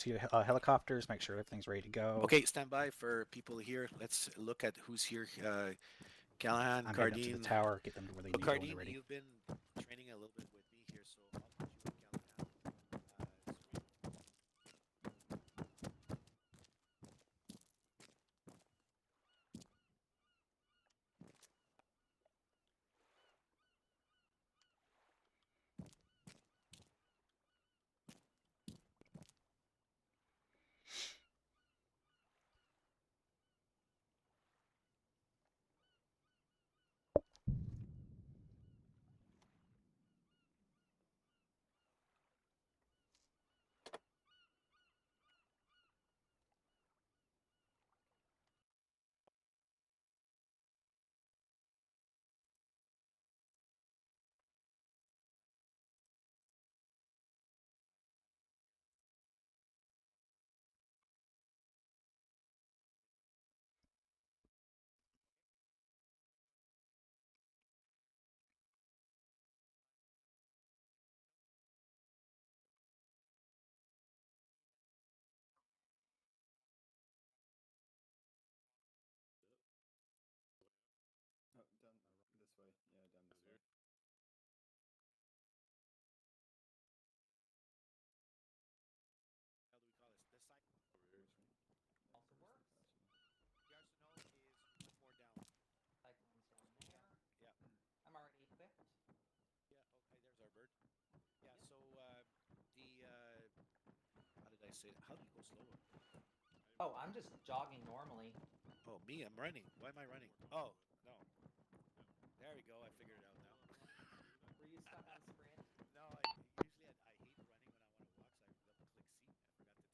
to your helicopters. Make sure everything's ready to go. Okay, stand by for people here. Let's look at who's here. Callahan, I'm heading up to the Cardine. tower. Get them to where they Oh, need to go when Cardine, they're ready. you've been training a little bit with me here, so I'll put you with Callahan. Oh, down this way. Yeah, down this way. How do we call this? The site. Over here. Also works. The arsenal is one more down. Cyclone's down there. Yeah. I'm already equipped. Yeah. Okay. There's our bird. Yeah. So how did I say it? How do you go slower? Oh, I'm just jogging normally. Oh, me. I'm running. Why am I running? Oh, no. There we go. I figured it out now. Were you stuck on sprint? No, usually I hate running when I want to walk, so I double click C. I forgot to take it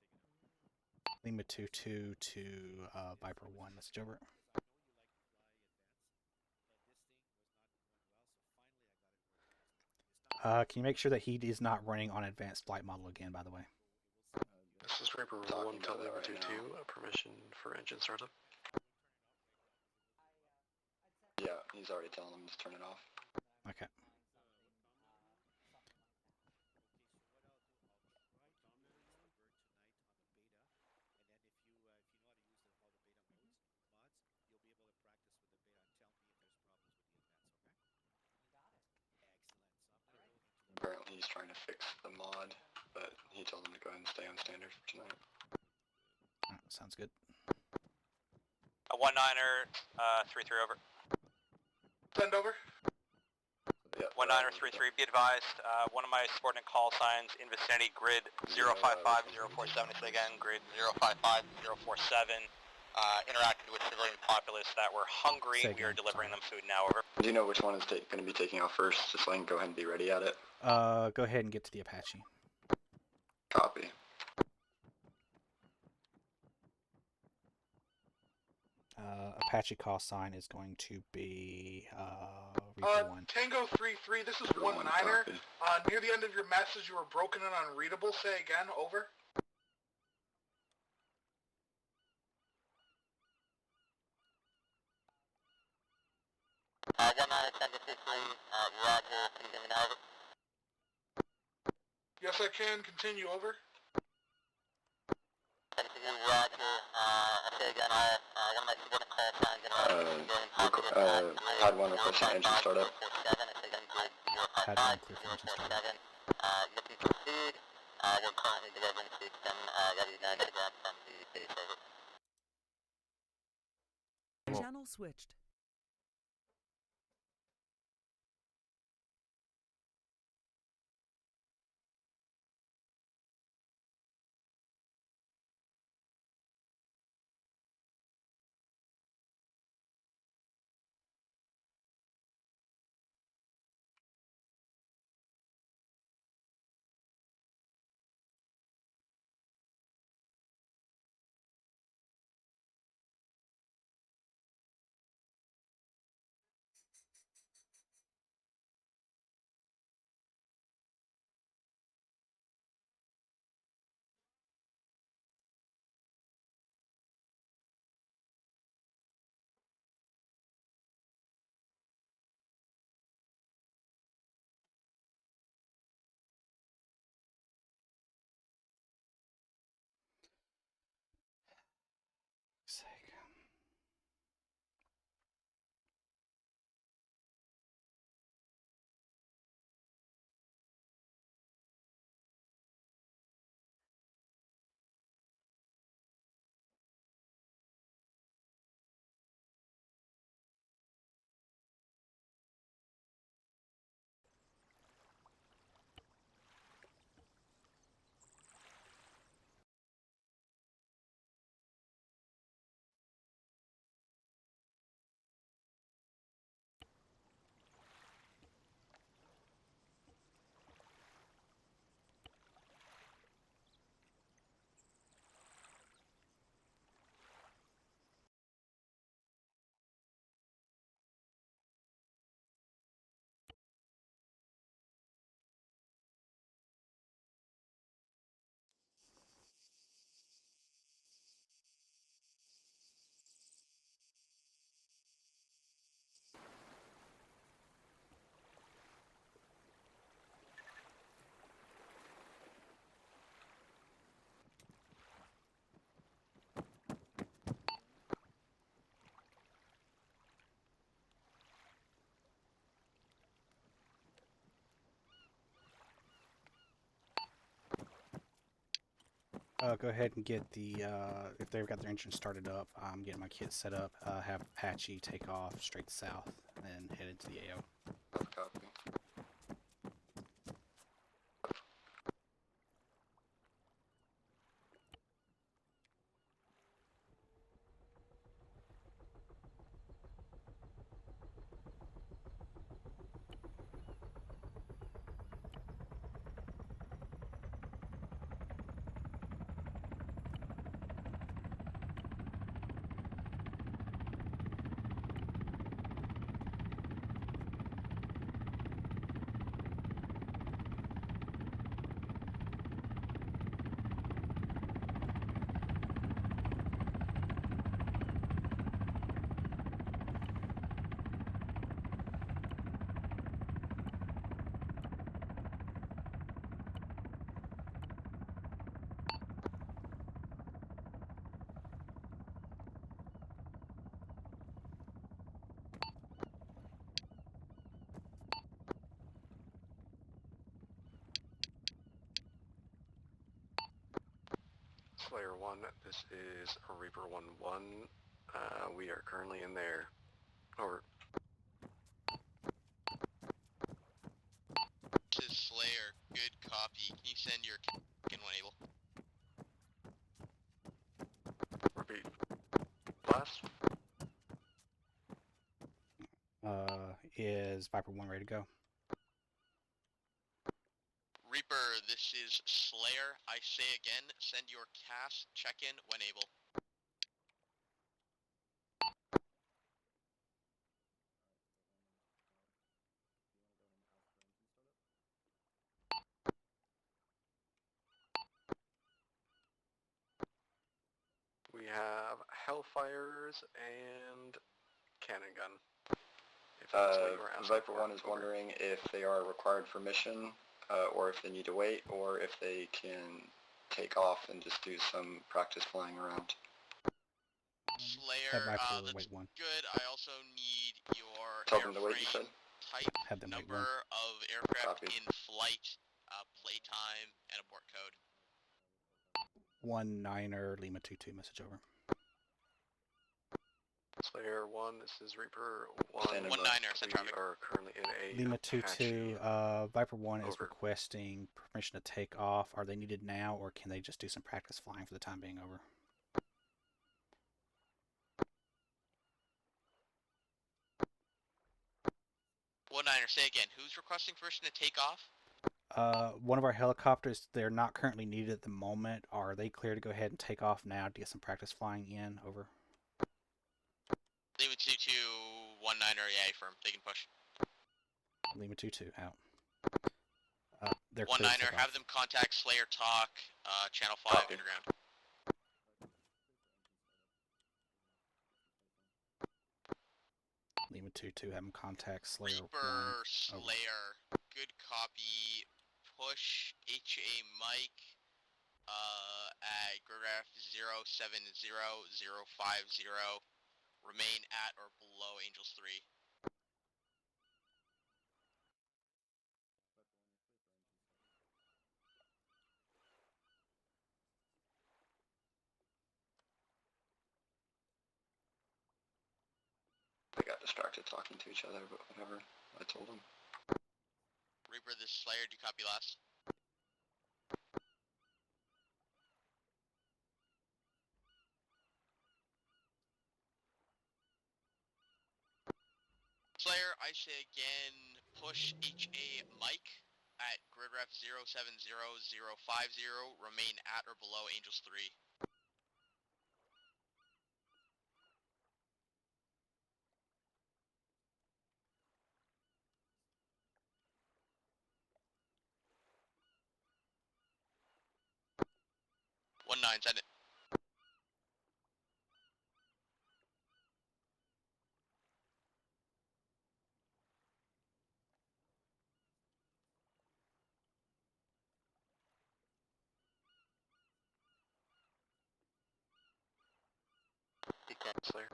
out. Lima 2-2 to Viper 1. Message over. Because I know you like to fly advanced, but this thing was not going well, so finally I got it working. Can you make sure that he is not running on advanced flight model again, by the way? This is Reaper 1 to Lima 2-2. Permission for engine startup. Yeah, he's already telling them to turn it off. Okay. Apparently he's trying to fix the mod, but he told them to go ahead and stay on standard for tonight. Sounds good. A 1-9er, 3-3 over. Send over. Yeah, 1-9er, 3-3, be advised, one of my subordinate call signs in vicinity grid 055-047, say again, grid 055-047, interacted with civilian populace that were hungry. We are delivering them food now, over. Do you know which one is going to be taking off first, just so I can go ahead and be ready at it? Go ahead and get to the Apache. Copy. Apache call sign is going to be Reaper 1. Tango 3-3, this is 1-9er. Near the end of your message, you were broken and unreadable. Say again, over. Yes, I can. Continue, over. Pad 1 requesting engine startup. Pad 1 clear for engine startup. Channel switched. Go ahead and get the if they've got their engine started up, I'm getting my kit set up. Have Apache take off straight south and head into the AO. Copy. Slayer 1, this is Reaper 1-1. We are currently in there. Over. This is Slayer. Good copy. Can you send your in when able? Repeat. Blast. Is Viper 1 ready to go? Reaper, this is Slayer. I say again, send your cast check-in when able. We have Hellfires and Cannon Gun. If that's what you were asking Viper for. 1 is Over. wondering if they are required for mission, or if they need to wait, or if they can take off and just do some practice flying around. Have Slayer, Viper that's wait 1. good. I also need your Tell them to wait, you airframe said? type, Have them wait number of aircraft Copy. in flight, playtime, and abort code. 1-9er Lima 2-2 message over. Slayer 1, this is Reaper 1. Standing by. 1-9er, set We traffic. are currently in a Lima Apache. 2-2, Viper 1 is Over. requesting permission to take off. Are they needed now, or can they just do some practice flying for the time being? Over. 1-9er, say again. Who's requesting permission to take off? One of our helicopters, they're not currently needed at the moment. Are they clear to go ahead and take off now to get some practice flying in? Over. Lima 2-2, 1-9er, yeah, firm. They can push. Lima 2-2 out. They're clear to 1-9er, take have off. them contact Slayer Talk, Channel 5 Copy. underground. Lima 2-2, have them contact Slayer 1. Reaper, Over. Slayer, good copy. Push HA Mike at Grograph 070050. Remain at or below Angels 3. They got distracted talking to each other, but whatever. I told them. Reaper, this is Slayer, do you copy last? Slayer, I say again, push HA Mike at Grograph 070050. Remain at or below Angels 3. One nine, send it. You can, Slayer.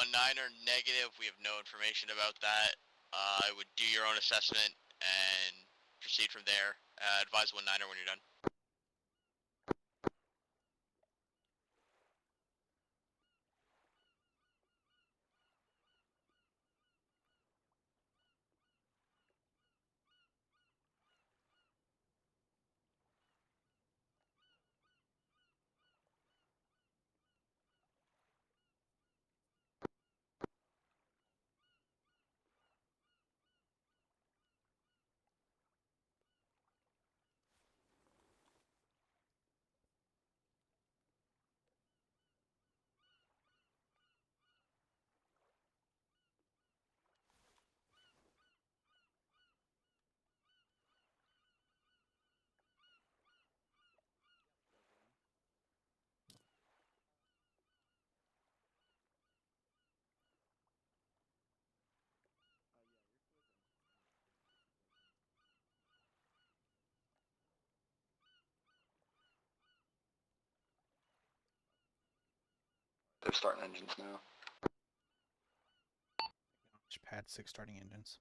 19er, negative. We have no information about that. I would do your own assessment and proceed from there. Advise 19er when you're done. They're starting engines now. Pad 6 starting engines.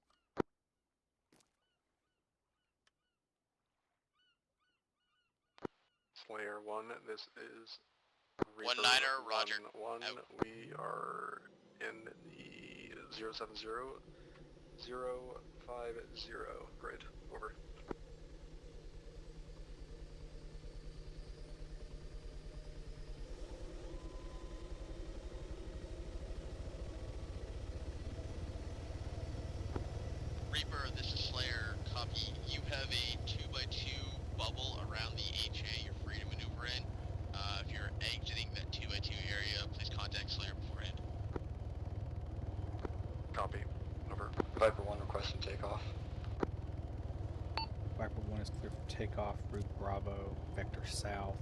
Slayer 1, this is Reaper 19er, roger. 1. Out. We are in the 070 050 grid. Over. Reaper, this is Slayer. Copy. You have a 2x2 bubble around the HA you're free to maneuver in. If you're exiting that 2x2 area, please contact Slayer beforehand. Copy. Over. Viper 1 requesting takeoff. Viper 1 is clear for takeoff. Route Bravo, vector south.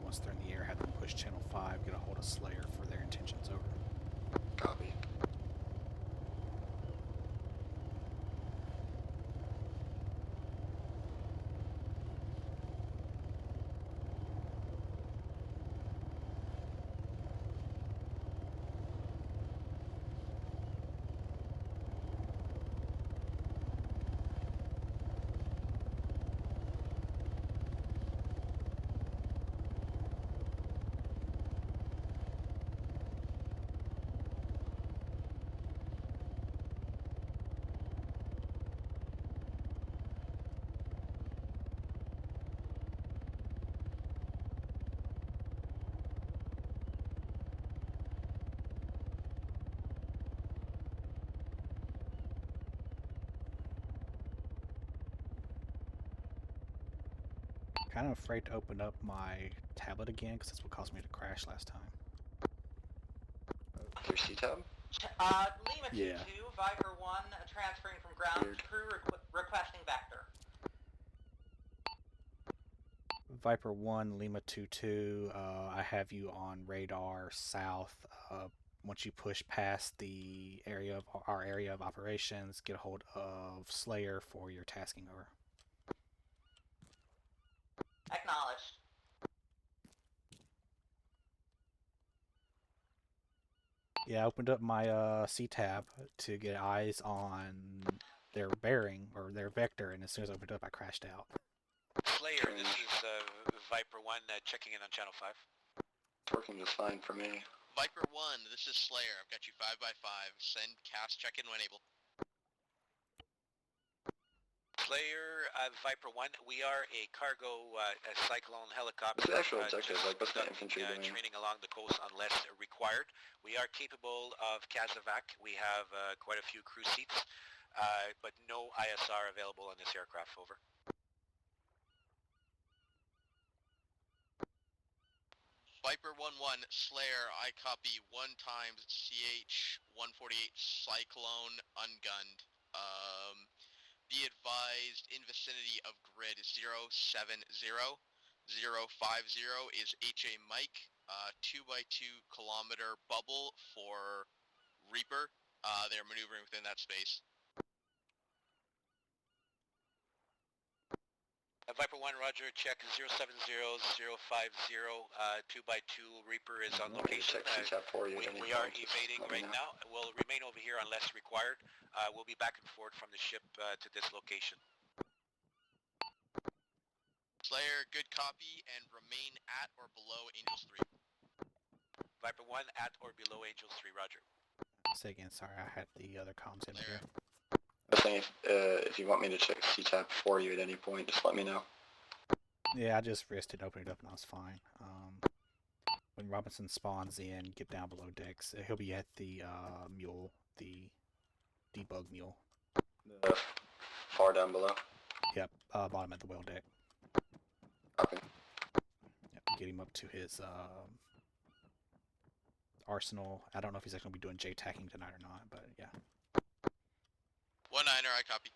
Once they're in the air, have them push channel 5, get a hold of Slayer for their intentions. Over. Copy. Kind of afraid to open up my tablet again because that's what caused me to crash last time. Your C-tab? Lima Yeah. 2-2, Viper 1, transferring from ground Weird. to crew requesting vector. Viper 1, Lima 2-2, I have you on radar south. Once you push past the area of our area of operations, get a hold of Slayer for your tasking. Over. Acknowledged. Yeah, I opened up my C-tab to get eyes on their bearing or their vector, and as soon as I opened it up, I crashed out. Slayer, this is Viper 1 checking in on channel 5. It's working just fine for me. Viper 1, this is Slayer. I've got you 5x5. Send cast check-in when able. Slayer, Viper 1, we are a cargo Cyclone helicopter. What's the actual objective? just Like, what's the done, infantry doing? training along the coast unless required. We are capable of Casevac. We have quite a few crew seats, but no ISR available on this aircraft. Over. Viper 1-1, Slayer, I copy 1 times CH-148 Cyclone ungunned. Be advised, in vicinity of grid 070. 050 is HA Mike, 2x2 kilometer bubble for Reaper. They're maneuvering within that space. Viper 1, roger, check 070050, 2x2 Reaper is on I'm going to location. check CTAP for you at any We are point, just evading let me right know. now. We'll remain over here unless required. We'll be back and forth from the ship to this location. Slayer, good copy, and remain at or below Angels 3. Viper 1, at or below Angels 3, roger. Say again, sorry, I had the other comms in here. I was saying if you want me to check CTAP for you at any point, just let me know. Yeah, I just risked it, opened it up, and I was fine. When Robinson spawns in, get down below decks. He'll be at the mule, the debug mule. Far down below. Yep, bottom of the whale deck. Copy. Yep, get him up to his arsenal. I don't know if he's actually going to be doing J-tacking tonight or not, but yeah. 1-9er, I copy.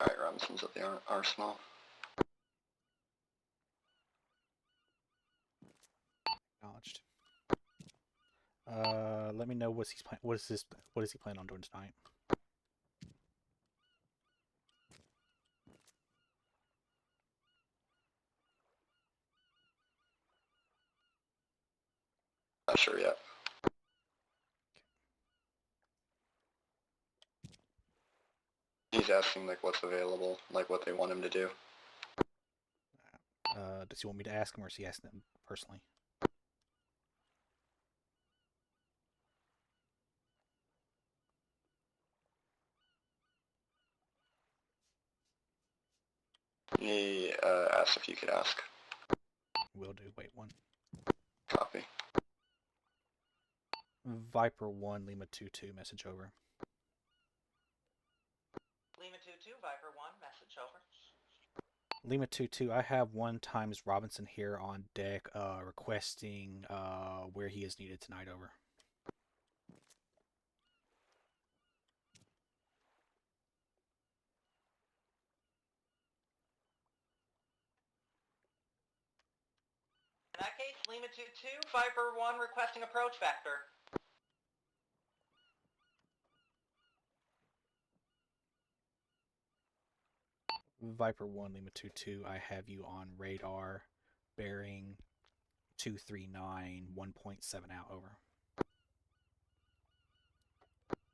Alright, Robinson's at the arsenal. Acknowledged. Let me know what is he planning on doing tonight? Not sure yet. He's asking like what's available, like what they want him to do. Does he want me to ask him, or is he asking them personally? He asked if you could ask. Will do. Wait one. Copy. Viper 1, Lima 2-2, message over. Lima 2-2, Viper 1, message over. Lima 2-2, I have 1 times Robinson here on deck, requesting where he is needed tonight, over. In that case, Lima 2-2, Viper 1 requesting approach vector. Viper 1, Lima 2-2, I have you on radar, bearing 239, 1.7 out, over.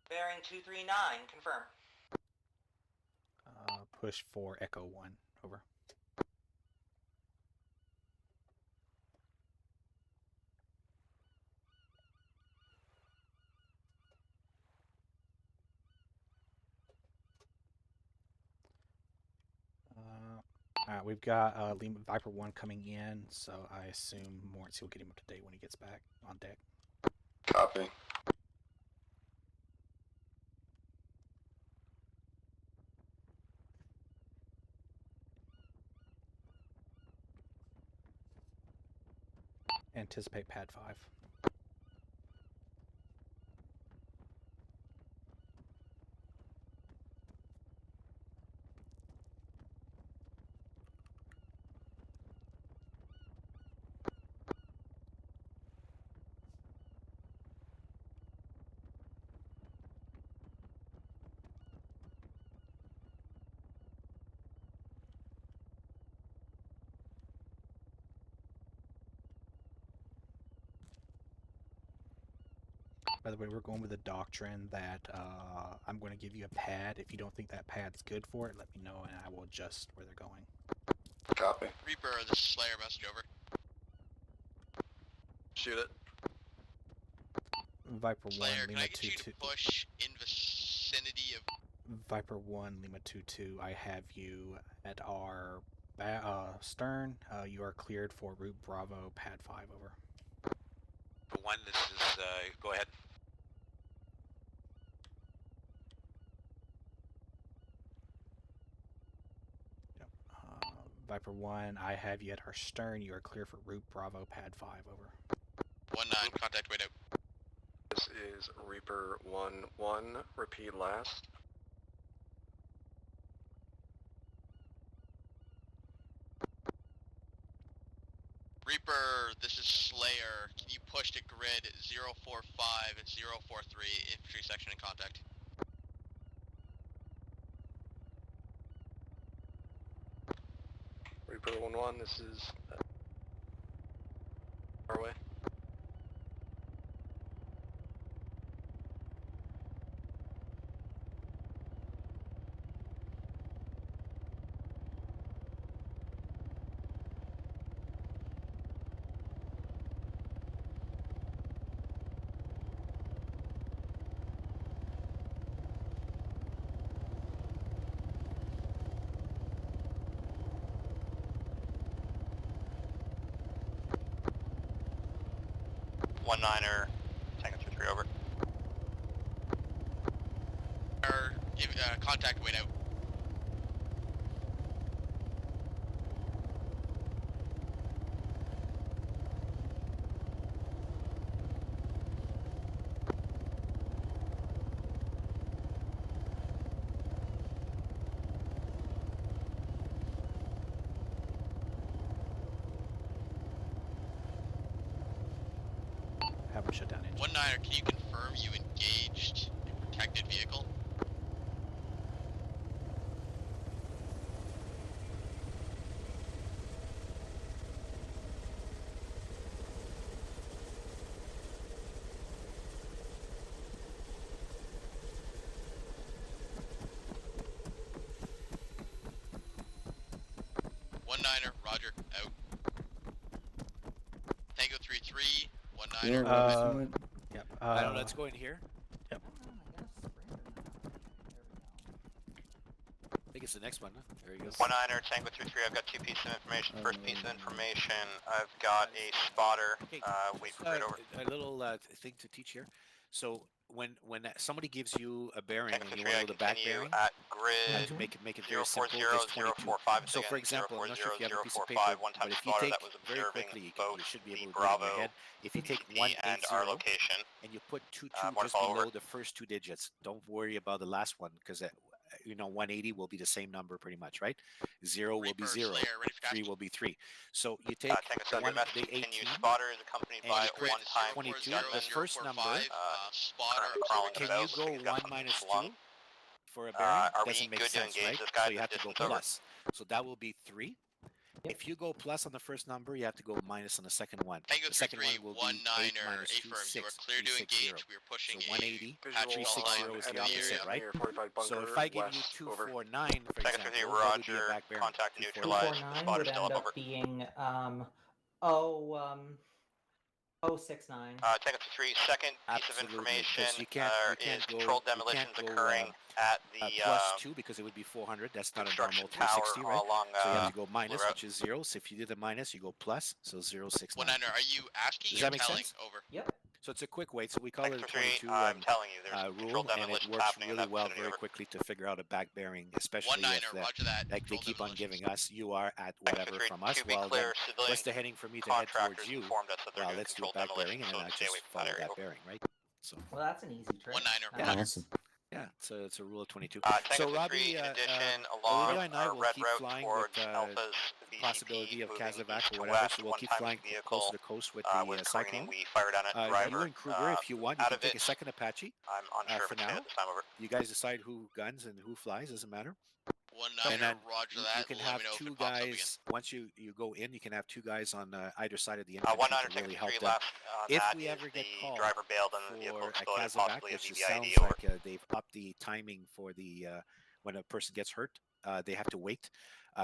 Bearing 239, confirm. Push for Echo 1, over. Alright, we've got Lima Viper 1 coming in, so I assume Moritz will get him up to date when he gets back on deck. Copy. Anticipate pad 5. By the way, we're going with the doctrine that I'm going to give you a pad. If you don't think that pad's good for it, let me know and I will adjust where they're going. Copy. Reaper, this is Slayer, message over. Shoot it. Viper Slayer, 1, can I Lima get you to 2-2. push in vicinity of... Viper 1, Lima 2-2. I have you at our stern. You are cleared for route Bravo, pad 5, over. For 1, this is, go ahead. Yep. Viper 1, I have you at our stern. You are clear for route Bravo, pad 5, over. 1-9, contact wait out. This is Reaper 1-1. Repeat last. Reaper, this is Slayer. Can you push to grid 045 and 043 infantry section in contact? Reaper 1-1, this is our way. One niner, Tango 2-3, over. Or give contact wait out. Have them shut down engine. 1-9, can you confirm you engaged a protected vehicle? One niner, Roger, out. Tango 3-3, 1-9er. Yep. I don't know, let's go in here. Yep. I think it's the next one. Huh? There you go. One niner, Tango 2-3, I've got 2 pieces of information. First piece of information, I've got a spotter. Okay. Wait for grid over. A little thing to teach here. So when somebody gives you a bearing Tango and you 2-3, want to I know the back continue bearing, at to grid make it very simple, 040, it's 22. 045, So for example, I'm not sure if you have a piece of paper, 045, one time but if you spotter take that was very observing quickly, you both should be the able to do it in your Bravo head. If you take VP and our 180 location, and you put 22 more just follow below over. the first 2 digits, don't worry about the last one because 180 will be the same number pretty much, right? 0 will be Reaper, 0, Slayer, ready for 3 task. will be 3. So you take Tango 2-3, message the 18 continue. Spotter is accompanied and by you a put one-time 22. gunman. The first number, Spotter, currently crawling can about, you looks go like he's got 1 something minus slung. 2 for a bearing? Are we Doesn't make good to sense, engage right? this guy So at you the have to go distance over? plus. So that will be 3. If you go plus on the first number, you have to go minus on the second one. Tango The second 3-3, one will be 8 1-9er, minus 2, affirm. You are 6, clear to 360. engage. We are pushing So a 180, Apache Visual line 360 is the enemy opposite, right? near 45 bunker So if I give you west, over. 249, for Tango example, 3-3, what would be a Roger, back bearing? contact 249. neutralized. The 249 spotter's would still end up up over. being 069. Tango 2-3, second piece of Absolutely, information because you can't is go, controlled demolitions go, occurring at the plus 2 because it would be 400. That's not a construction normal tower 360, right? along So you have to go Blue minus, Route. which is 0. So if you did the minus, you go plus, so 069. 1-9er, are you asking Does or that make telling? sense? Over. Yep. So it's a quick weight. So we call it a 3-3, 22 I'm telling you, there's rule, controlled and it demolitions works happening in really that well vicinity, very over. quickly to figure out a back bearing, especially 1-9er, if roger that. like they Controlled keep on demolitions. giving us, you are at Tango whatever 2-3, from us. to be Well, clear, then civilian what's the heading for me to head towards contractors you? informed us that they're Well, doing let's do a controlled back bearing, demolition, and then so I stay away just from that follow area, that over. bearing, right? So Well, that's an easy trick. 1-9er, Yeah. roger. yeah, it's a rule of 22. Tango So 2-3, Robbie, in addition, along Olivia and I our will red keep route flying towards with Alpha's possibility VCP, of moving Kazovac east or to whatever. west, So we'll keep one-time flying vehicle close to the coast with was the careening. Cyclone. We fired on it, You driver and Kruger, if you want, you out can of take it. a second Apache. I'm unsure For if it's now. at this time, over. You guys decide who guns and who flies. Doesn't matter. 19er, And then roger you that. can Let have me know if two it pops up again. guys, once you go in, you can have two guys on either side of the infantry 19er, to taking really 3 help them. left. If That we is ever get the called driver bailed and the vehicle for a exploded, casevac, possibly a which VVID, sounds over. like they've upped the timing for the when a person gets hurt, they have to wait.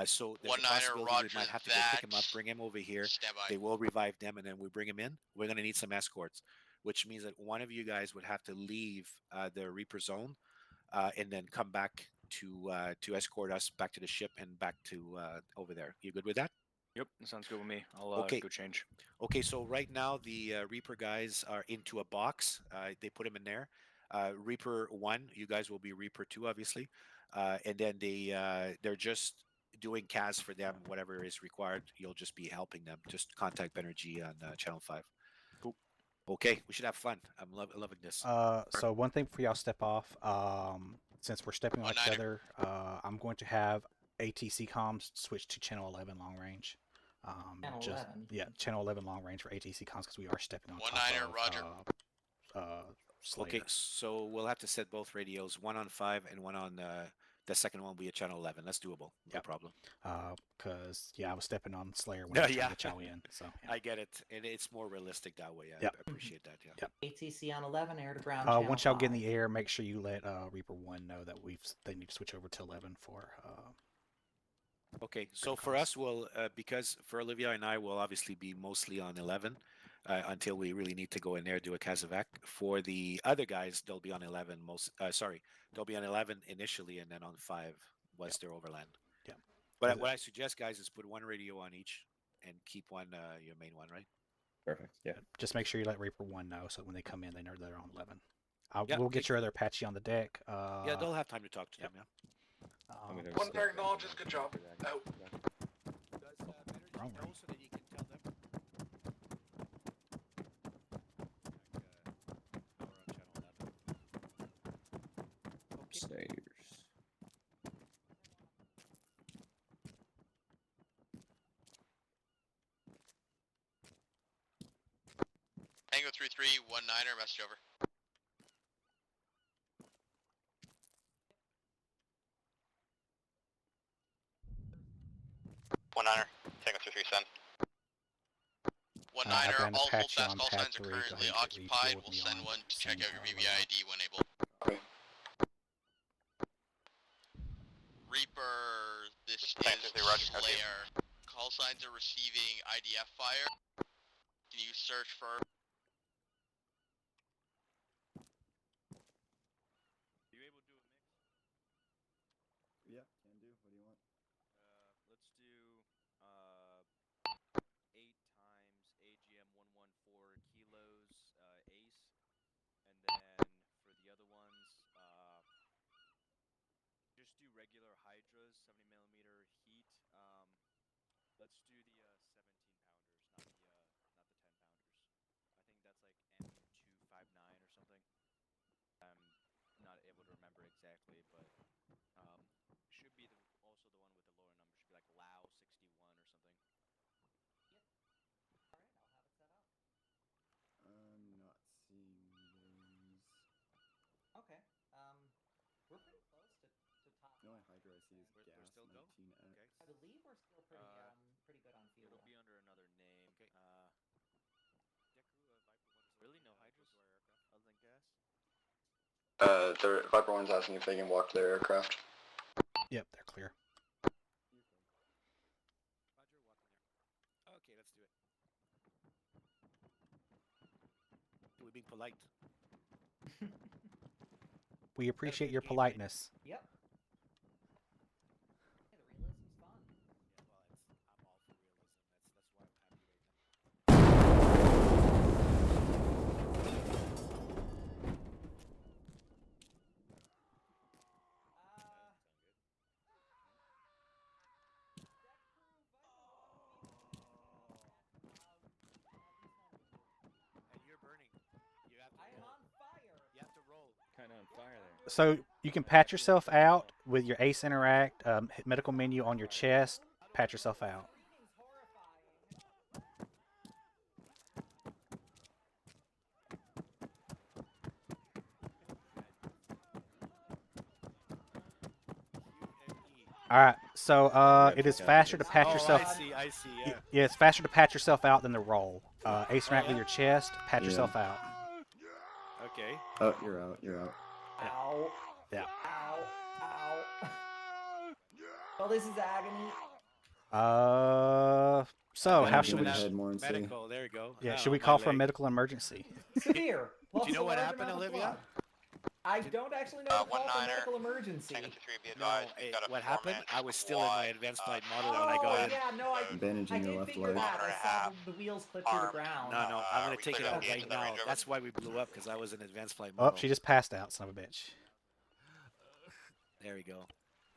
So there's a 19er, possibility we roger might have to go pick him up, that. bring him over here. Stand by. They will revive them, and then we bring him in. We're going to need some escorts, which means that one of you guys would have to leave the Reaper zone and then come back to escort us back to the ship and back to over there. You good with that? Yep, that sounds good with me. I'll Okay. go change. Okay, so right now the Reaper guys are into a box. They put him in there. Reaper 1, you guys will be Reaper 2, obviously. And then they're just doing CAS for them, whatever is required. You'll just be helping them. Just contact Benergy on Channel 5. Cool. Okay, we should have fun. I'm loving this. So one thing before y'all step off, since we're stepping on each 19er. other, I'm going to have ATC comms switch to channel 11 long range. Channel 11? Yeah, channel 11 long range for ATC comms because we are stepping on 19er, top roger. of Slayer. Okay, so we'll have to set both radios, one on 5 and one on the second one will be at channel 11. That's doable. No Yep. problem. Because I was stepping on Slayer when I was trying to get y'all in. So yeah. I get it, and it's more realistic that way. I Yep. appreciate that. Yeah. Yep. ATC on 11, air to ground. Channel Once y'all get in 5. the air, make sure you let Reaper 1 know that they need to switch over to 11 for. Okay, so for comms. us, we'll because for Olivia and I, will obviously be mostly on 11 until we really need to go in there do a Kazavac. For the other guys, they'll be on 11 they'll be on 11 initially, and then on 5 was their overland. Yeah. But what I suggest, guys, is put one radio on each and keep one your main one, right? Perfect. Yeah. Just make sure you let Reaper 1 know so when they come in, they know they're on 11. Yeah, We'll get your other Apache on the deck. Yeah, they'll have time to talk to them. Yeah. I'm gonna One skip there that acknowledges, one. good job. Out. Does Benergy Wrong know way. so that you can tell them? We're on channel 11. Okay. Stairs. Tango 33, 19er, message over. One 19er, taking 3 send. 19er, I've got an all Apache fast on call pad signs are 3, currently go ahead and get occupied. refuel with We'll me send on one to same, check out your level. VVID when able. Okay. Reaper, this Thanks, is Roger, copy. Slayer. Call signs are receiving IDF fire. Can you search for... Are you able to do a mix? Yeah, can do. What do you want? Let's do 8 times AGM 114 kilos ace, and then for the other ones, just do regular hydras, 70 millimeter heat. Let's do the 17 pounders, not the 10 pounders. I think that's like M259 or something. I'm not able to remember exactly, but should be also the one with the lower number. Should be like Lao 61 or something. Alright, I'll have it set up. I'm not seeing those. Okay. We're pretty close to top. The only Hydra I see is We're Gas still go? 19X. Okay. I believe we're still pretty pretty good on fuel. It'll be under another name. Okay. Deku, Viper 1 is really no hydras other than gas. The Viper 1's asking if they can walk to their aircraft. Yep, they're clear. Roger, walk in there. Okay, let's do it. We're being polite. We appreciate your game, right? politeness. Yep. Hey, the realism's fun. Yeah, well, I'm all for realism. That's why I'm happy right now. And you're burning. You have to I am roll. on fire. You have to roll. Kind of on fire there. So you can pat yourself out with your Ace Interact medical menu on your chest. Pat yourself out. Screaming's horrifying. All right. So Grab it the is faster to packages. pat Oh, yourself. I see. Yeah. Yeah, it's faster to pat yourself out than to roll. Oh Asymmetrically yeah. your chest, pat Yeah. yourself out. Okay. Oh, you're out. You're out. Ow. Yeah. Ow. Ow. Well, this is agony. So Better how leave should it we? Gonna out. head more and see. Medical. There you go. Yeah, I don't should know, we my call for a leg. medical emergency? Severe. Do you know what happened, Olivia? I don't actually know the One call for niner. medical emergency. Tango 2-3, be No, advised, we've got a what 4 happened? I was still in my advanced flight model when I got in. Yeah, no, I Bandaging your did left figure leg. that. I saw half, the wheels clip through the armed. ground. No, I'm gonna we take it cleared out the right engine of the now. Range Rover? That's why we blew up because I was in advanced flight Oh, model. she just passed out, son of a bitch. There we go.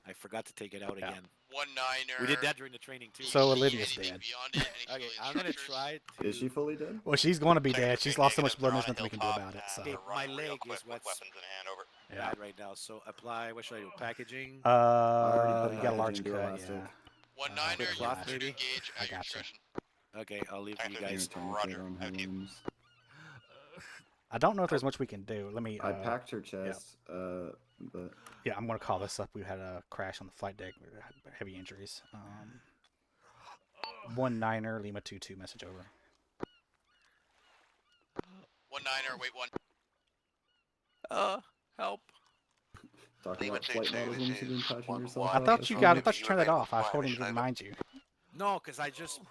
I forgot to take it out Yeah. again. 1-9er. We did that during the training too. So If you need Olivia's anything dead. beyond it, any Okay, civilian I'm gonna structures, try to. Is she fully dead? Well, she's going to be Tango dead. 3, She's lost so negative. much blood. They're There's on a nothing we can do hilltop, about it. So and Okay, they're my running real leg quick is with what's weapons in hand. Over. yeah. bad right now. So apply. What should I do? Packaging. I already put You got a large packaging, do cut. elastic. Yeah. 1-9er, quick you're cloth, clear to maybe? engage I at your gotcha. discretion. Okay, I'll leave Tango you 3, guys. Tourniquet Roger. on her Have you. wounds. I don't know if there's much we can do. Let me. I packed her chest, but Yeah, I'm going to call this up. We had a crash on the flight deck. We had heavy injuries. 1-9er, Lima 2-2, message over. 1-9er, wait 1. Help. talking Lima about flight 2-2, models this when you've been is patching 1-1. yourself I out. thought That's you fine. got. I thought you turned that available off. I for told him flight to mission remind you. No, because I just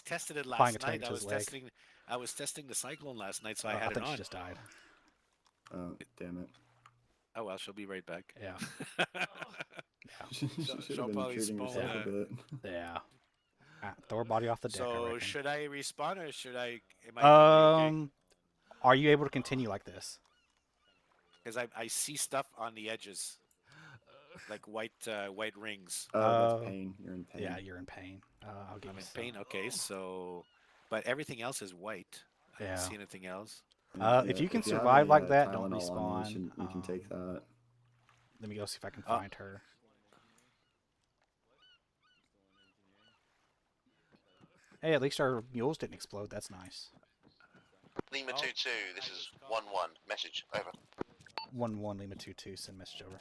tested it Applying last a night. tank to his leg. I was testing the cyclone last night, so I I had it think she on. just died. Oh, damn it. Oh well, she'll be right back. Yeah. She She'll should have been probably treating spawn, herself a bit. Yeah. Throw her body off the deck. I So reckon. should I respawn or should I? Am I okay? Are you able to continue like this? Because I see stuff on the edges, like white rings. That's pain. You're in pain. Yeah, you're in pain. I'll give I'm you in some. pain. Okay, so, but everything else is white. I Yeah. don't see anything else. If you can have survive a, like that, don't Tylenol on respawn. you, you can take that. Let me go see if I can find her. Hey, at least our mules didn't explode. That's nice. Lima Oh, 2-2, this is 1-1. Message, over. 1-1 Lima 2-2. Send message over.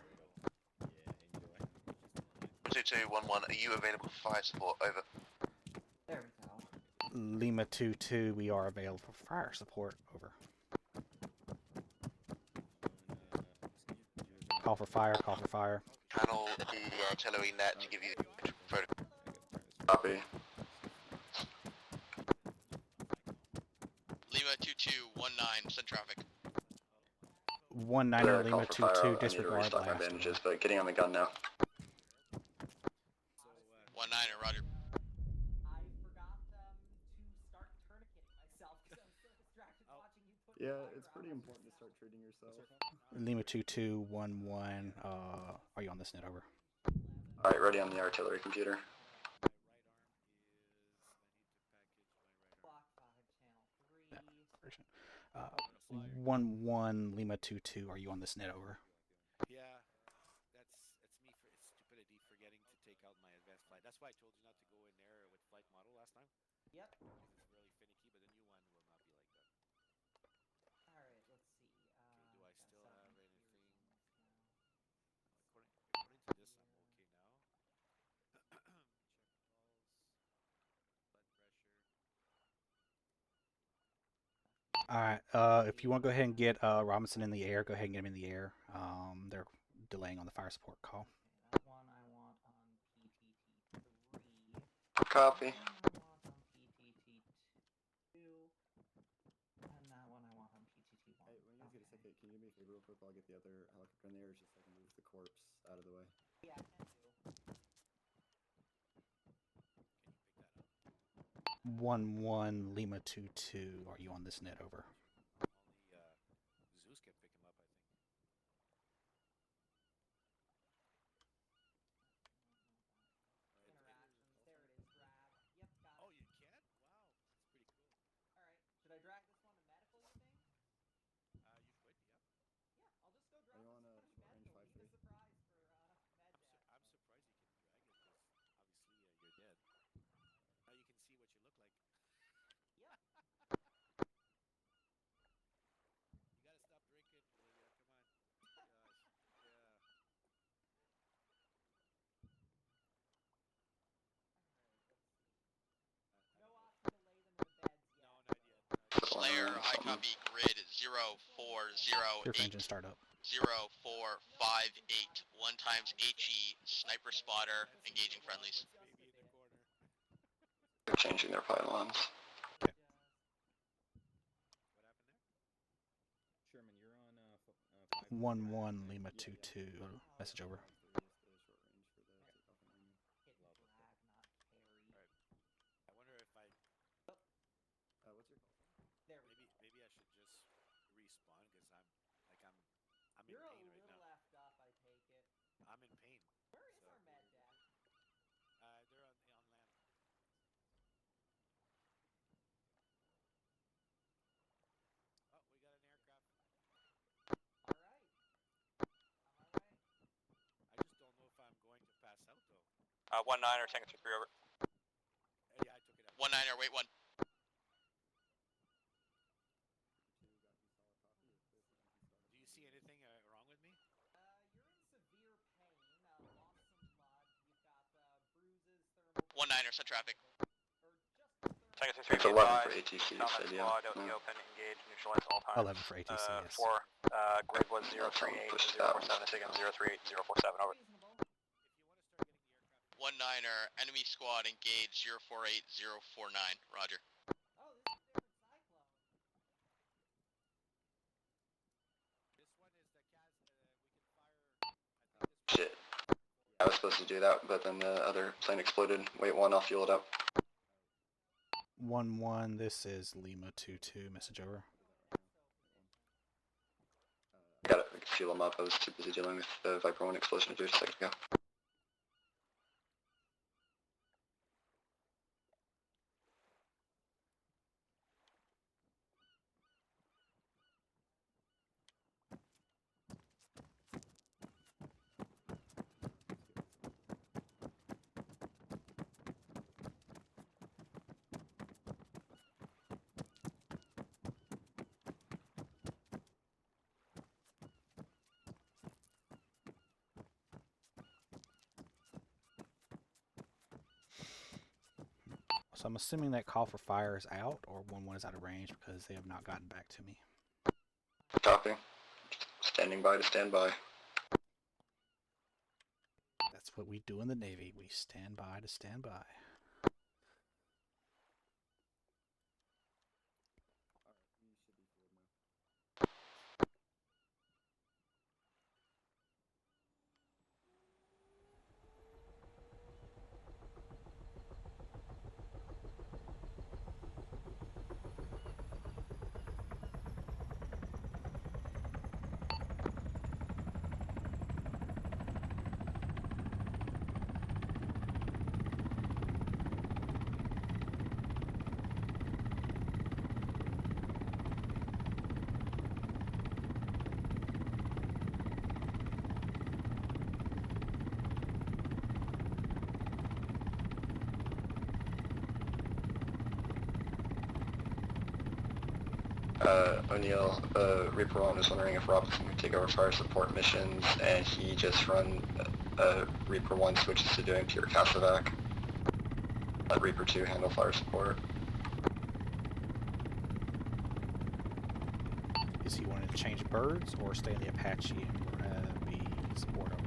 2-2, 1-1, are you available for fire support? Over. There we go. Lima 2-2. We are available for fire support. Over. Call for fire. Call for fire. Channel the artillery net to give you the photo. Copy. Lima 2219, send traffic. 1-9er Call Lima for 2-2. fire. I need to Disregard restock my blast. bandages, but getting on the gun now. 1-9er, roger. I forgot to start tourniqueting myself because I was so distracted watching you put Yeah, fire it's out. pretty important to start treating yourself. Lima 2-2. 1-1. Are you on this net? Over. Alright, ready on the artillery computer. Block 5, channel 3. 1-1 Lima 2-2. Are you on this net? Over. Yeah, it's me for it's stupidity forgetting to take out my advanced flight. That's why I told you not to go in there with flight model last time. Yep. Because it's really finicky, but the new one will not be like that. Alright, let's see. Okay, do I still have anything? According to this, I'm okay now. Check pulse, blood pressure. All right. If you want to go ahead and get Robinson in the air, go ahead and get him in the air. They're delaying on the fire support call. That one I want on PTT3. Copy. That one I want on PTT2. And that one I want on PTT1. Hey, when you guys get a second, can you do me a favor real quick while I get the other helicopter in the air just so I can move the corpse out of the way? Yeah, I can do. Can you pick that up? 1-1 Lima 2-2. Are you on this net? Over. Only Zeus can pick him up, I think. Interactions. There it is. Drag. Yep, got it. Oh, you can? Wow, that's pretty cool. Alright. Should I drag this one to medical, you think? You should, yeah. Yeah, I'll just go drag Are you on this one to short range medical. Be the 5-3? surprise for med deck. I'm surprised you can drag it because obviously you're dead. Now you can see what you look like. Yep. You gotta stop drinking, Olivia. Come on. Gosh. Yeah. I copy grid 040. Your engine start up. 0458. 1 times HE, sniper spotter, engaging friendlies. They're changing their pylons. Okay. Sherman, you're on 1-1 Lima 2-2. Message over. Hit drag, not parry. I wonder if I What's your call sign? There we go. maybe I should just respawn because I'm in You're a pain right little now. effed up, I take it. I'm in pain. Where is our med deck? They're on land. Oh, we got an aircraft. Alright. On my way. I just don't know if I'm going to pass out though. 1-9er, Tango 2-3 over. Yeah, I took it out. 1-9er, wait 1. Do you see anything wrong with me? You're in severe pain, lost some blood. You've got bruises, thermal... 1-9er, set traffic. Or just thermal... Tango 2-3, It's 11 for ATC, you Combat said, yeah. squad, out in the open, engage, neutralize all times. 11 for ATC, yes. 4, grid was Yeah, tell 'em 038, push that one. 047, again 038, 047, over. Reasonable. If you want to start getting the aircraft. 1-9er, enemy squad engaged 048, 049. Roger. Oh, this is a different cyclone. This one is the cast. We can fire. I think this Shit. I was supposed to do that, but then the other plane exploded. Wait 1, I'll fuel it up. 1-1, this is Lima 2-2. Message over. Got it, I could fuel them up. I was too busy dealing with the Viper 1 explosion just a second ago. So I'm assuming that call for fire is out, or 1-1 is out of range because they have not gotten back to me. Copy. Standing by to stand by. That's what we do in the Navy. We stand by to stand by. O'Neill, Reaper 1 was wondering if Robinson could take over fire support missions, and he just run Reaper 1 switches to doing pure Cassavac. Let Reaper 2 handle fire support. Is he wanting to change birds or stay in the Apache and be support over?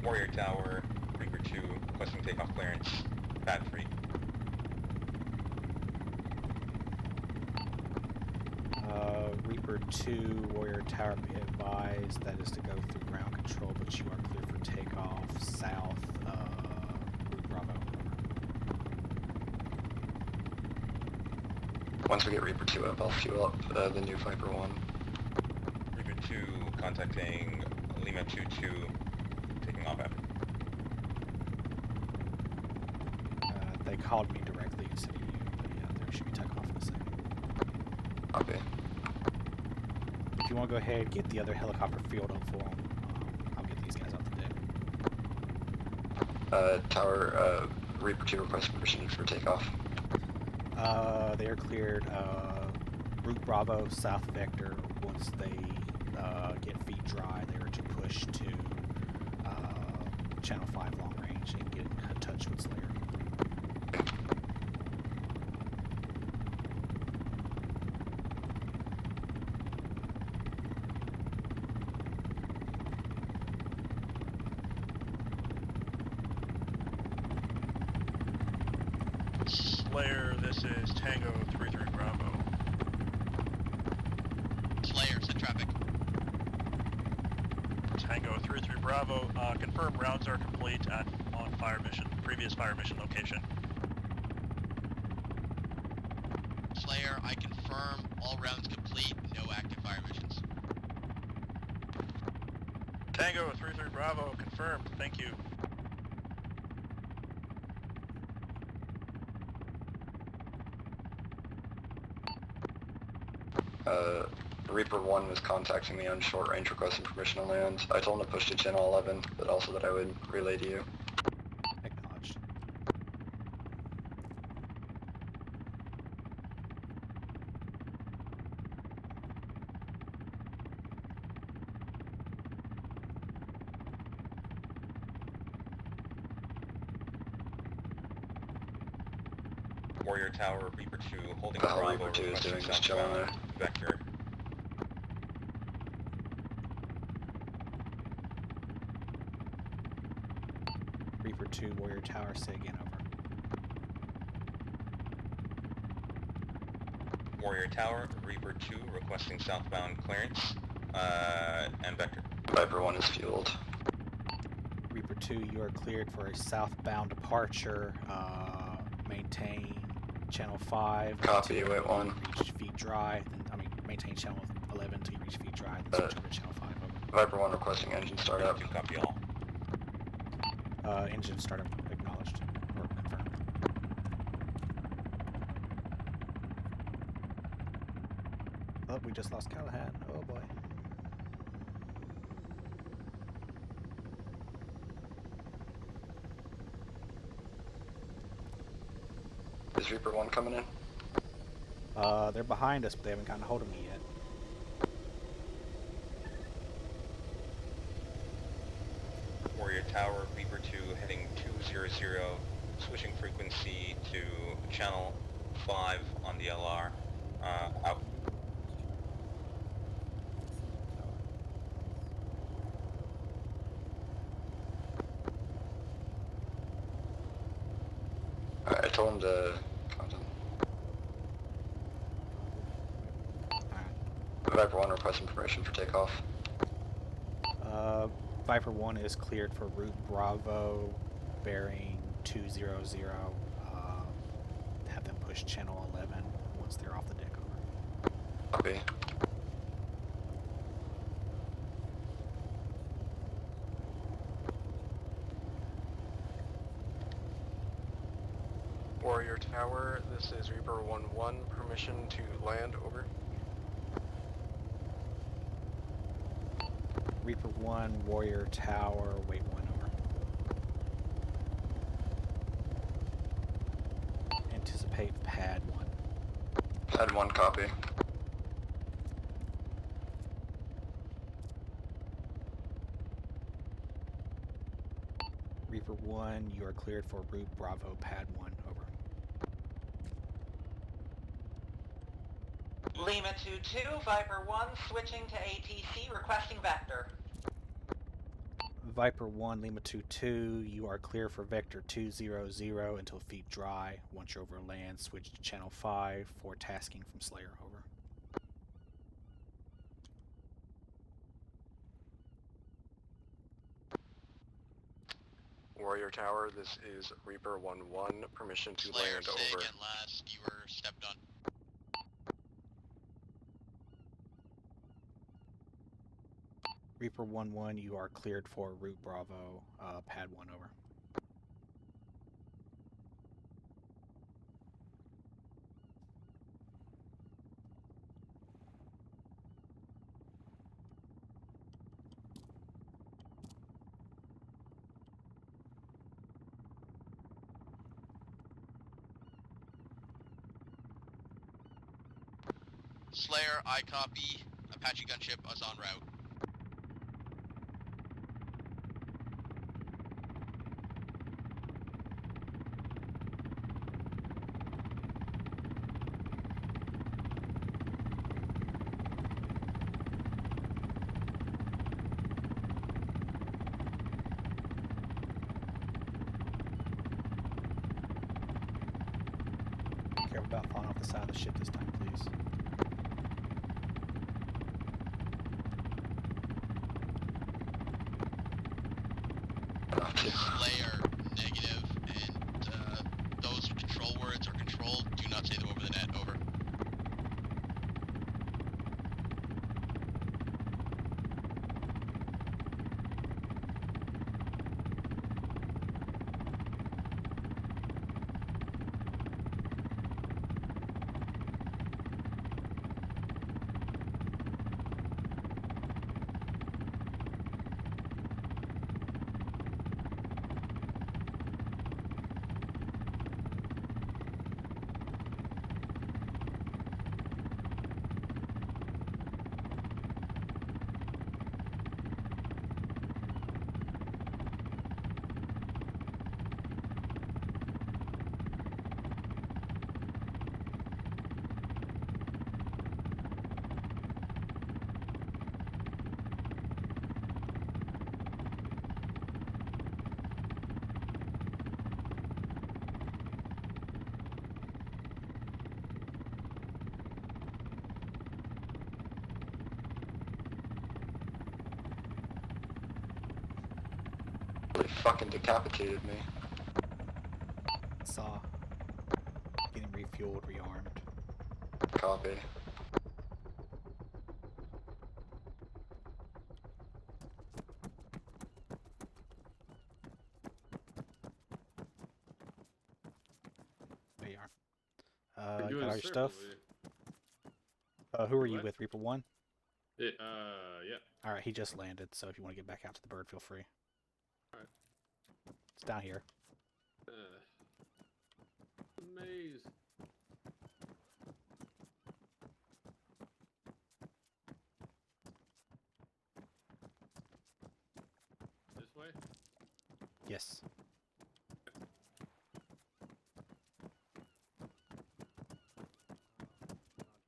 Warrior Tower, Reaper 2, requesting takeoff clearance, pad free. Reaper 2, Warrior Tower, be advised that is to go through ground control, but you are clear for takeoff south, Route Bravo. Once we get Reaper 2 up, I'll fuel up the new Viper 1. Reaper 2 contacting Lima 2-2, taking off after. They called me directly instead of you, but yeah, there should be takeoff in a second. Copy. If you want to go ahead and get the other helicopter field up for them, I'll get these guys out the deck. Tower, Reaper 2 request permission for takeoff. They are cleared Route Bravo south vector. Once they get feet dry, they are to push to Channel 5 long range and get in touch with Slayer. Slayer, this is Tango 3-3 Bravo. Slayer, set traffic. Tango 3-3 Bravo, confirm rounds are complete on fire mission, previous fire mission location. Slayer, I confirm all rounds complete, no active fire missions. Tango 3-3 Bravo, confirmed, thank you. Reaper 1 was contacting me on short range requesting permission to land. I told him to push to channel 11, but also that I would relay to you. Acknowledged. Warrior Tower, Reaper 2, holding The hell Bravo, Reaper 2 is requesting doing, just chilling southbound there. vector. Reaper 2, Warrior Tower, say again, over. Warrior Tower, Reaper 2, requesting southbound clearance, and vector. Viper 1 is fueled. Reaper 2, you are cleared for a southbound departure. Maintain Channel 5. Copy, until wait 1. you reach feet dry. Maintain Channel 11 until you reach feet dry. Then switch over to Channel 5. Over. Viper 1 requesting engine startup. 2, copy all. Engine startup acknowledged or confirmed. Oh, we just lost Callahan. Oh boy. Is Reaper 1 coming in? They're behind us, but they haven't gotten a hold of me yet. Warrior Tower, Reaper 2, heading 200, switching frequency to channel 5 on the LR, out. Alright, I told him to contact. Viper 1 requesting permission for takeoff. Viper 1 is cleared for Route Bravo, bearing 200. Have them push Channel 11 once they're off the deck. Over. Copy. Warrior Tower, this is Reaper 1-1, permission to land, over. Reaper 1, Warrior Tower, wait 1, over. Anticipate pad 1. Pad 1, copy. Reaper 1, you are cleared for Route Bravo, pad 1, over. Lima 2-2, Viper 1, switching to ATC, requesting vector. Viper 1, Lima 2-2, you are clear for Vector 200 until feet dry. Once you're over land, switch to Channel 5 for tasking from Slayer, over. Warrior Tower, this is Reaper 1-1, permission to Slayer, land say over. again last. You were stepped on. Reaper 1-1, you are cleared for Route Bravo, pad 1 over. Slayer, I copy. Apache gunship is en route. Careful about falling off the side of the ship this time, please. Slayer, negative, and those control words are controlled. Do not say them over the net. Over. They fucking decapitated me. Saw. Getting refueled, rearmed. Copy. There you are. We're You doing got a all your circle, stuff? Who are you What? with, Reaper 1? Yeah. Alright, he just landed, so if you want to get back out to the bird, feel free. Alright. It's down here. Maze. This way? Yes.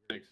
Thanks.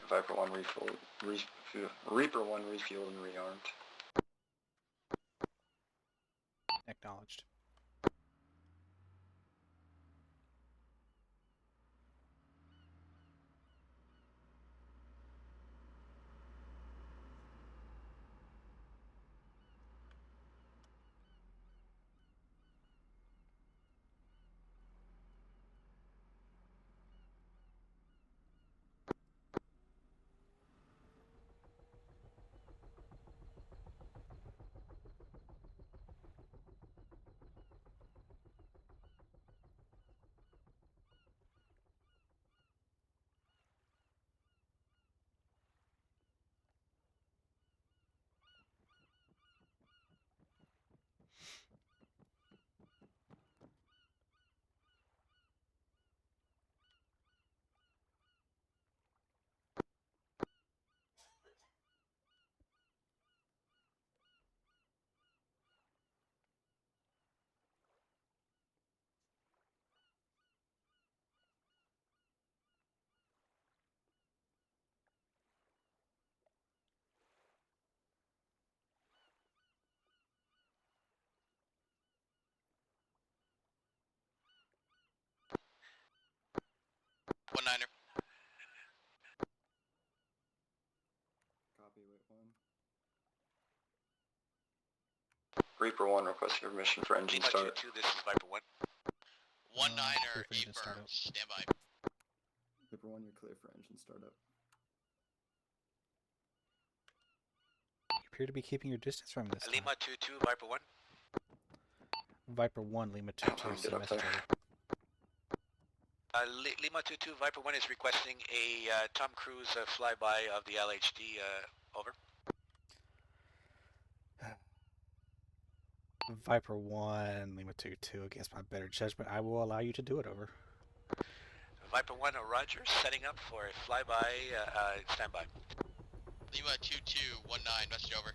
Viper 1 Reaper 1 refueled and rearmed. Acknowledged. One niner. Copy, wait one. Reaper 1 requesting permission for engine Lima start. 2-2, this is Viper 1. One clear niner, for engine affirm. startup. Stand by. Reaper 1, you're clear for engine startup. You appear to be keeping your distance from this time. Lima 2-2, Viper 1. Viper 1, Lima 2-2, send message over. Lima 2-2, Viper 1 is requesting a Tom Cruise flyby of the LHD, over. Viper 1, Lima 2-2, against my better judgment, I will allow you to do it, over. Viper 1, Roger, setting up for a flyby, standby. Lima 2219, message over.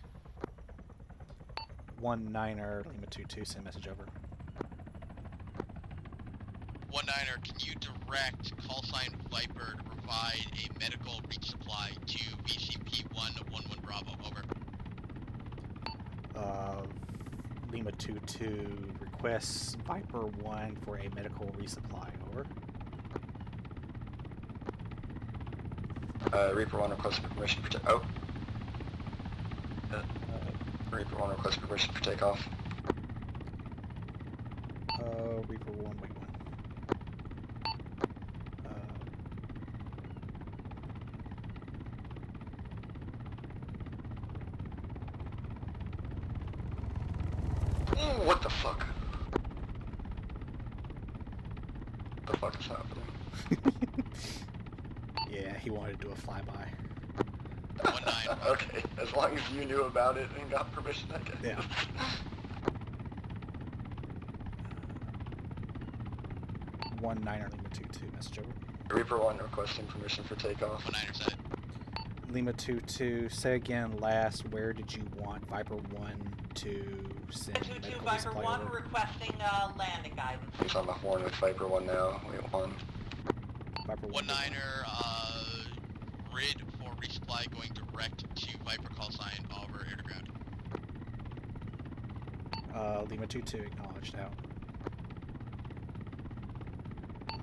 1-9er, Lima 2-2, send message over. One niner, can you direct call sign Viper to provide a medical reach supply to VCP 111 Bravo, over. Lima 2-2 requests Viper 1 for a medical resupply, over. Reaper 1 requesting permission for Reaper 1 requesting permission for takeoff. Reaper 1, wait 1. What the fuck? What the fuck is happening? Yeah, he wanted to do a flyby. 1-9. Okay, as long as you knew about it and got permission, I guess. Yeah. 1-9er, Lima 2-2, message over. Reaper 1 requesting permission for takeoff. One niner said. Lima 2-2, say again last, where did you want Viper 1 to send 2-2, medical Viper resupply 1 over? requesting landing guidance. He's on the horn with Viper 1 now. Wait, 1. Viper 1, One niner, grid for resupply going direct to Viper call sign over air to ground. Lima 2-2, acknowledged, out.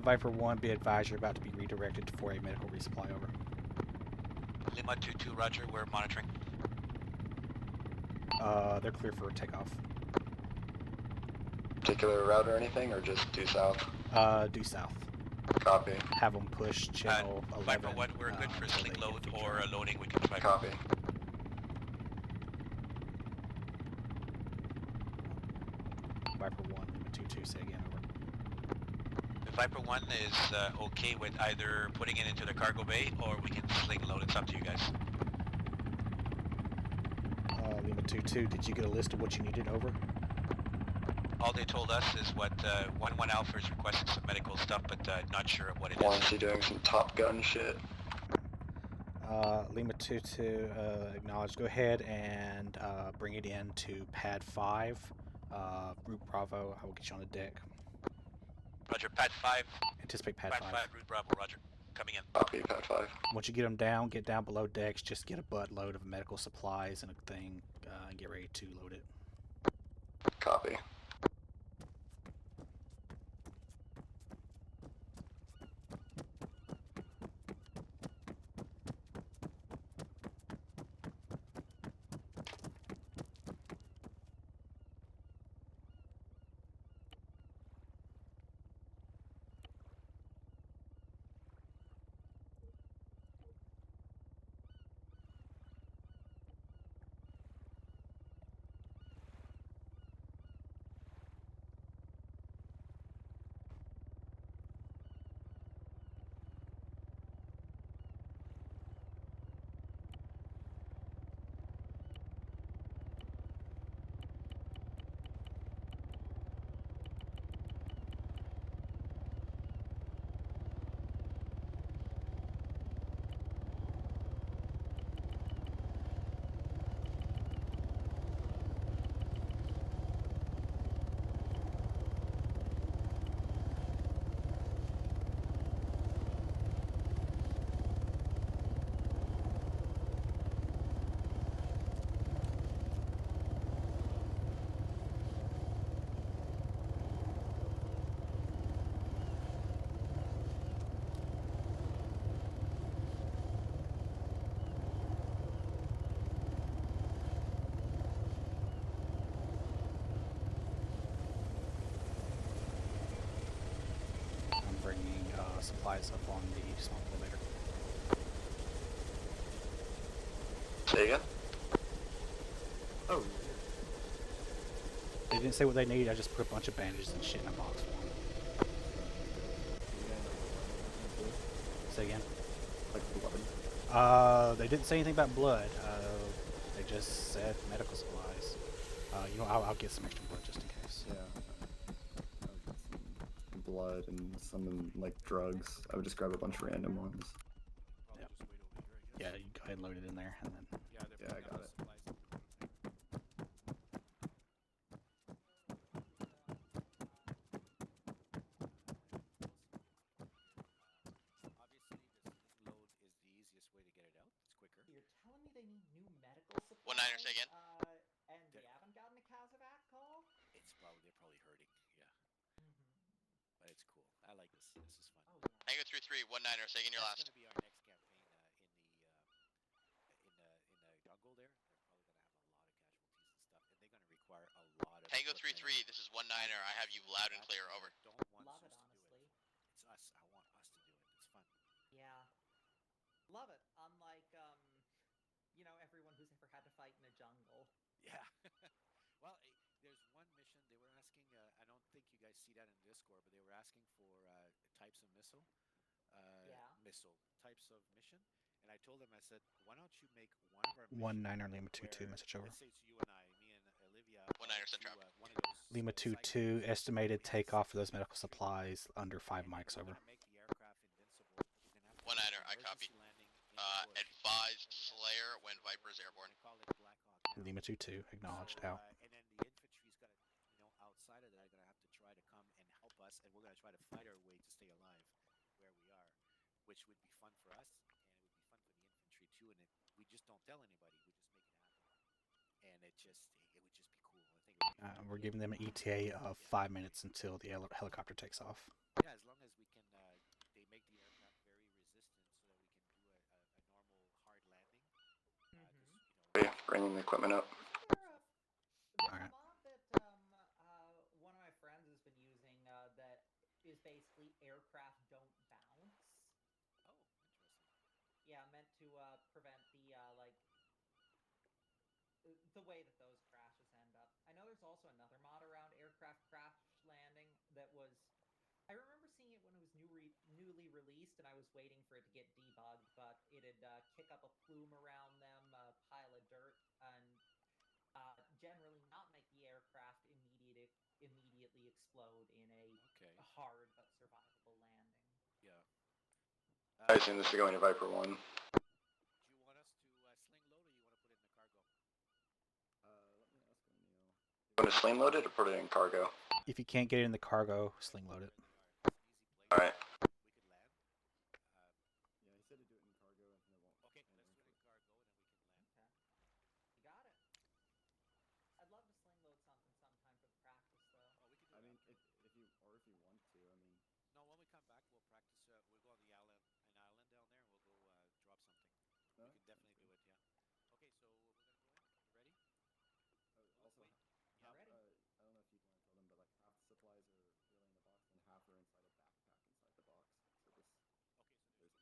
Viper 1, be advised you're about to be redirected for a medical resupply, over. Lima 2-2, Roger, we're monitoring. They're clear for takeoff. Particular route or anything, or just due south? Due south. Copy. Have them push channel 11. Viper 1, we're good for until sling they load get or feature. loading, we can try. Copy. Viper 1, Lima 2-2, say again, over. Viper 1 is okay with either putting it into the cargo bay or we can sling load. It's up to you guys. Lima 2-2, did you get a list of what you needed, over? All they told us is what 1-1 Alpha is requesting some medical stuff, but not sure of what it is. Warren's doing some Top Gun shit. Lima 2-2, acknowledged. Go ahead and bring it in to pad 5. Route Bravo, I will get you on the deck. Roger, pad 5. Anticipate pad Pad 5. 5, route Bravo, Roger. Coming in. Copy, pad 5. Once you get them down, get down below decks, just get a buttload of medical supplies and a thing, and get ready to load it. Copy. supplies up on the small elevator. Say again? Oh, They didn't say what they need. I just put a bunch of bandages and shit in a box for them. Say again? like blood. They didn't say anything about blood. They just said medical supplies. You know, I'll get some extra blood just in case. Yeah. Some blood and some like drugs. I would just grab a bunch of random ones. Yep. Yeah, you go ahead and load it in there, and then. Yeah, I got it. Obviously, the sling load is the easiest way to get it out. It's quicker. You're telling me they need new medical supplies? 1-9er, say again. And they haven't gotten a Kazovac call? They're probably hurting. Yeah, but it's cool. I like this. This is fun. Oh, yeah. Tango 3-3, 1-9er, say again your That's last. going to be our next campaign in the jungle. There, they're probably going to have a lot of casualties and stuff, and they're going to require a lot of. Tango equipment. 3-3, this is 1-9er. I have you loud and clear. Over. Don't want Love it, Zeus to do honestly. it. It's us. I want us to do it. It's fun. Yeah. Love it. Unlike, everyone who's ever had to fight in a jungle. Yeah. Well, there's one mission they were asking. I don't think you guys see that in Discord, but they were asking for types of missile. Types of mission. And I told them, I said, why don't you make one of our 1-9er Lima 2-2 message over. Let's say it's you and I, me and Olivia. 1-9er, send trap. One of those Lima 2-2 estimated takeoff for those medical supplies under 5 mics over. Make the aircraft invincible. 1-9er, I copy. Advise Slayer when Viper's airborne. Lima 2-2 acknowledged out. And then the infantry's got to, outside of that, are going to have to try to come and help us, and we're going to try to fight our way to stay alive where we are, which would be fun for us, and it would be fun for the infantry too. And we just don't tell anybody; we just make it happen, and it would just be cool. I think we're giving them an ETA of 5 minutes until the helicopter takes off. Yeah, as long as we can, they make the aircraft very resistant, so that we can do a normal hard landing. Bringing the equipment up. There's Alright. a mod that one of my friends has been using that is basically aircraft don't bounce. Oh, interesting. Yeah, meant to prevent the way that those crashes end up. I know there's also another mod around aircraft crash landing that was. I remember seeing it when it was newly released, and I was waiting for it to get debugged, but it'd kick up a plume around them, a pile of dirt, and generally not make the aircraft immediately explode in a hard but survivable landing. Yeah. I assume this is going to Viper 1. Do you want us to sling load, or you want to put it in the cargo? Let me ask O'Neill. You want to sling load it or put it in cargo? If you can't get it in the cargo, sling load it. Alright. We could land. Yeah, he said to do it in cargo, and then it won't. Okay, let's do it in cargo, and then we can land. Okay. You got it. I'd love to sling load something sometime for the practice, though. Oh, we could do I that. mean, if you want to, I mean. No, when we come back, we'll practice. We'll go on the island down there, and we'll go drop something. We can definitely do it. Yeah. Okay, so we're gonna go in. You ready? Also, wait. Yeah, ready. I don't know if you'd want to tell them, but like half the supplies are really in the box, and half are inside a backpack inside the box. So this. Okay, so there's two things. Yeah. Okay, well, I'll get out while she's maintaining the loaders, and I'll explain that to them. The only thing we need is Latin Mung, obviously. We'll probably get that.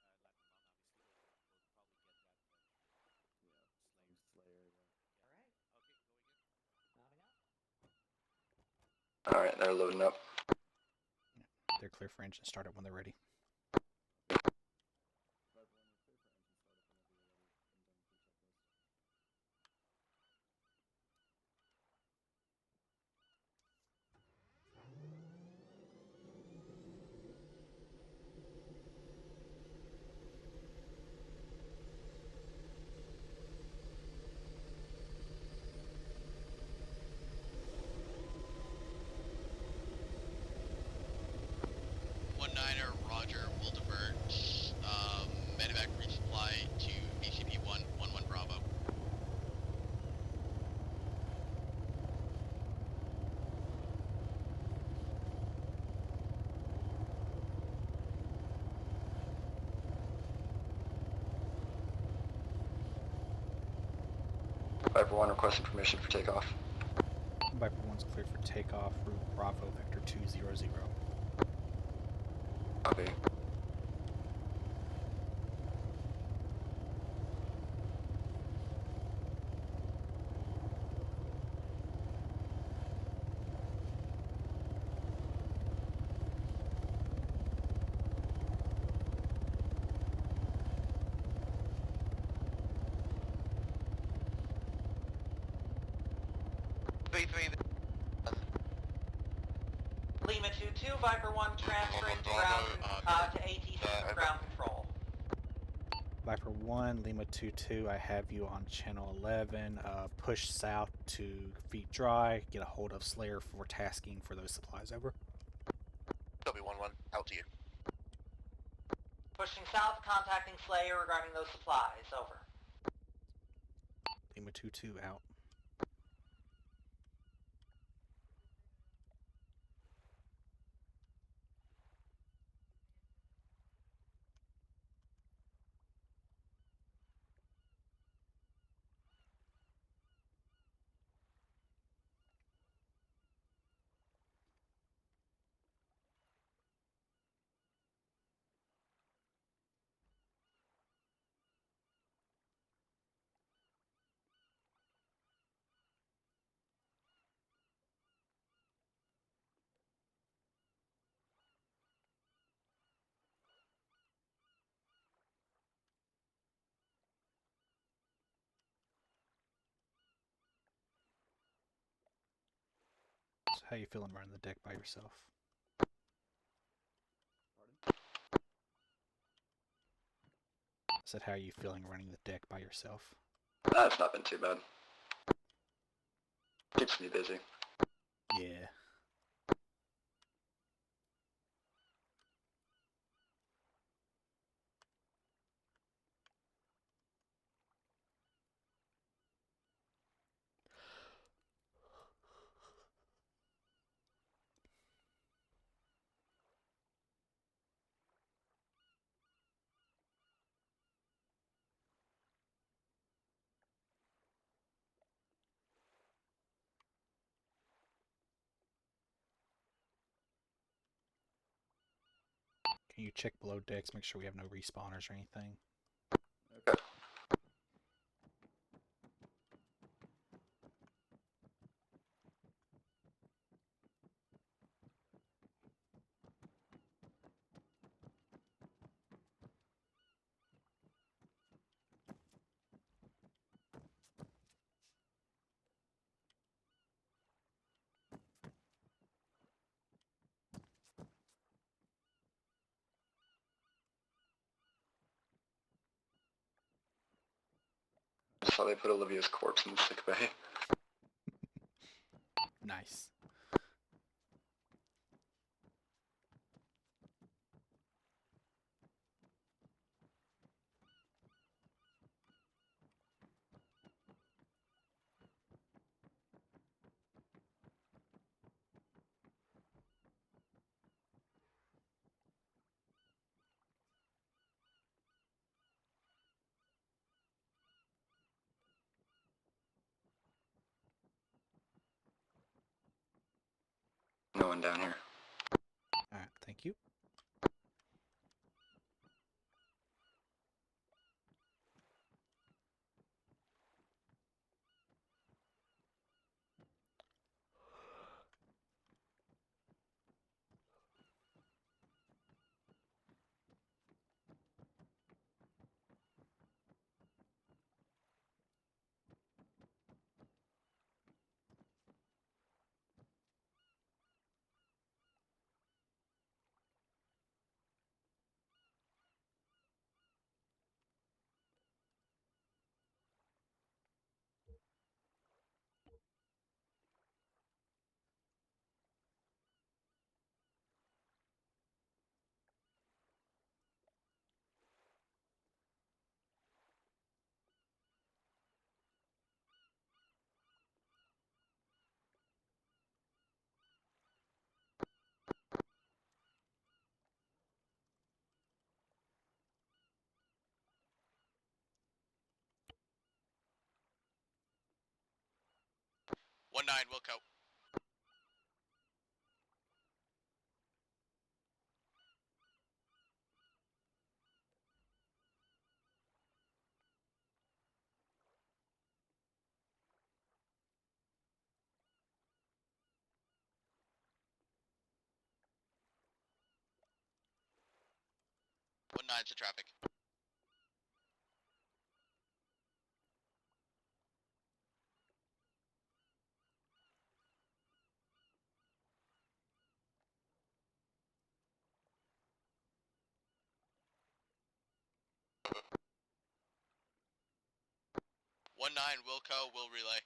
Yeah. Slayer. Yeah. All right. Okay, going in. Mounting up. Alright, they're loading up. They're clear for engine startup when they're ready. Viper 1, you're clear for engine startup whenever you're ready. I'm done with your checklist. Roger, will divert medevac resupply to BCP-1, 1-1 Bravo. Viper 1 requesting permission for takeoff. Viper 1's cleared for takeoff, route Bravo, vector 200. Copy. Lima 2-2, Viper 1 transferring to ground, to ATC for ground control. Viper 1, Lima 2-2, I have you on channel 11. Push south to feet dry. Get a hold of Slayer for tasking for those supplies. Over. W11, out to you. Pushing south, contacting Slayer regarding those supplies. Over. Lima 2-2, out. So how you feeling running the deck by yourself? Pardon? I said, how are you feeling running the deck by yourself? It's not been too bad. Keeps me busy. Yeah. Can you check below decks, make sure we have no respawners or anything? Okay. I saw they put Olivia's corpse in the sick bay. Nice. No one down here. Alright, thank you. One 9, Wilco. 1-9 to traffic. One 9 Wilco will relay.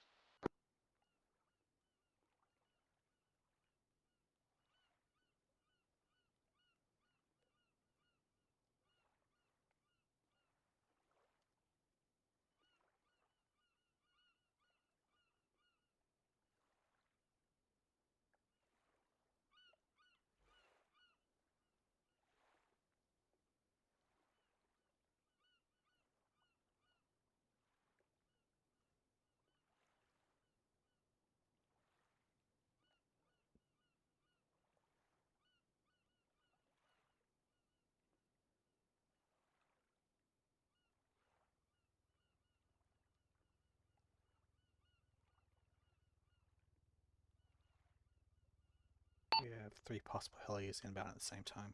We have 3 possible helis inbound at the same time.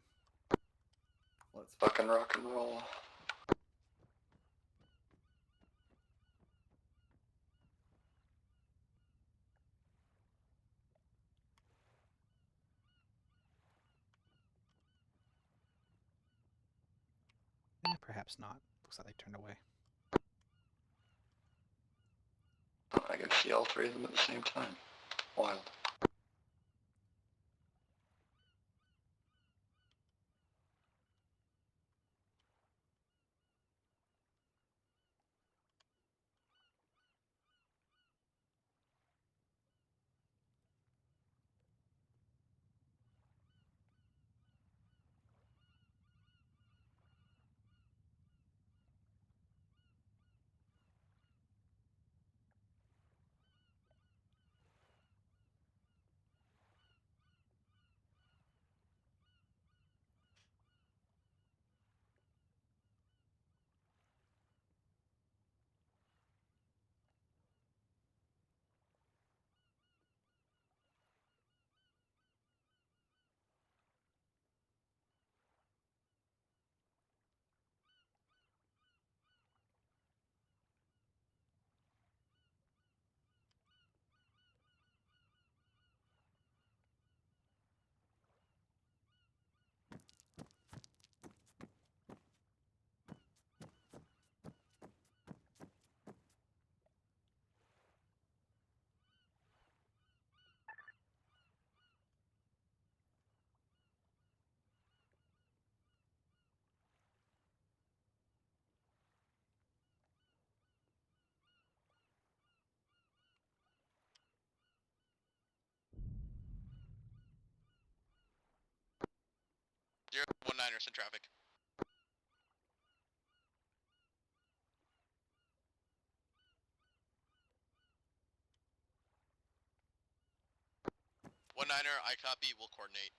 Let's fucking rock and roll. Perhaps not. Looks like they turned away. I can see all 3 of them at the same time. Wild. Zero 1-9ers in traffic. One 9er, I copy, we'll coordinate.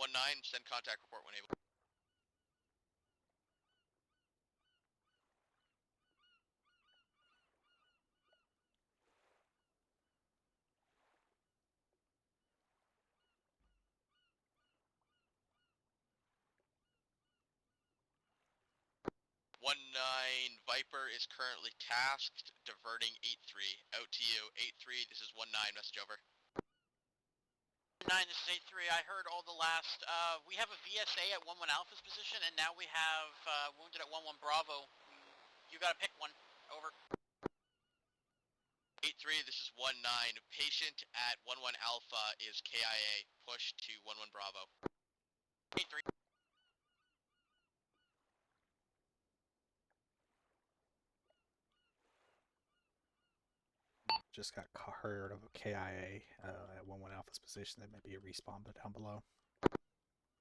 One 9, send contact report when able. One 9 Viper is currently tasked diverting 8-3. Out to you. 8-3, this is 1-9, message over. 9, this is 8-3. I heard all the last. We have a VSA at 1-1 Alpha's position, and now we have wounded at 1-1 Bravo. You gotta pick one. Over. 8-3, this is 1-9. Patient at 1-1 Alpha is KIA. Push to 1-1 Bravo. 8-3. Just got heard of a KIA at 1-1 Alpha's position. That may be a respawn, but down below.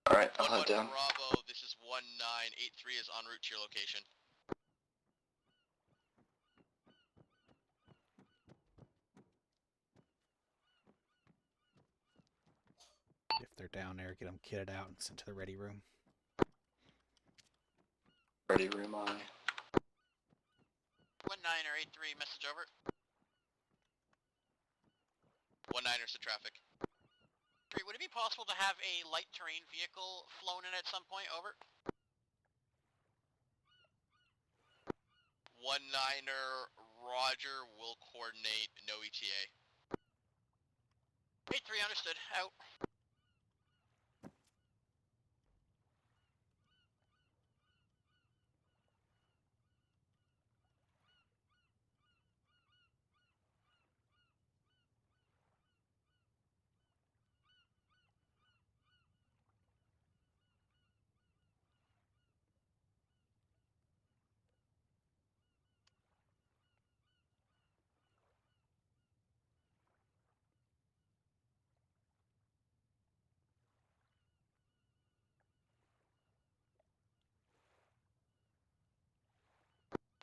Alright, I'll 1-1 head down. Bravo, this is 1983 is en route to your location. If they're down there, get them kitted out and sent to the ready room. Ready room on. 1983, message over. 19ers to traffic. Would it be possible to have a light terrain vehicle flown in at some point? Over. 19er, Roger, will coordinate, no ETA. 83, understood, out.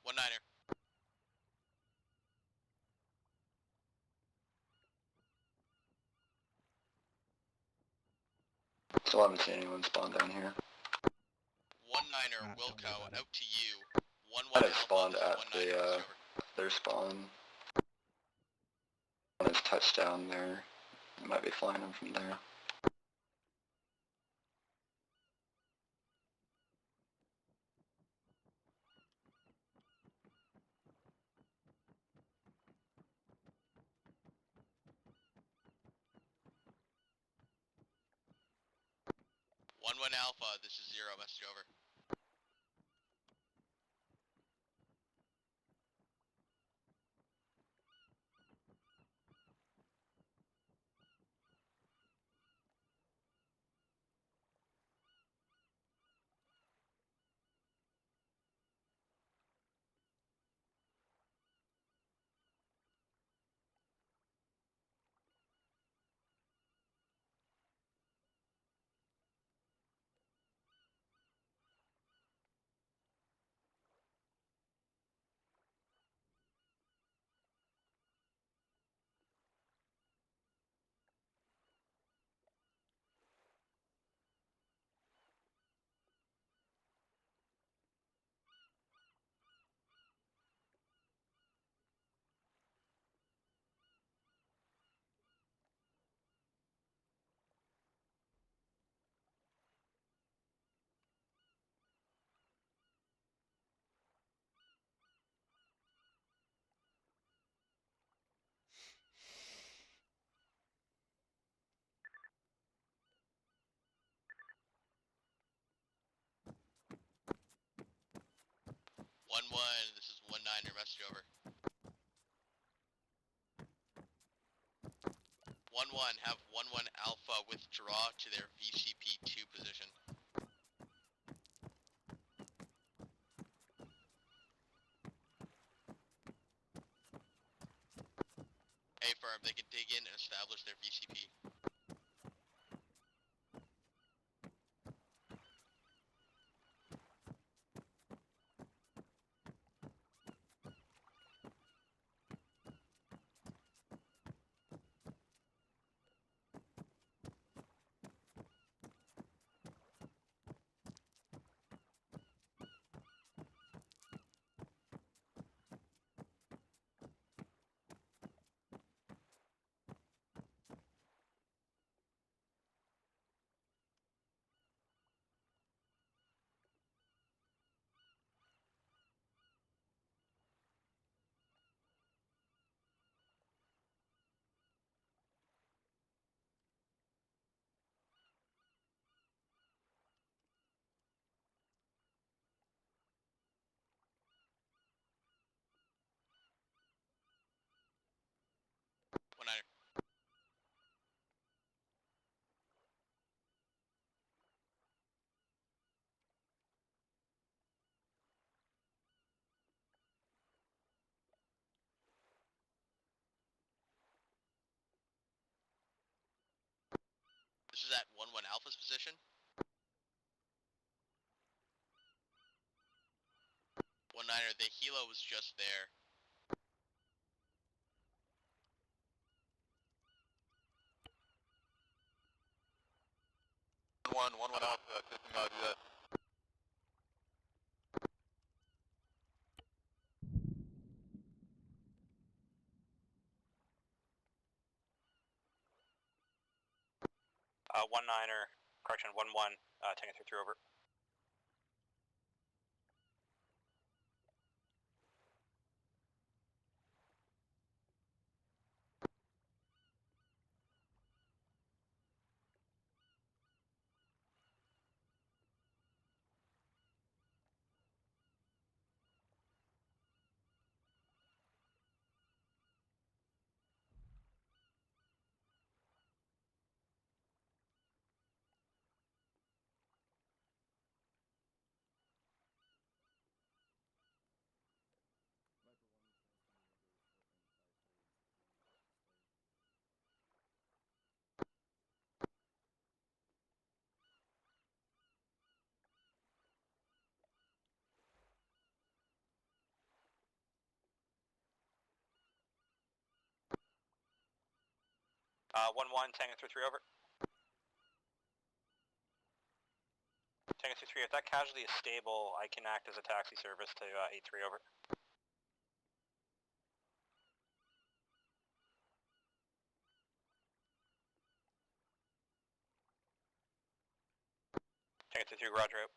One niner. Still haven't seen anyone spawn down here. 19er, Wilco, out to you. 1-1 Might have Alpha, spawned this is at 19er, the, over. their spawn. One is touchdown there. They might be flying them from there. One Alpha, this is 0, message over. This is 19er, message over. 1-1, have 1-1 Alpha withdraw to their VCP-2 position. A firm, they can dig in and establish their VCP. This is at 1-1 Alpha's position. 1-9er, the helo was just there. One Alpha, system do that. One niner, correction, 1-1, Tango 3 over. Viper 1 is going to maneuver open side trades along the Alpha stage. 1-1, Tango 3 over. Tango 3, if that casualty is stable, I can act as a taxi service to 8-3 over. Tango 3, roger out.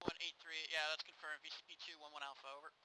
One 8-3, yeah, that's confirmed. VCP 2, 1-1 Alpha, over.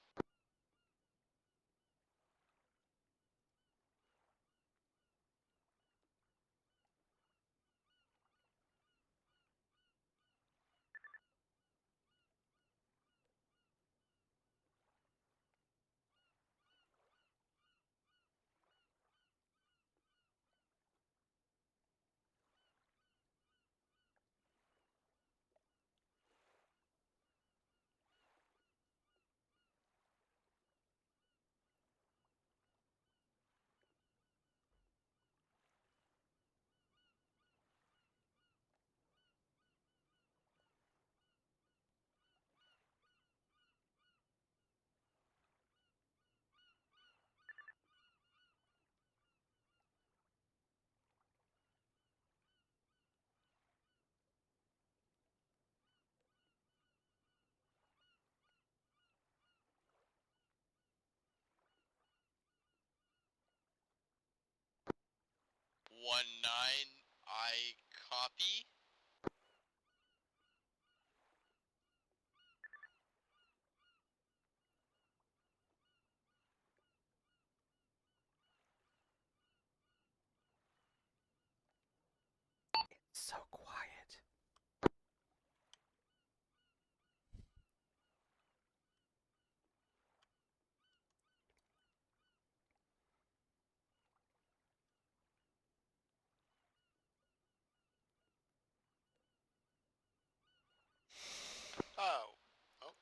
One 9, I copy. So quiet. Oh. Oh.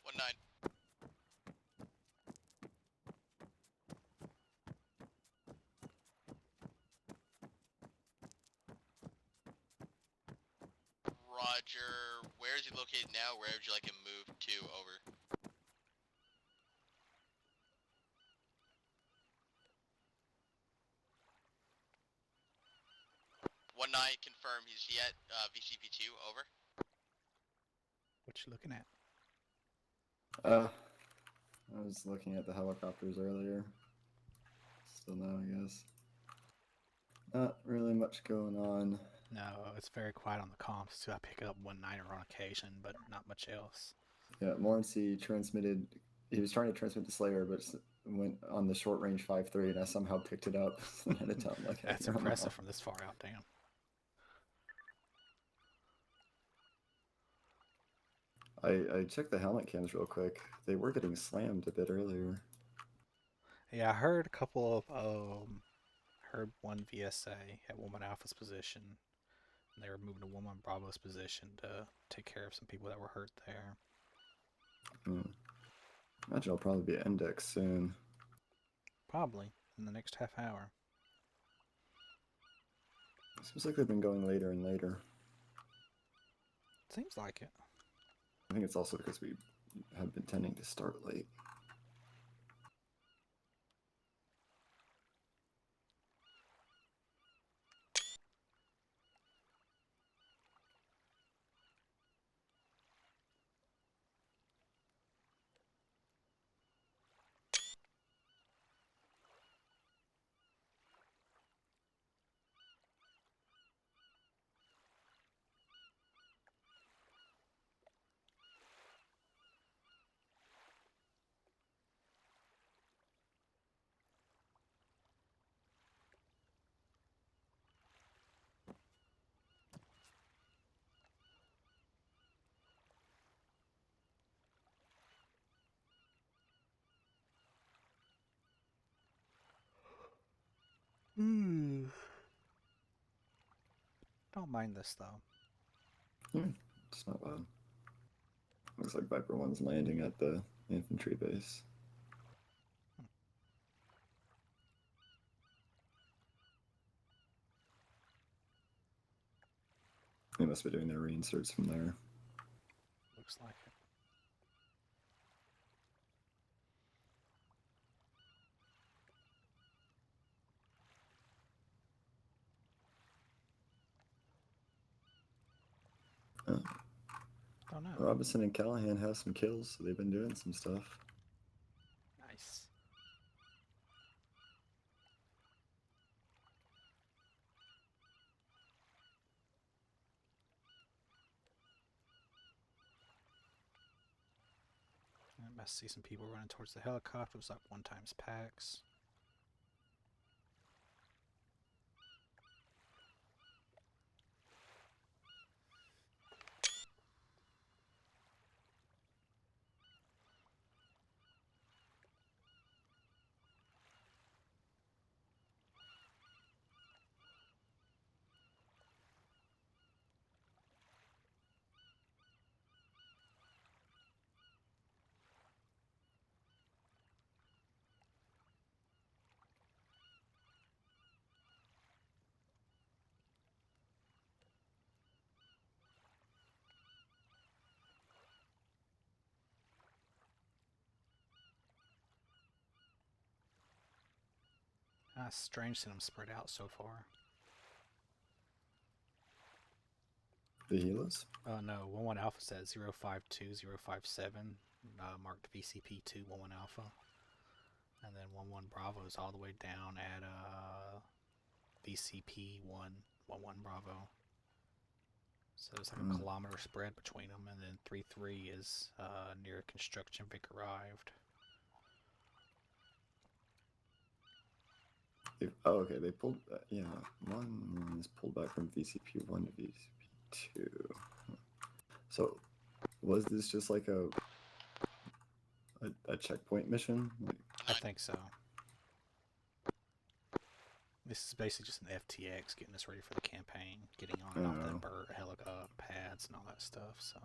One nine. Roger. Where is he located now? Where would you like him moved to? Over. One nine. Confirm. Is he at VCP2? Over. What you looking at? I was looking at the helicopters earlier. Still now, I guess. Not really much going on. No, it's very quiet on the comms too. I pick up 1-9er on occasion, but not much else. Yeah, Morency transmitted. He was trying to transmit to Slayer, but went on the short range 5-3, and I somehow picked it up and had to tell him, like, hey, That's you're on the impressive hop. from this far out. Damn. I checked the helmet cams real quick. They were getting slammed a bit earlier. Yeah, I heard a couple of heard one VSA at Woman Alpha's position. And they were moving to Woman Bravo's position to take care of some people that were hurt there. Imagine it'll probably be index soon. Probably in the next half hour. Seems like they've been going later and later. Seems like it. I think it's also because we have been tending to start late. Don't mind this though. It's not bad. Looks like Viper 1's landing at the infantry base. They must be doing their reinserts from there. Looks like it. Don't know. Robinson and Callahan have some kills, so they've been doing some stuff. Nice. I must see some people running towards the helicopters, like 1x packs. Strange seeing them spread out so far. The healers? No, 1-1 Alpha's at 052057, marked VCP-2 1-1 Alpha. And then 1-1 Bravo is all the way down at VCP-1-1 Bravo. So there's like a kilometer spread between them, and then 3-3 is near construction Vic arrived. Okay, they pulled, yeah, one is pulled back from VCP-1 to VCP-2. So, was this just like a checkpoint mission? Like, I think so. This is basically just an FTX, getting us ready for the campaign, getting on and off the pads and all that stuff, so.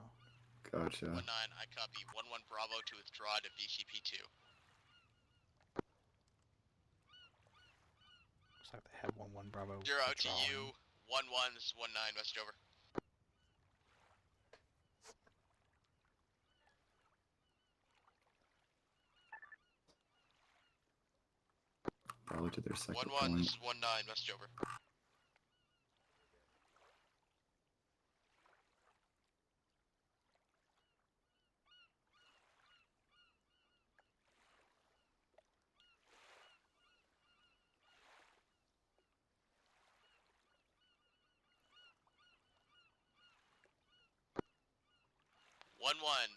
Gotcha. 1-9, I copy. 1-1 Bravo to withdraw to VCP-2. Looks like they have 1-1 Bravo. 0 to you. 1-1, this is 1-9, message over. Probably to their second 1-1, point. this is 1-9, message over.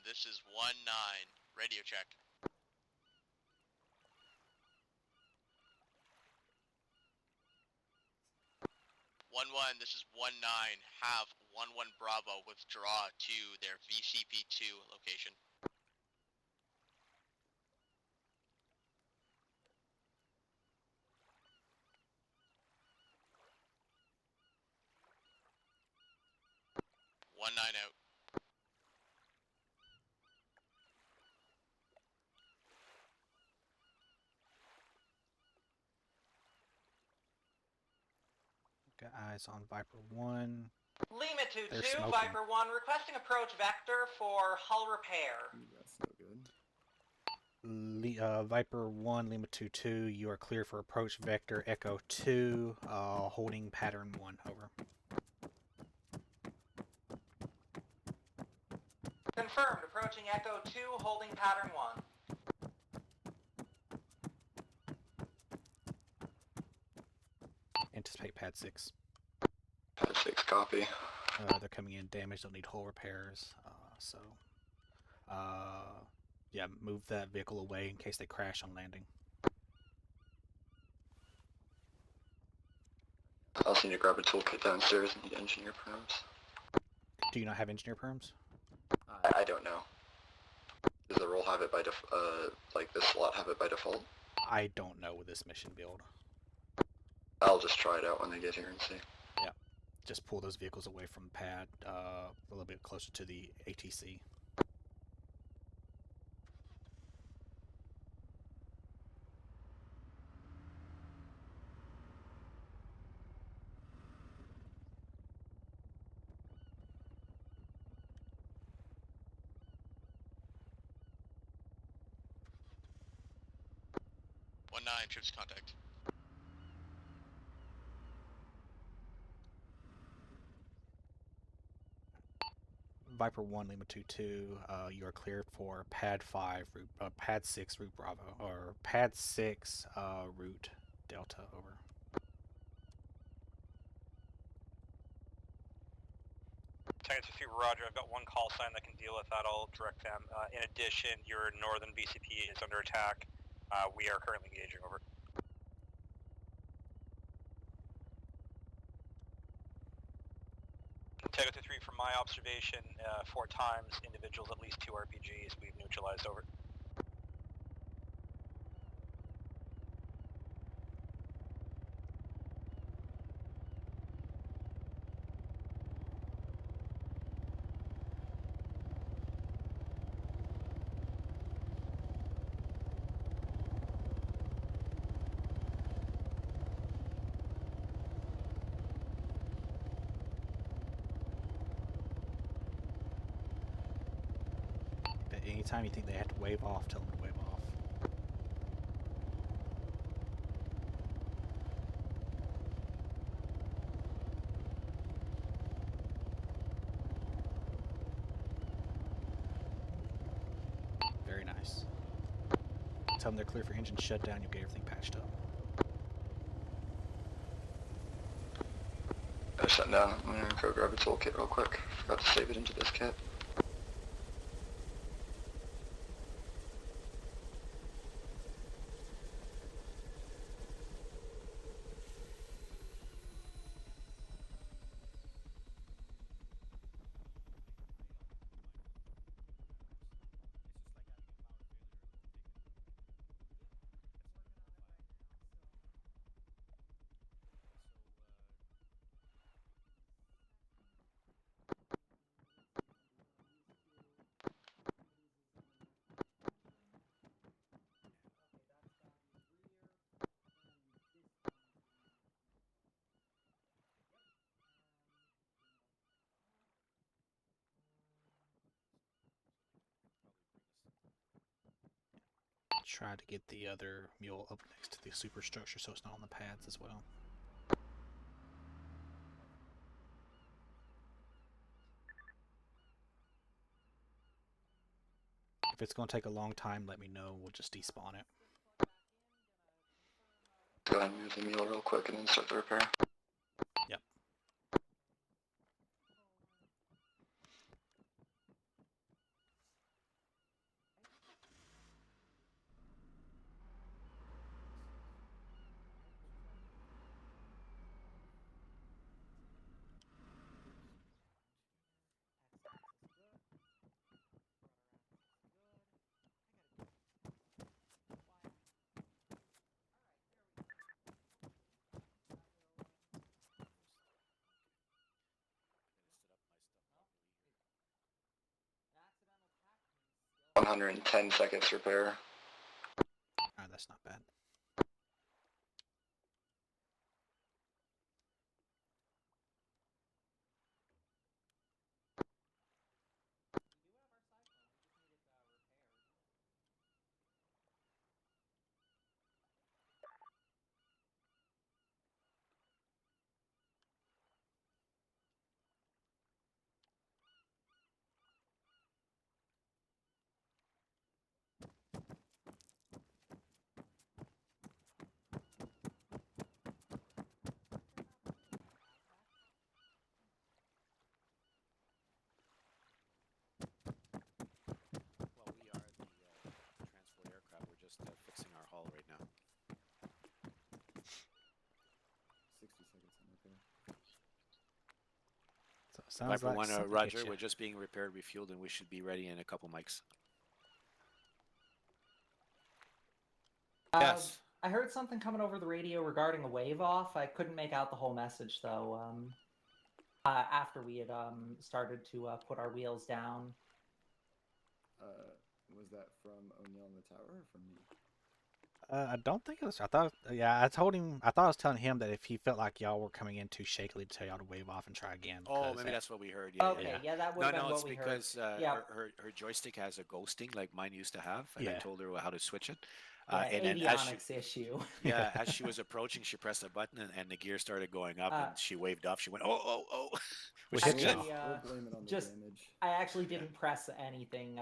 This is 1-9. Radio check. 1-1, this is 1-9. Have 1-1 Bravo withdraw to their VCP-2 location. out. Got eyes on Viper 1. Lima 2-2, They're smoking. Viper 1, requesting approach vector for hull repair. That's no good. Viper 1, Lima 2-2, you are clear for approach vector Echo 2, holding pattern 1, over. Confirmed, approaching Echo 2, holding pattern 1. Anticipate pad 6. Pad 6, copy. They're coming in damaged, they'll need hull repairs, yeah, move that vehicle away in case they crash on landing. I also need to grab a toolkit downstairs and need engineer perms. Do you not have engineer perms? I don't know. Does the role have it by like this slot have it by default? I don't know with this mission build. I'll just try it out when they get here and see. Yeah, just pull those vehicles away from the pad, a little bit closer to the ATC. Trips contact. Viper 1, Lima 2-2, you are cleared for pad 5, pad 6, route Bravo, or pad 6, route Delta, over. Tiger 3, roger, I've got one call sign that can deal with that, I'll direct them. In addition, your northern VCP is under attack. We are currently engaging, over. Tiger 3, from my observation, 4 times, individuals at least 2 RPGs, we've neutralized, over. Anytime you think they have to wave off, tell them to wave off. Very nice. Tell them they're clear for engine shutdown. You'll get everything patched up. Shutting down. I'm gonna go grab a toolkit real quick. Forgot to save it into this kit. Try to get the other mule up next to the superstructure so it's not on the pads as well. If it's going to take a long time, let me know. We'll just despawn it. Go ahead and move the mule real quick and then start the repair. Yep. Accidental 110 seconds repair. Alright, that's not bad. Well, we are the transport aircraft. We're just fixing our hull right now. 60 seconds on repair. So it sounds Viper like 1, something Roger. hit ya. We're just being repaired, refueled, and we should be ready in a couple mics. Yes. I heard something coming over the radio regarding a wave off. I couldn't make out the whole message though. After we had started to put our wheels down. Was that from O'Neill in the tower or from me? I don't think it was. I thought, yeah, I told him. I thought I was telling him that if he felt like y'all were coming in too shakily, to tell y'all to wave off and try again. Oh, maybe that's what we heard. Yeah, Okay, yeah, that would have been what we heard. No, it's because Yeah. her joystick has a ghosting like mine used to have, and I Yeah. told her how to switch it. Yeah, And then avionics issue. Yeah, as she was approaching, she pressed a button, and the gear started going up, and she waved off. She went, oh, oh, oh. We Which is hit good. y'all. We'll blame it on the just, damage. I actually didn't press anything.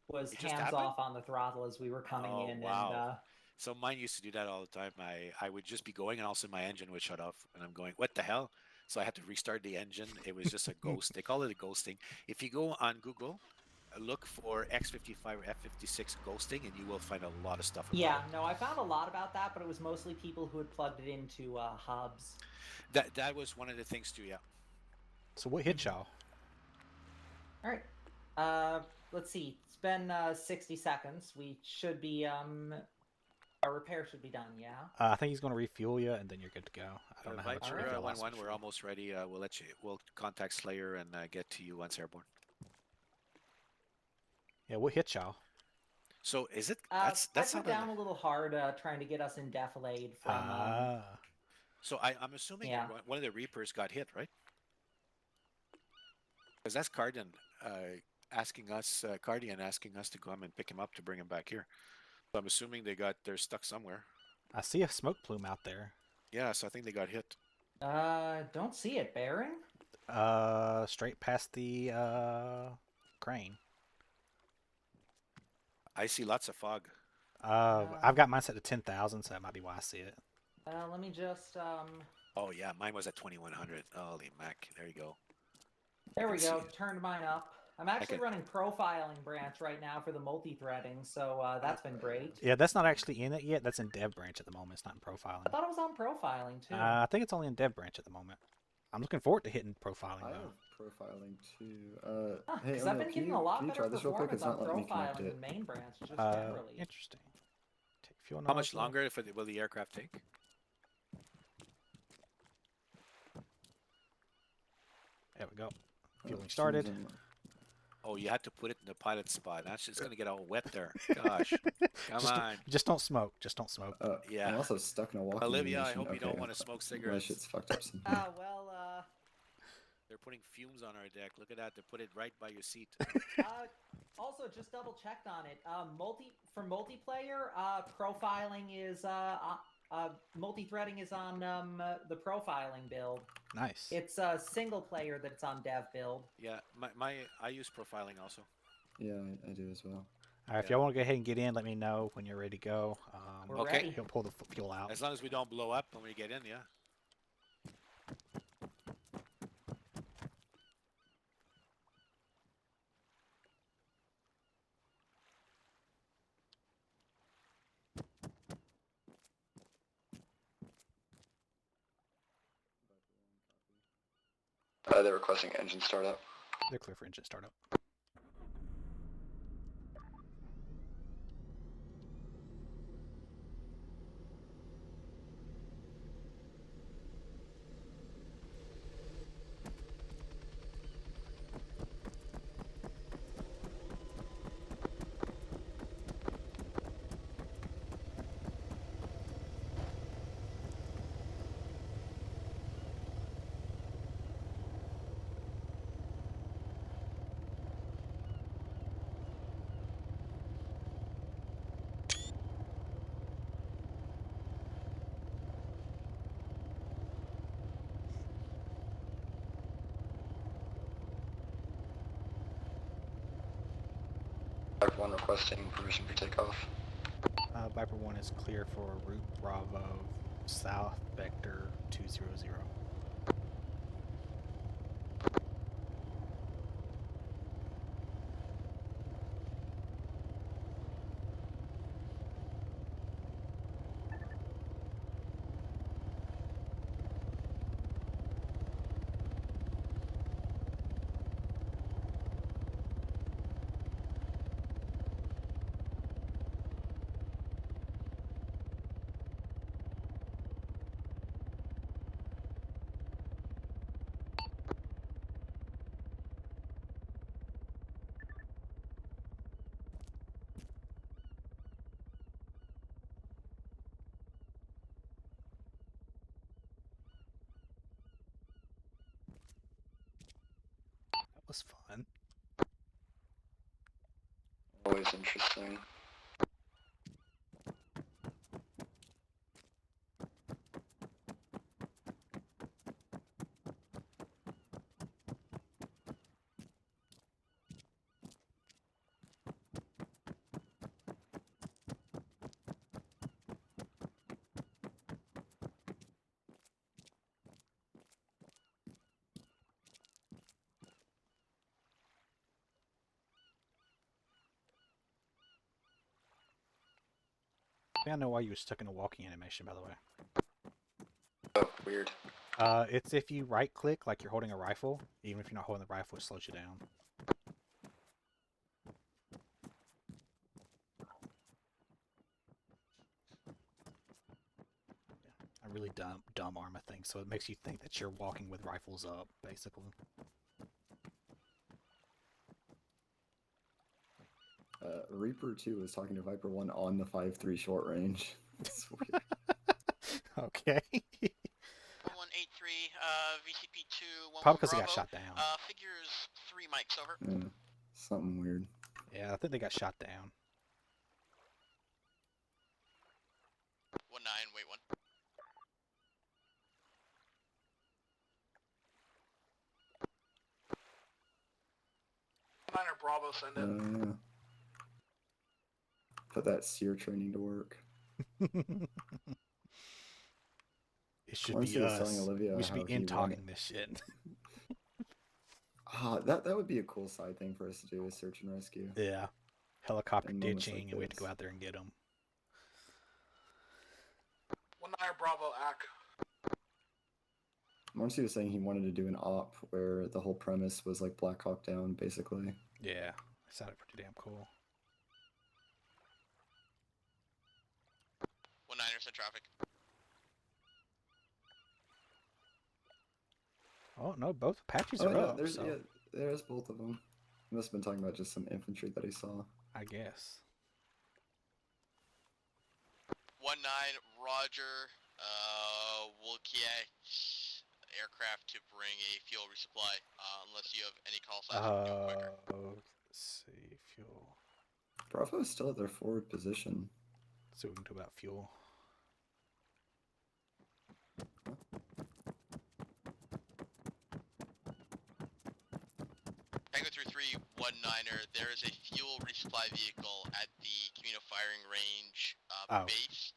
Was It just hands happened? off on the throttle as we were coming Oh, in. wow. And So mine used to do that all the time. I would just be going, and all of a sudden my engine would shut off, and I'm going, what the hell? So I had to restart the engine. It was just a ghost. They call it a ghosting. If you go on Google, look for X55 or F56 ghosting, and you will find a lot of stuff about yeah, it. no, I found a lot about that, but it was mostly people who had plugged it into hubs. That was one of the things too, yeah. So what hit y'all? All right. Let's see. It's been 60 seconds. We should be our repair should be done. Yeah. I think he's going to refuel you, and then you're good to go. I don't know how much Viper refuel 1-1, loss we're almost ready. We'll contact Slayer and get to you once airborne. Yeah, what hit y'all? So is it? I That's put down a little hard trying to get us in defilade from. So I'm assuming one of the Reapers got hit, right? Because that's Cardian asking us to come and pick him up to bring him back here. So I'm assuming they're stuck somewhere. I see a smoke plume out there. Yeah, so I think they got hit. Don't see it bearing. Straight past the crane. I see lots of fog. I've got mine set to 10,000, so that might be why I see it. Let me just Oh yeah, mine was at 2100. Holy mac! There you go. There we can go. see- Turned mine up. I'm actually can- running profiling branch right now for the multi-threading, so that's been great. Yeah, that's not actually in it yet. That's in dev branch at the moment. It's not in profiling. I thought it was on profiling too. I think it's only in dev branch at the moment. I'm looking forward to hitting profiling I though. have profiling too. Hey, Because I've been getting a lot can you better try this real quick? performance It's not on letting me connect profiling it. than main branch, just generally. Interesting. Take fuel How much nozzle. longer will the aircraft take? There we go. Fueling started. Oh, you had to put it in the pilot spot. That's just gonna get all wet there. Gosh, come on. Just don't smoke. Just don't smoke. Yeah. I'm also stuck in a walking Olivia, I animation. hope you don't want to smoke cigarettes. My shit's fucked up somehow. They're putting fumes on our deck. Look at that. They put it right by your seat. Also, just double checked on it. For multiplayer, profiling is multi-threading is on the profiling build. Nice. It's single player that it's on dev build. Yeah, I use profiling also. Yeah, I do as well. All right, if y'all want to go ahead and get in, let me know when you're ready to go. We're ready. He'll pull the fuel out. As long as we don't blow up when we get in, yeah. They're requesting engine startup. They're clear for engine startup. Viper 1 requesting permission for takeoff. Viper 1 is clear for route Bravo South Vector 200. That was fun. Always interesting. I don't know why you were stuck in a walking animation, by the way. Oh, weird. It's if you right click like you're holding a rifle, even if you're not holding the rifle, it slows you down. A really dumb ARMA thing, so it makes you think that you're walking with rifles up, basically. Reaper 2 was talking to Viper 1 on the 5-3 short range. It's weird. Okay. 1183, VCP2, Probably because they Bravo. got shot down. Figures 3 mics, over. Yeah, something weird. Yeah, I think they got shot down. 19, wait 1. Niner Bravo, send in. put that seer training to work. It should Once be he was telling us. Olivia We should how be he in wanted. talking this shit. That would be a cool side thing for us to do, is search and rescue. Yeah. Helicopter In moments ditching, like and we have to go this. out there and get them. 19 Bravo AC. Once he was saying he wanted to do an op where the whole premise was like Black Hawk Down, basically. Yeah, it sounded pretty damn cool. 19er set traffic. Oh no, both Apaches Oh are yeah, up. there's So there's both of them. He must have been talking about just some infantry that he saw. I guess. 19, Roger. We'll get aircraft to bring a fuel resupply, unless you have any call signs you can do it quicker. Let's see, fuel. Bravo is still at their forward position. Let's see what we can do about fuel. Tango 33, 19er, there is a fuel resupply vehicle at the Camino firing range base.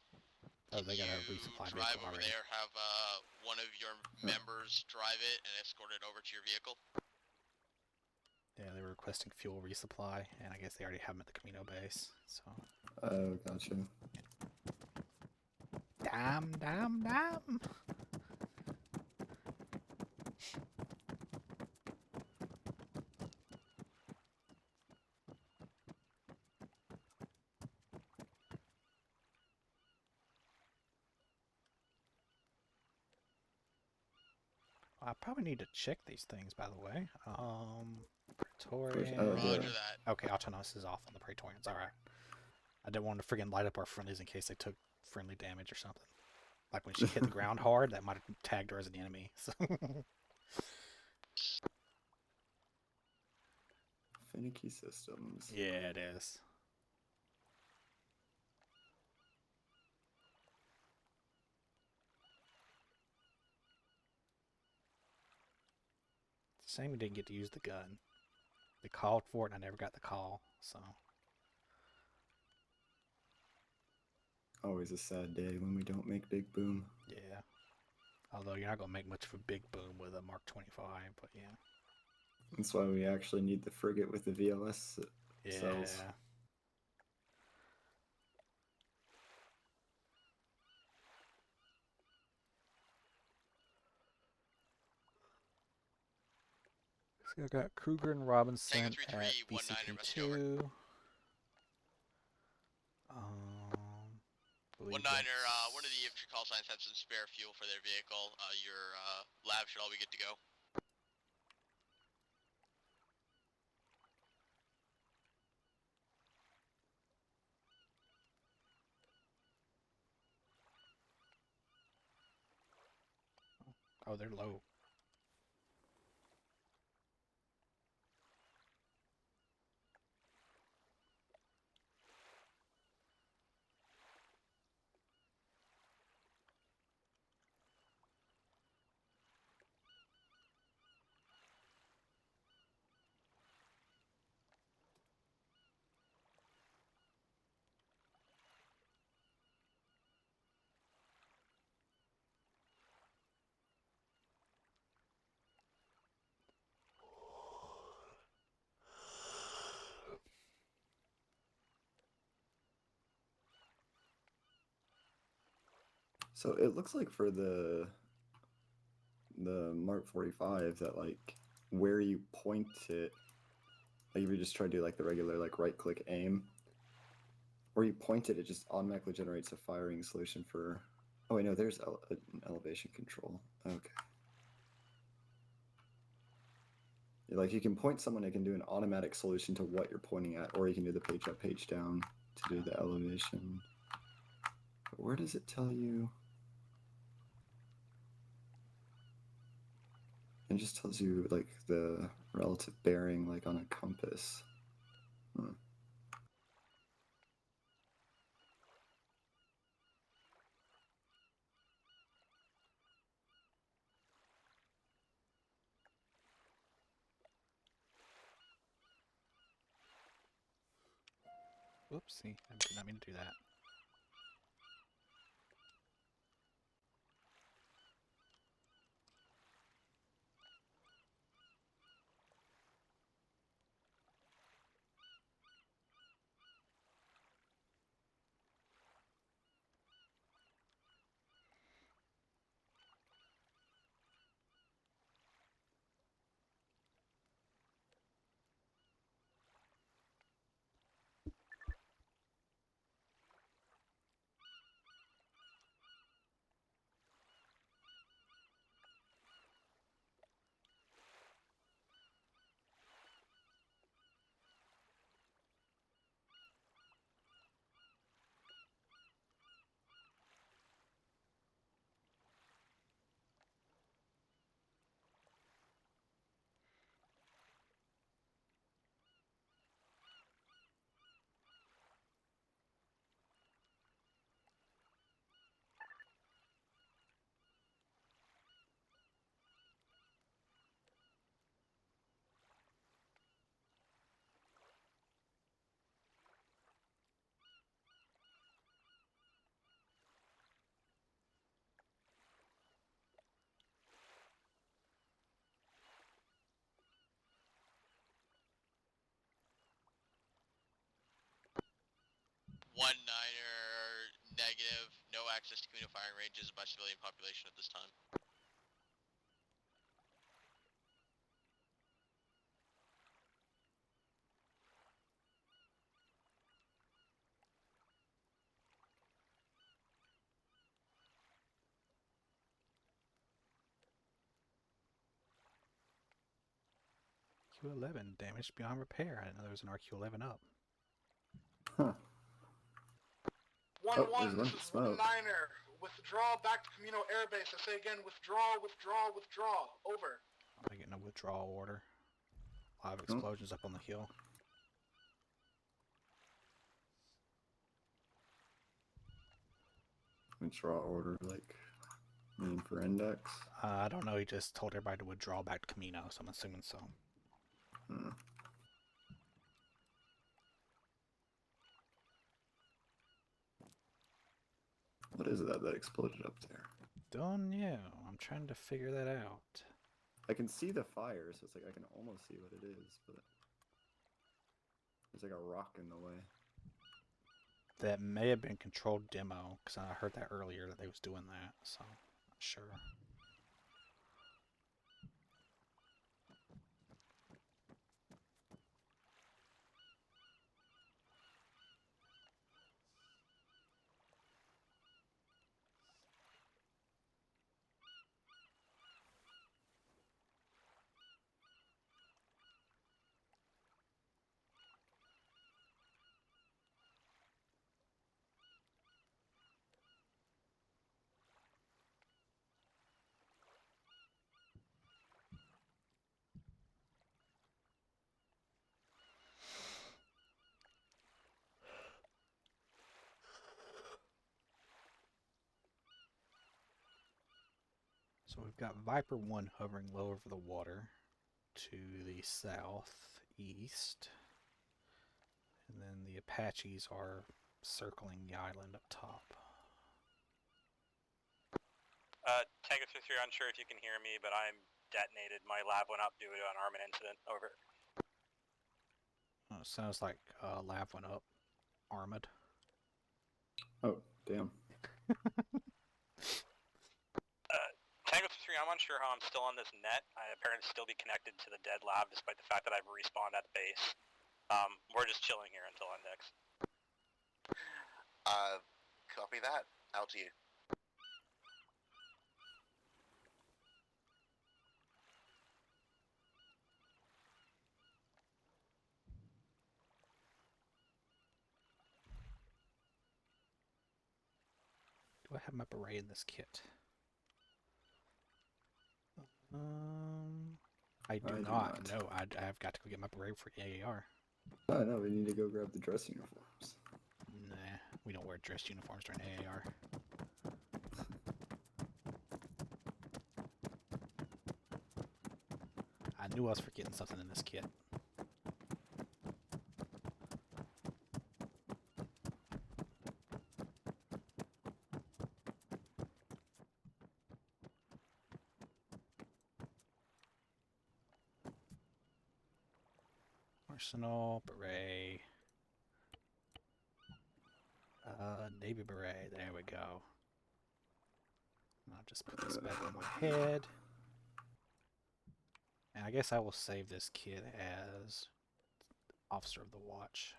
Oh, they got a resupply drive vehicle over already. there, have one of your members drive it and escort it over to your vehicle. Yeah, they were requesting fuel resupply, and I guess they already have them at the Camino base. So. Oh, gotcha. Damn. I probably need to check these things, by the way. Praetorian. Roger that. Okay, autonomous is off on the Praetorians. All right. I didn't want to friggin' light up our friendlies in case they took friendly damage or something. Like when she hit the ground hard, that might have tagged her as an enemy. So. Finicky systems. Yeah, it is. It's a shame we didn't get to use the gun. They called for it and I never got the call, so. Always a sad day when we don't make big boom. Yeah. Although you're not going to make much of a big boom with a Mark 25, but yeah. That's why we actually need the frigate with the VLS cells. Yeah. So I got Kruger and Robinson at BCP2. 19er, one of the infantry call signs had some spare fuel for their vehicle. Your lab should all be good to go. Oh, they're low. So it looks like for the Mark 45 that like where you point it, like if you just try to do like the regular like right click aim, where you point it, it just automatically generates a firing solution for. Oh wait, no, there's an elevation control. Okay. Like you can point someone, it can do an automatic solution to what you're pointing at, or you can do the page up, page down to do the elevation. But where does it tell you? It just tells you like the relative bearing, like on a compass. Whoopsie, I did not mean to do that. One niner, negative, no access to communal firing ranges by civilian population at this time. Q11 damaged beyond repair. I didn't know there was an RQ11 up. Huh. 1-1, there's a bunch this of is one smoke. niner. Withdraw back to Camino Air Base. I say again, withdraw, withdraw, withdraw. Over. I'm getting a withdrawal order. A lot of Oh. explosions up on the hill. Withdraw order, like, mean for index? I don't know, he just told everybody to withdraw back to Camino, so I'm assuming so. Hmm. What is that exploded up there? Don't know. I'm trying to figure that out. I can see the fire, so it's like I can almost see what it is, but there's like a rock in the way. That may have been controlled demo, because I heard that earlier that they was doing that, so I'm not sure. So we've got Viper 1 hovering low over the water to the southeast. And then the Apaches are circling the island up top. Tango 3-3, unsure if you can hear me, but I'm detonated. My lab went up due to an armament incident. Over. Oh, sounds like Lav went up. Armored. Oh, damn. Tango 3-3, I'm unsure how I'm still on this net. I apparently still be connected to the dead lab despite the fact that I've respawned at the base. We're just chilling here until index. Copy that. Out to you. Do I have my beret in this kit? I do not. No, I've got to go get my beret for AAR. Oh, no, we need to go grab the dress uniforms. Nah, we don't wear dress uniforms during AAR. I knew I was forgetting something in this kit. Arsenal, beret. Navy beret. There we go. And I'll just put this back on my head. And I guess I will save this kid as Officer of the Watch.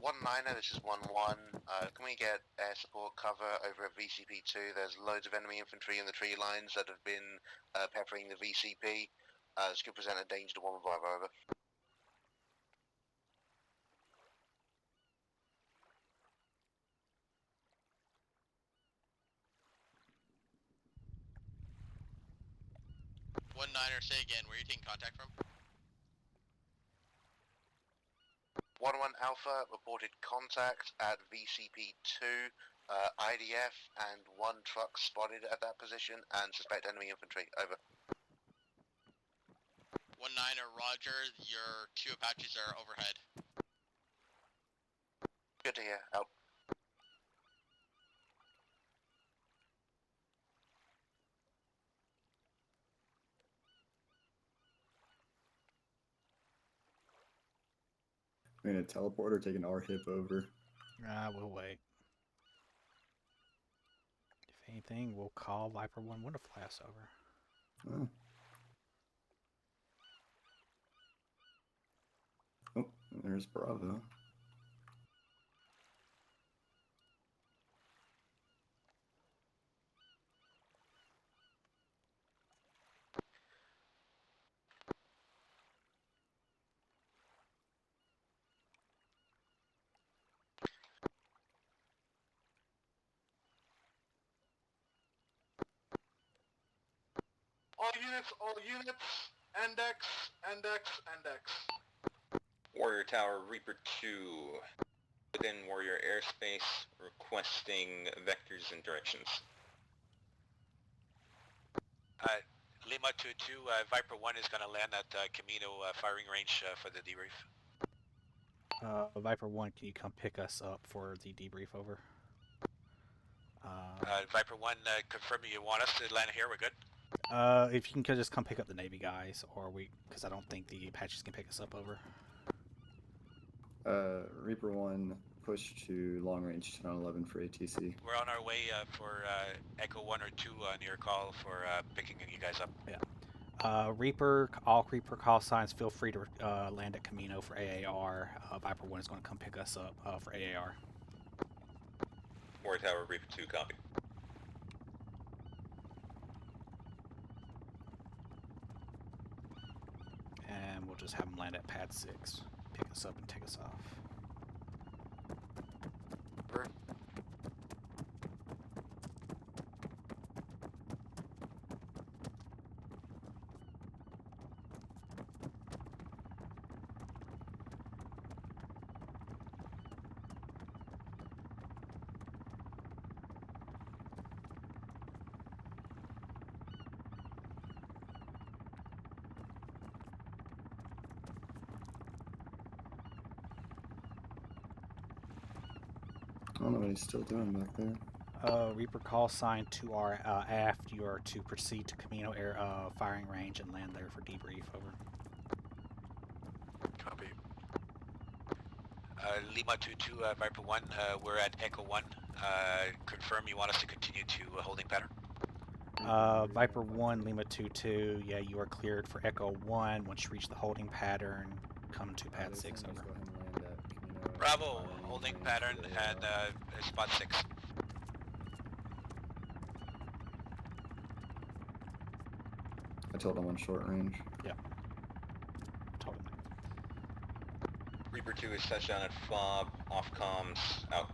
One niner, this is 1-1. Can we get air support cover over at VCP-2? There's loads of enemy infantry in the tree lines that have been peppering the VCP. This could present a danger to 1-5, over. One niner, say again, where are you taking contact from? 1-1 Alpha reported contact at VCP-2, IDF, and 1 truck spotted at that position, and suspect enemy infantry, over. One niner, roger, your 2 Apaches are overhead. Good to hear, out. I'm gonna teleport or take an R-hip over. We'll wait. If anything, we'll call Viper 1 Winter Flash over. Oh, there's Bravo. All units, index, index, index. Warrior Tower, Reaper 2, within Warrior airspace, requesting vectors and directions. Lima 2-2, Viper 1 is going to land at Camino firing range for the debrief. Viper 1, can you come pick us up for the debrief, over? Viper 1, confirm you want us to land here, we're good? If you can just come pick up the Navy guys, or because I don't think the Apaches can pick us up, over. Reaper 1, push to long range 10-11 for ATC. We're on our way for Echo 1 or 2 on your call for picking you guys up. Yeah. Reaper, all Reaper call signs, feel free to land at Camino for AAR. Viper 1 is going to come pick us up for AAR. Warrior Tower, Reaper 2, copy. And we'll just have them land at Pad 6. Pick us up and take us off. I don't know what he's still doing back there. Reaper call sign to our aft. You are to proceed to Camino air firing range and land there for debrief, over. Copy. Lima 2-2, Viper 1, we're at Echo 1. Confirm you want us to continue to holding pattern. Viper 1, Lima 2-2, yeah, you are cleared for Echo 1. Once you reach the holding pattern, come to Pad 6, over. Bravo, holding pattern at spot 6. I told him on short range. Yeah. Told him. Reaper 2 is touchdown at FOB, off comms, out.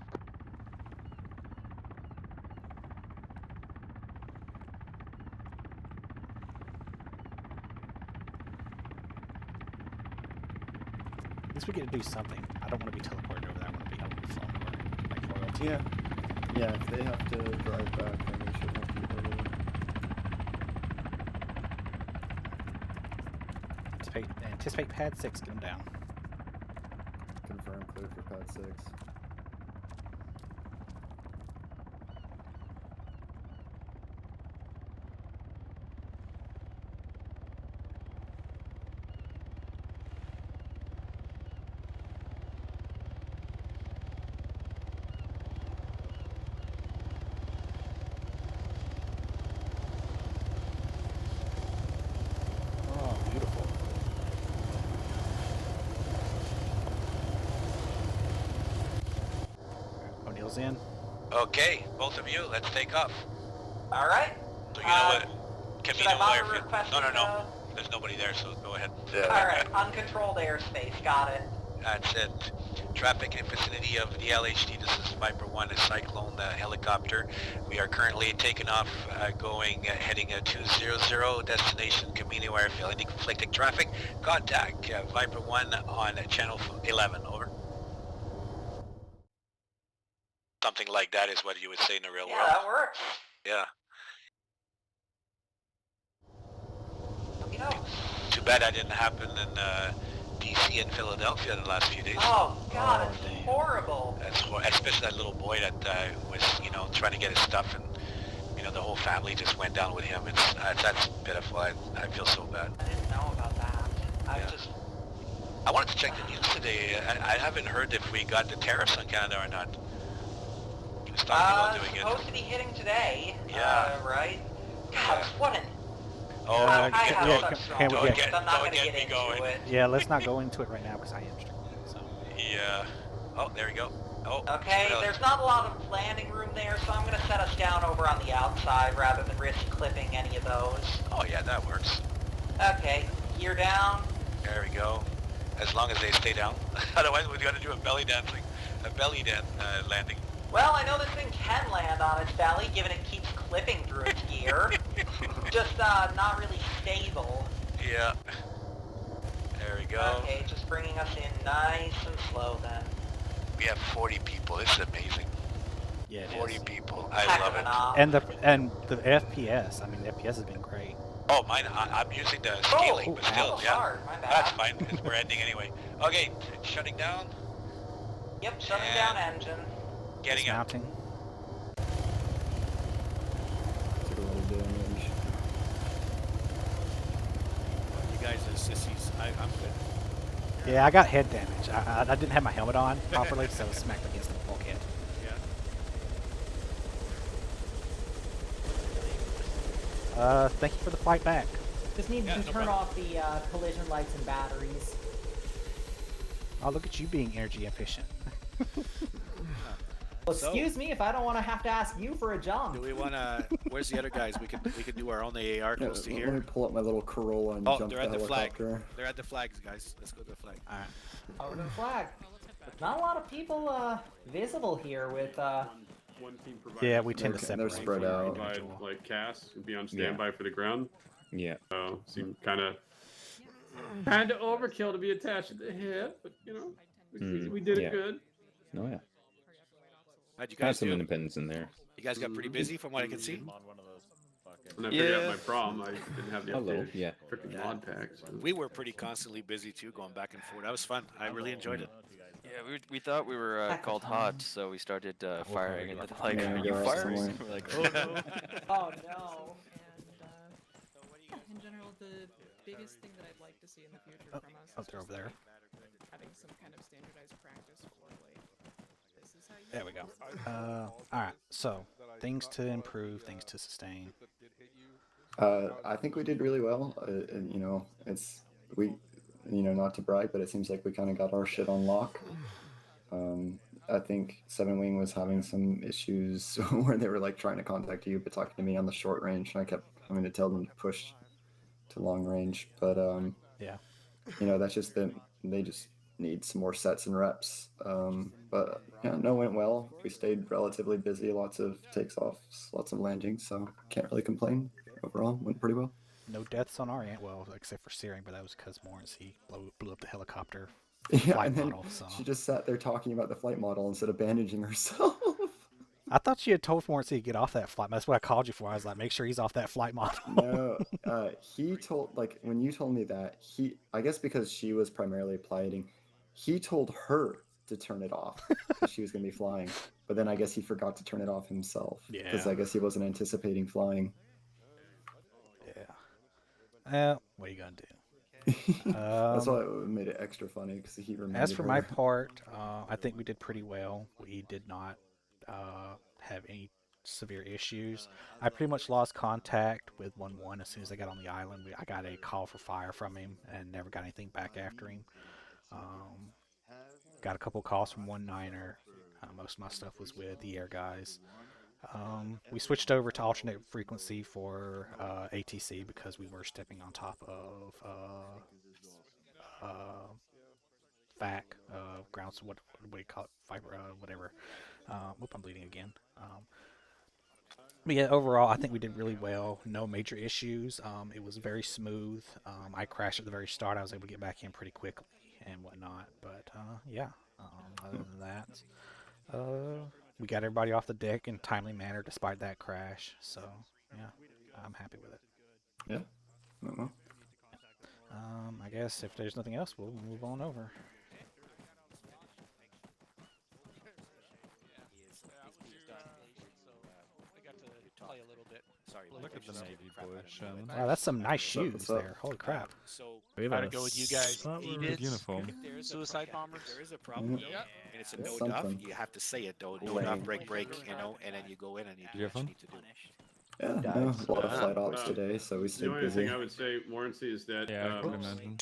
least we get to do something. I don't want to be teleported over there. I want to be flown over like royalty. Yeah, if they have to drive back, then we should have to get over there. Anticipate pad 6, get them down. Confirm clear for pad 6. Oh, beautiful. O'Neill's in. Okay, both of you, let's take off. All right. So you know what? Should Camino I bother airfield. requesting? No. There's nobody there, so go ahead. Yeah. All right, uncontrolled airspace. Got it. That's it. Traffic in vicinity of the LHD. This is Viper 1, a Cyclone helicopter. We are currently taking off, heading to 00, destination Camino airfield. Any conflicting traffic? Contact Viper 1 on channel 11, over. Something like that is what you would say in the real world. Yeah, that works. Yeah. You know. Too bad that didn't happen in DC and Philadelphia in the last few days. Oh God, it's horrible. Especially that little boy that was, trying to get his stuff, and the whole family just went down with him. That's pitiful. I feel so bad. I didn't know about that. I wanted to check the news today. I haven't heard if we got the tariffs on Canada or not. He was talking about doing supposed to be hitting today. Yeah. Right. God, what an. Oh, I have such strong don't feelings. get I'm not don't gonna get me into going. it. Yeah, let's not go into it right now because I am struggling. So. Yeah. Oh, there we go. Oh. Okay, really? there's not a lot of landing room there, so I'm gonna set us down over on the outside rather than risk clipping any of those. Oh yeah, that works. Okay, gear down. There we go. As long as they stay down. Otherwise, we got to do a belly dance landing. Well, I know this thing can land on its belly, given it keeps clipping through its gear. Just not really stable. Yeah. There we go. Okay, just bringing us in nice and slow then. We have 40 people. This is amazing. Yeah, it 40 is. people. I Heck love of it. an op. And the FPS. I mean, the FPS has been great. Oh, mine. I'm using the scaling, but still, yeah. Hard. My bad. That's fine. We're ending anyway. Okay, shutting down. Yep, shutting down engine. Getting out. Dismounting. Took a lot of damage. You guys are sissies. I'm good. Yeah, I got head damage. I didn't have my helmet on properly, so I was smacked against the bulkhead. Yeah. Thank you for the flight back. Just needed to turn off the collision lights and batteries. Oh, look at you being energy efficient. Well, excuse me if I don't want to have to ask you for a jump. Do we want to? Where's the other guys? We can do our own AAR close to Let here. me pull up my little Corolla and Oh, jump they're the at the flag. helicopter. They're at the flags, guys. Let's go to the flag. All right. Over to the flag. Not a lot of people visible here with One team provides. Yeah, we tend to Okay, separate. they're spread for out. Provide, individual. like Cass would be on standby for the ground. Yeah. So seemed kind of overkill to be attached at the hip, but we did it good. Oh yeah. How'd you Got guys some do? independence in there. You guys got pretty busy from what I can see. When I figured out my problem, I didn't have the updated freaking mod pack. So. We were pretty constantly busy too, going back and forth. That was fun. I really enjoyed it. Yeah, we thought we were called hot, so we started firing, and then like, Yeah, are you go firing? somewhere. We're like, oh no. Oh no. In general, the biggest thing that I'd like to see in the future from us is they're over there. having some kind of standardized practice for like this is how you There we go. All right. So things to improve, things to sustain. I think we did really well. Not to brag, but it seems like we kind of got our shit on lock. I think Seven Wing was having some issues where they were like trying to contact you, but talking to me on the short range, and I kept having to tell them to push to long range. But yeah, that's just them. They just need some more sets and reps. But yeah, no, went well. We stayed relatively busy. Lots of takes offs, lots of landings. So can't really complain. Overall, went pretty well. No deaths on our end. Well, except for Searing, but that was because Morency blew up the helicopter Yeah, flight and then model. So she just sat there talking about the flight model instead of bandaging herself. I thought you had told Florence to get off that flight. That's what I called you for. I was like, make sure he's off that flight model. No, he told, like, when you told me that, I guess because she was primarily piloting, he told her to turn it off because she was going to be flying. But then I guess he forgot to turn it off himself because Yeah. I guess he wasn't anticipating flying. Yeah. What are you gonna do? That's why it made it extra funny because he reminded As for her. my part, I think we did pretty well. We did not have any severe issues. I pretty much lost contact with 1-1 as soon as I got on the island. I got a call for fire from him and never got anything back after him. Got a couple calls from 1-9er. Most of my stuff was with the air guys. We switched over to alternate frequency for ATC because we were stepping on top of FAC, grounds, what do you call it, fiber, whatever. Whoop, I'm bleeding again. But yeah, overall, I think we did really well. No major issues. It was very smooth. I crashed at the very start. I was able to get back in pretty quickly and whatnot. But yeah, other than that, we got everybody off the deck in a timely manner despite that crash. So yeah, I'm happy with it. Yeah. Uh-huh. I guess if there's nothing else, we'll move on over. Play a little bit. Sorry, look at the Navy boy, Shannon. Wow, that's some nice shoes there. Holy crap. So we gotta go with you guys. Good uniform. Suicide bombers. There is a problem, though, and it's a no duff. You have to say it though. No duff, break, you know, and then you go in and you do what you need to do. Yeah, no, a lot of flight ops today, so we The stayed only busy. thing I would say, Warranty, is that Yeah, I could imagine.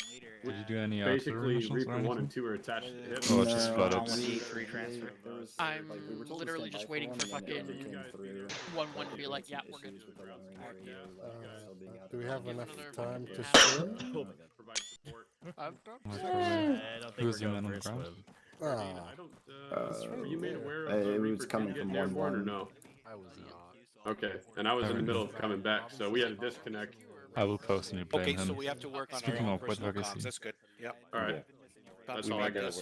Did you do any basically missions or Reaper 1 anything? and 2 are attached to the hip. Oh, it's just flooded. I'm literally just waiting for fucking 1-1 to be like, yeah, we're good. Do we have enough time to swim? Provide support. Who's the man on the ground? Were you made aware of it Reaper was coming from airborne or 1-1. no? I was not. Okay, and I was in the middle of coming back, so we had a disconnect. I will post and you blame Okay, him. so we have to work on Speaking our own of, what personal do I comms. see? That's good. Yep. All right. That's all I got. And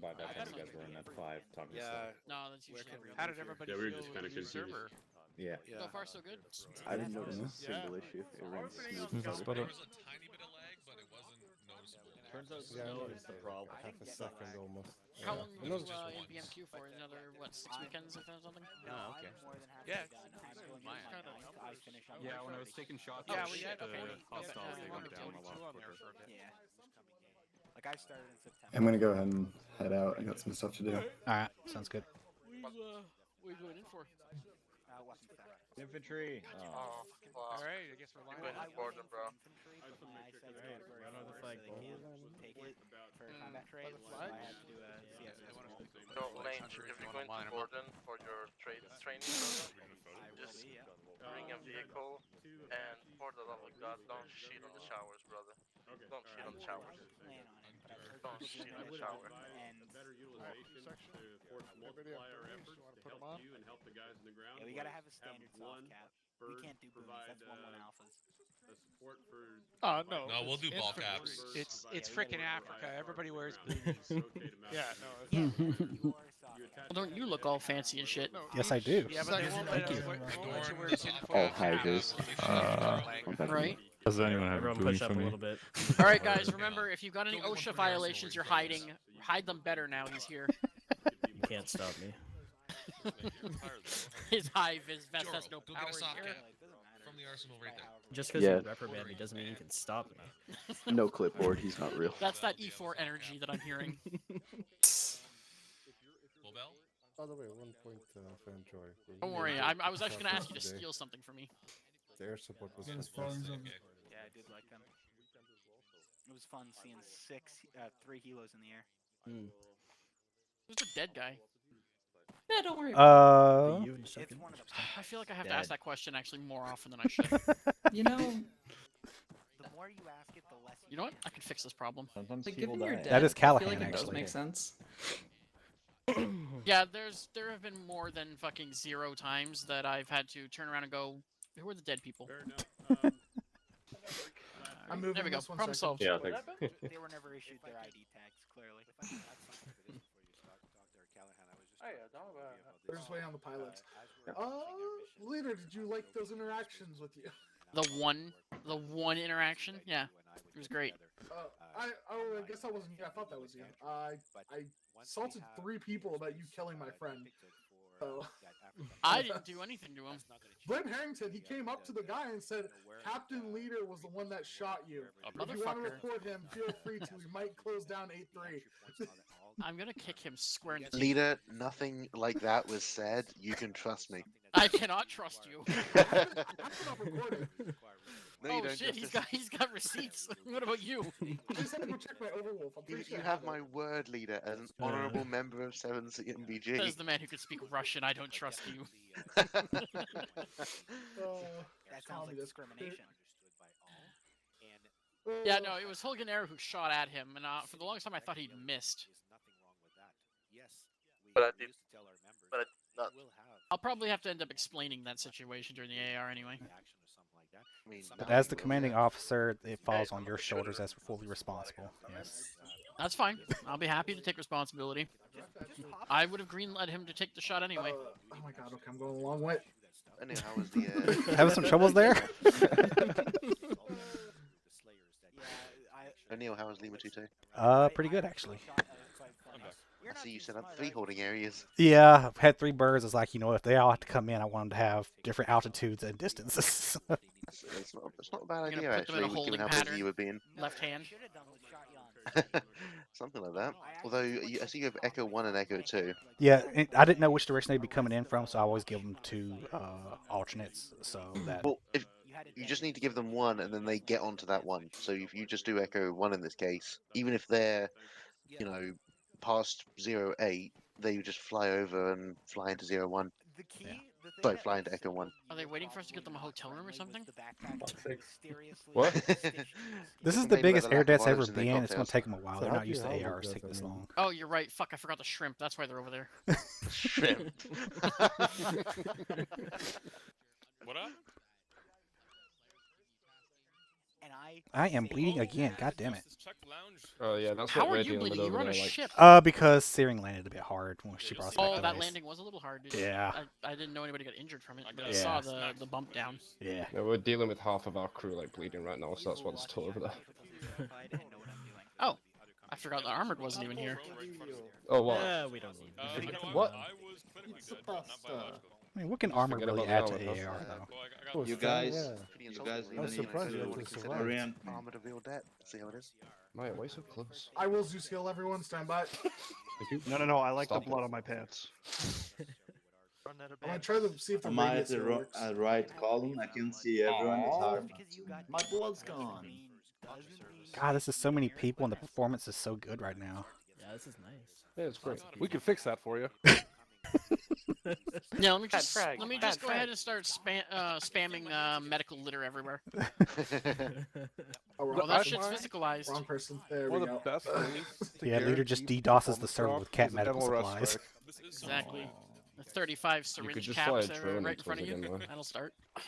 by that time, you guys were in at 5 talking to stuff. No, that's usually How did everybody Yeah, we were feel just kind of with the confused. server? Yeah. So far, so good. I didn't notice a single issue. It ran smooth. Who's the spotter? Turns out Yeah, I noticed the problem. Half a second almost. How long I were you noticed- in BMQ for? Another, what, 6 weekends or something? Oh, okay. Yeah. Yeah, when I was taking shots Yeah, at we had the a 40 hostiles, they went down a lot quicker. Like I started in September. I'm gonna go ahead and head out. I got some stuff to do. Alright, sounds good. What are you going in for? Infantry. Oh, alright, I guess we're lining up. bro. Take it for combat trade. I had to do a CSS. So, Lane, if you're going to Gordon for your trade training program, just bring a vehicle and for the love of God, don't shit on the showers, brother. Don't shit on the showers. Don't shit on the shower. Better utilization to force multiply our efforts to help you and help the guys on the ground. Yeah, we gotta have a standard one soft cap. We bird can't do booms, provide that's 1-1 alphas. a support for. No. No, we'll do ball infantry. caps. It's freaking Africa. Everybody wears booties. Yeah, no. Well, don't you look all fancy and shit? Yes, I do. Yeah, but they won't let Thank you. us let you wear tinfoil All cap. hivers. Right? Does anyone have a booty for me? All right, guys. Remember, if you've got any OSHA violations you're hiding, hide them better now. He's here. You can't stop me. His hive, his vest has no Go power get a soft here. cap from the arsenal right there. Just because you reprimand me doesn't mean you can stop me. No clipboard, he's not real. That's that E4 energy that I'm hearing. By the way, 1 point for Enjoy. Don't worry, I was actually going to ask you to steal something from me. The air support was Yeah, fantastic. I did like them. It was fun seeing 3 helos in the air. Who's the dead guy? Yeah, don't worry. It's one of the I feel like I have to ask that question actually more often than I should. You know, The more you ask it, the less You know what? I can fix this problem. Sometimes like, people given you're die. dead, That is I feel Callahan, like it does actually. make sense. Yeah, there have been more than fucking 0 times that I've had to turn around and go, who are the dead people? I'm moving There we go. this one Problem second. solved. Yeah, thanks. They were never issued their ID tags, clearly. We're just waiting on the pilots. Leader, did you like those interactions with you? The one interaction, yeah, it was great. I guess that wasn't you. I thought that was you. I assaulted 3 people about you killing my friend. So I didn't do anything to him. Blame Harrington. He came up to the guy and said, "Captain Leader was the one that shot you. If you want to report him, feel free to. We might close down 8-3." I'm gonna kick him square in the teeth. Leader, nothing like that was said. You can trust me. I cannot trust you. No, you Oh don't, shit, Justice. he's got receipts. What about you? I just had to go check my Overwolf. I'm pretty You sure I have my word, Leader, as an honourable member of 7th CMBG. Says the man who could speak Russian. I don't trust you. That sounds like discrimination. Yeah, no, it was Hulganero who shot at him, and for the longest time I thought he'd missed. I'll probably have to end up explaining that situation during the AR anyway. But as the commanding officer, it falls on your shoulders as fully responsible. Yes. That's fine. I'll be happy to take responsibility. I would have greenlit him to take the shot anyway. Oh my god, okay, I'm going a long way. Anyway, how was the... Having some troubles there? O'Neill, how was Lima 2-2? Pretty good actually. I see you set up 3 holding areas. Yeah, I've had 3 birds. It's like, if they all have to come in, I want them to have different altitudes and distances. It's not a bad You're idea, gonna put them in a actually, given holding how busy pattern. you were being. Left hand. Something like that. Although, I see you have Echo 1 and Echo 2. Yeah, I didn't know which direction they'd be coming in from, so I always give them 2 alternates, so that... Well, if you just need to give them 1, and then they get onto that 1. So if you just do Echo 1 in this case, even if they're, past 0-8, they just fly over and fly into 0-1. Sorry, fly into Echo 1. Are they waiting for us to get them a hotel room or something? What? This is the biggest air death's ever been. It's going to take them a while. They're not used to ARs take this long. Oh, you're right. Fuck, I forgot the shrimp. That's why they're over there. Shrimp. What up? I am bleeding again. God damn it. Oh yeah, that's How what are we're you dealing with bleeding? You over were on a there. Like, ship. Because Searing landed a bit hard when she brought us back Oh, to that base. landing was a little hard, dude. Yeah. I didn't know anybody got injured from it, but I Yeah. saw the bump down. Yeah. yeah, we're dealing with half of our crew like bleeding right now, so that's what's still over there. Oh, I forgot the armored wasn't even here. Oh what? Yeah, we don't need What? I mean, what can armor Forget really about add the to armor. AR, though? Oh, You it's guys, fine, you yeah. guys I was surprised you actually survived. Orion. Armored of real debt. See how it is. Mate, why are you so close? I will Zeus heal everyone. Stand by. Thank you. No, I like Stop the blood it. on my pants. I'm gonna try to see if the Am I radius at the here works. right column? I can see everyone. It's hard. My blood's gone. God, this is so many people, and the performance is so good right now. Yeah, this is nice. Yeah, it's great. We can fix that for you. Yeah, let me just go ahead and start spamming medical litter everywhere. Oh, Oh, that shit's physicalized. Wrong person. There One we of go. the best ways to Yeah, leader just DDoSes the server with cat medical supplies. Exactly. The 35 syringe just caps fly a drone right in front of into us you. again, though. That'll start. I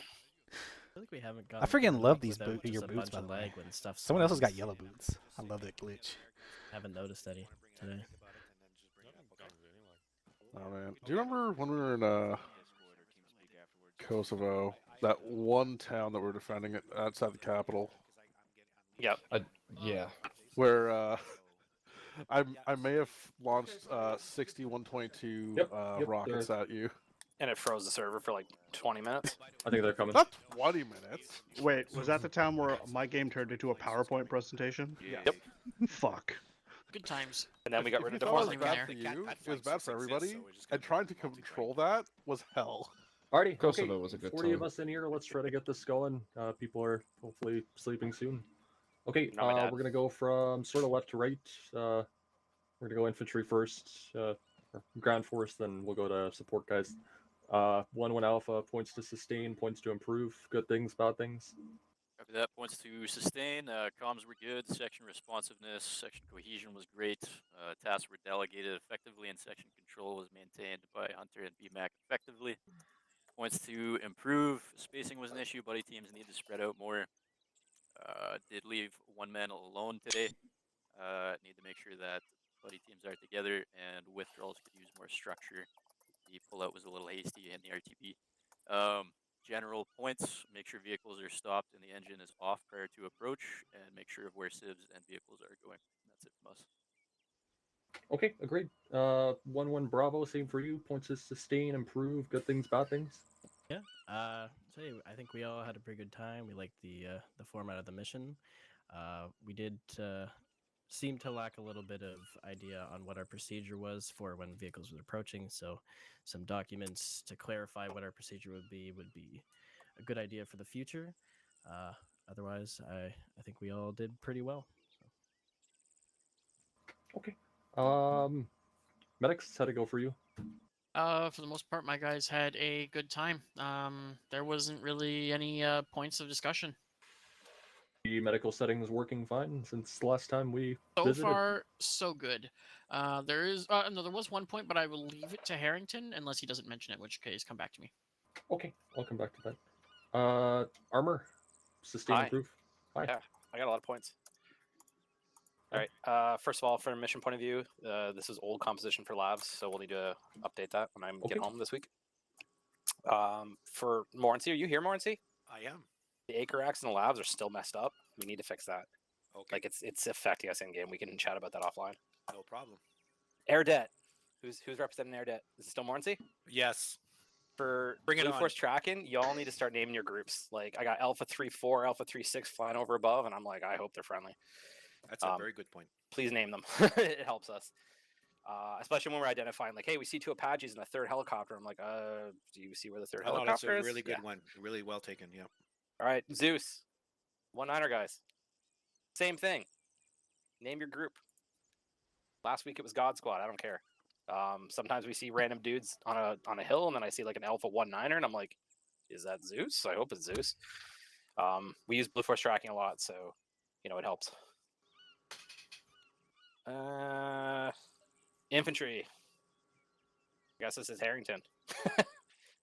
feel like we haven't got. I freaking love these your boots, by the way. When stuff Someone else has got spawns. yellow boots. I love that glitch. Haven't noticed any today. Oh man, do you remember when we were in Kosovo? That one town that we were defending it outside the capital. Yep. Yeah. Where I may have launched 6122 Yep, rockets at you. And it froze the server for like 20 minutes. I think they're coming. Not 20 minutes. Wait, was that the time where my game turned into a PowerPoint presentation? Yep. Fuck. Good times. And then we got rid of If it was default. bad for you, it was bad for everybody, and trying to control that was hell. Alrighty, Kosovo okay, was a good 40 of time. us in here. Let's try to get this going. People are hopefully sleeping soon. Okay, Not my dad. we're gonna go from sort of left to right. We're gonna go infantry first, or ground force, then we'll go to support guys. 1-1 alpha points to sustain, points to improve. Good things, bad things. After that, points to sustain. Comms were good. Section responsiveness, section cohesion was great. Tasks were delegated effectively, and section control was maintained by Hunter and BMAC effectively. Points to improve. Spacing was an issue. Buddy teams need to spread out more. Did leave one man alone today. Need to make sure that buddy teams are together and withdrawals could use more structure. The pullout was a little hasty in the RTB. General points, make sure vehicles are stopped and the engine is off prior to approach, and make sure of where civs and vehicles are going. That's it from us. Okay, agreed. 1-1 Bravo, same for you. Points to sustain, improve, good things, bad things. Yeah. So I think we all had a pretty good time. We liked the format of the mission. We did seem to lack a little bit of idea on what our procedure was for when vehicles were approaching. So some documents to clarify what our procedure would be a good idea for the future. Otherwise, I think we all did pretty well. So. Okay. Medics, how'd it go for you? For the most part, my guys had a good time. There wasn't really any points of discussion. The medical setting is working fine since the last time we So visited? far, so good. There was one point, but I will leave it to Harrington unless he doesn't mention it, in which case come back to me. Okay, I'll come back to that. Armor, sustain, Hi. improve. Hi. Yeah, I got a lot of points. All right. First of all, from a mission point of view, this is old composition for labs, so we'll need to update that when I get home this week. For Morency, are you here, Morency? I am. The acre racks in the labs are still messed up. We need to fix that. Okay. Like it's affecting us in game. We can chat about that offline. No problem. Air debt. Who's representing air debt? Is it still Morency? Yes. For Bring it Blue on. Force tracking, y'all need to start naming your groups. Like I got Alpha 3-4, Alpha 3-6 flying over above, and I'm like, I hope they're friendly. That's a very good point. Please name them. It helps us. Especially when we're identifying, like, hey, we see two Apaches and a third helicopter. I'm like, do you see where the third helicopter is? That's a really good one. Really well taken, yeah. All right, Zeus. 1-9er guys. Same thing. Name your group. Last week it was God Squad. I don't care. Sometimes we see random dudes on a hill, and then I see like an Alpha 1-9er, and I'm like, is that Zeus? I hope it's Zeus. We use Blue Force tracking a lot, so it helps. Infantry. I guess this is Harrington.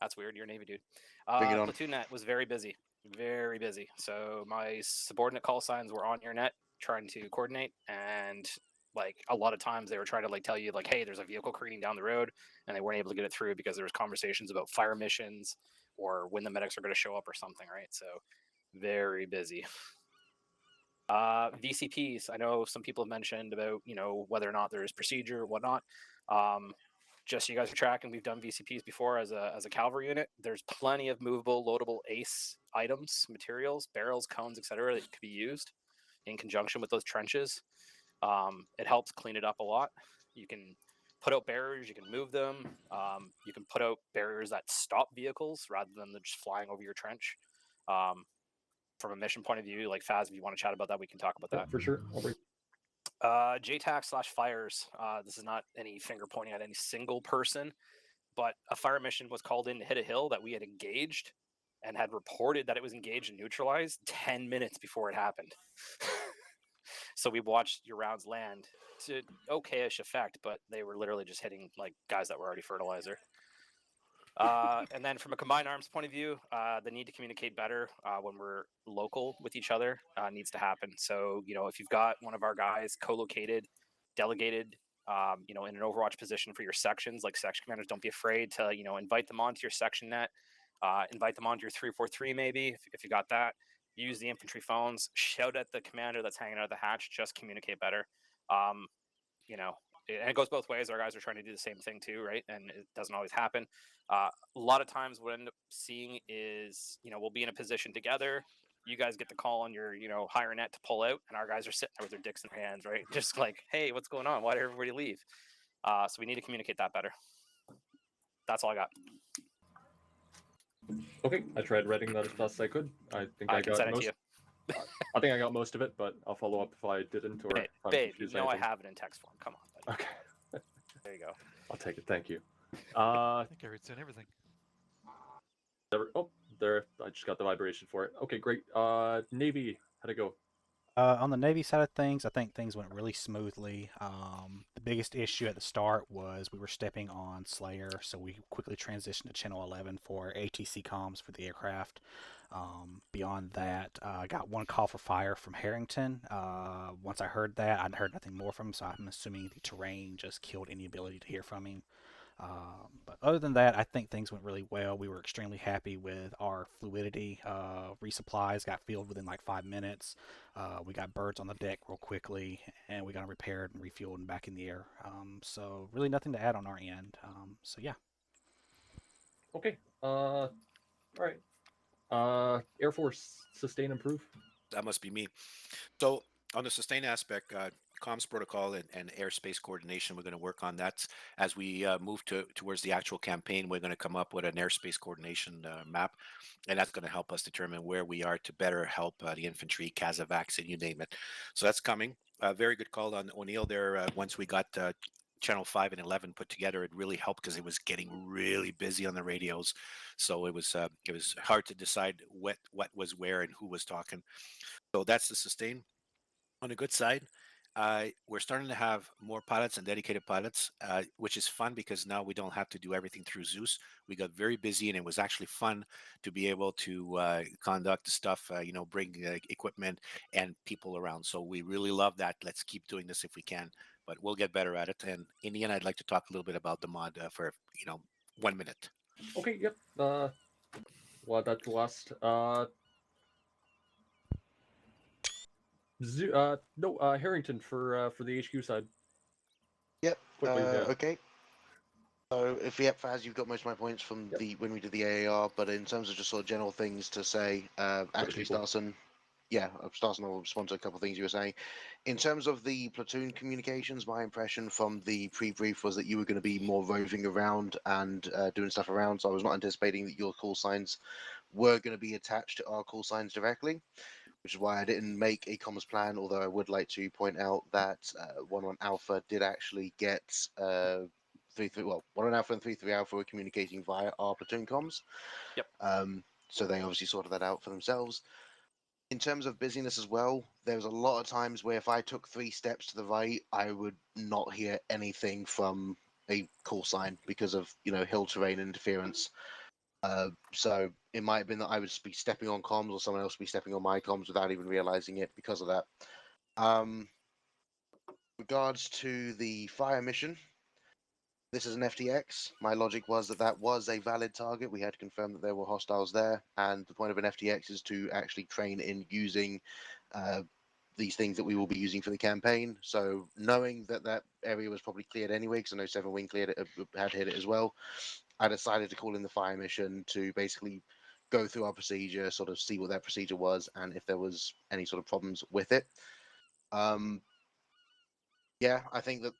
That's weird. You're a Navy dude. Platoon net was very busy. Very busy. So my subordinate call signs were on your net trying to coordinate, and like a lot of times they were trying to like tell you like, hey, there's a vehicle careening down the road, and they weren't able to get it through because there was conversations about fire missions or when the medics are going to show up or something, right? So very busy. VCPs. I know some people have mentioned about whether or not there is procedure or whatnot. Just so you guys are tracking, we've done VCPs before as a cavalry unit. There's plenty of movable, loadable ACE items, materials, barrels, cones, etc. that could be used in conjunction with those trenches. It helps clean it up a lot. You can put out barriers, you can move them. You can put out barriers that stop vehicles rather than them just flying over your trench. From a mission point of view, like Faz, if you want to chat about that, we can talk about that. For sure. JTAC/fires. This is not any finger pointing at any single person, but a fire mission was called in to hit a hill that we had engaged and had reported that it was engaged and neutralized 10 minutes before it happened. So we watched your rounds land to okay-ish effect, but they were literally just hitting like guys that were already fertilizer. And then from a combined arms point of view, the need to communicate better when we're local with each other needs to happen. So, if you've got one of our guys co-located, delegated, in an Overwatch position for your sections, like section commanders, don't be afraid to, invite them onto your section net, invite them onto your 343 maybe, if you got that. Use the infantry phones, shout at the commander that's hanging out of the hatch, just communicate better. And it goes both ways. Our guys are trying to do the same thing too, right? And it doesn't always happen. A lot of times what I end up seeing is, we'll be in a position together. You guys get the call on your, higher net to pull out, and our guys are sitting there with their dicks in their hands, right? Just like, hey, what's going on? Why did everybody leave? So we need to communicate that better. That's all I got. Okay, I tried writing that as fast as I could. I think I got most. I think I got most of it, but I'll follow up if I didn't. Or babe, I have it in text form. Come on, buddy. Okay. There you go. I'll take it. Thank you. I think I read everything. There. I just got the vibration for it. Okay, great. Navy, how'd it go? On the Navy side of things, I think things went really smoothly. The biggest issue at the start was we were stepping on Slayer, so we quickly transitioned to Channel 11 for ATC comms for the aircraft. Beyond that, I got one call for fire from Harrington. Once I heard that, I'd heard nothing more from him, so I'm assuming the terrain just killed any ability to hear from him. But other than that, I think things went really well. We were extremely happy with our fluidity. Resupplies got filled within like 5 minutes. We got birds on the deck real quickly, and we got them repaired and refueled and back in the air. So really nothing to add on our end. So yeah. Okay. All right. Air Force sustain improve. That must be me. So on the sustain aspect, comms protocol and airspace coordination, we're going to work on that as we move towards the actual campaign. We're going to come up with an airspace coordination map, and that's going to help us determine where we are to better help the infantry, Kazakhs, and you name it. So that's coming. Very good call on O'Neill there. Once we got Channel 5 and 11 put together, it really helped because it was getting really busy on the radios. So it was hard to decide what was where and who was talking. So that's the sustain. On the good side, we're starting to have more pilots and dedicated pilots, which is fun because now we don't have to do everything through Zeus. We got very busy, and it was actually fun to be able to conduct the stuff, bring equipment and people around. So we really love that. Let's keep doing this if we can, but we'll get better at it. And in the end, I'd like to talk a little bit about the mod for 1 minute. Okay. Yep. Well, that last. No. Harrington for the HQ side. Yep. Quickly, yeah. Okay. So if yep, Faz, you've got most of my points from when we did the AAR, but in terms of just sort of general things to say, actually, Starson, Starson will respond to a couple of things you were saying. In terms of the platoon communications, my impression from the pre-brief was that you were going to be more roving around and doing stuff around, so I was not anticipating that your call signs were going to be attached to our call signs directly, which is why I didn't make a comms plan, although I would like to point out that 1-1 Alpha did actually get 1-1 Alpha and 3-3 Alpha were communicating via our platoon comms. Yep. So they obviously sorted that out for themselves. In terms of busyness as well, there was a lot of times where if I took 3 steps to the right, I would not hear anything from a call sign because of hill terrain interference. So it might have been that I would be stepping on comms or someone else would be stepping on my comms without even realizing it because of that. Regards to the fire mission, this is an FTX. My logic was that that was a valid target. We had to confirm that there were hostiles there, and the point of an FTX is to actually train in using these things that we will be using for the campaign. So knowing that that area was probably cleared anyway, because I know 7 Wing cleared it, had hit it as well, I decided to call in the fire mission to basically go through our procedure, sort of see what that procedure was, and if there was any sort of problems with it. Yeah, I think that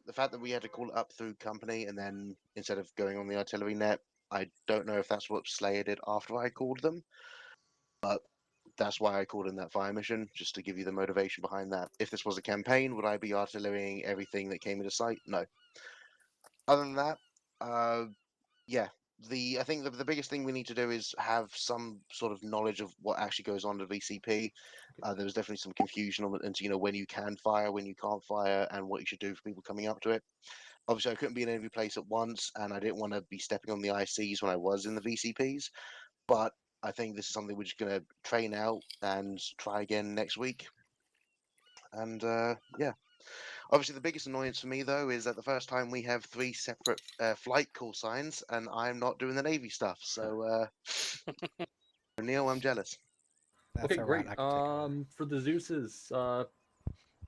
the fact that we had to call it up through company and then instead of going on the artillery net, I don't know if that's what Slayer did after I called them, but that's why I called in that fire mission, just to give you the motivation behind that. If this was a campaign, would I be artillerying everything that came into sight? No. Other than that, yeah, I think the biggest thing we need to do is have some sort of knowledge of what actually goes on at VCP. There was definitely some confusion on into when you can fire, when you can't fire, and what you should do for people coming up to it. Obviously, I couldn't be in every place at once, and I didn't want to be stepping on the ICs when I was in the VCPs. But I think this is something we're just going to train out and try again next week. And yeah. Obviously, the biggest annoyance for me, though, is that the first time we have 3 separate flight call signs, and I'm not doing the Navy stuff. So, Neil, I'm jealous. That's Okay, all great. right. I can take For the Zeuses,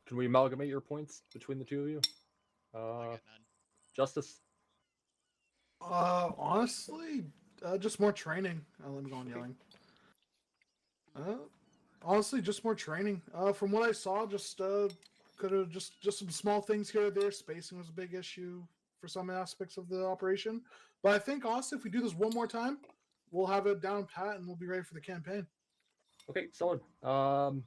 can we amalgamate your points between the two of you? Justice. Honestly, just more training. Let me go on yelling. Honestly, just more training. From what I saw, just could have just some small things here or there. Spacing was a big issue for some aspects of the operation, but I think honestly, if we do this one more time, we'll have it down pat and we'll be ready for the campaign. Okay, solid. I'm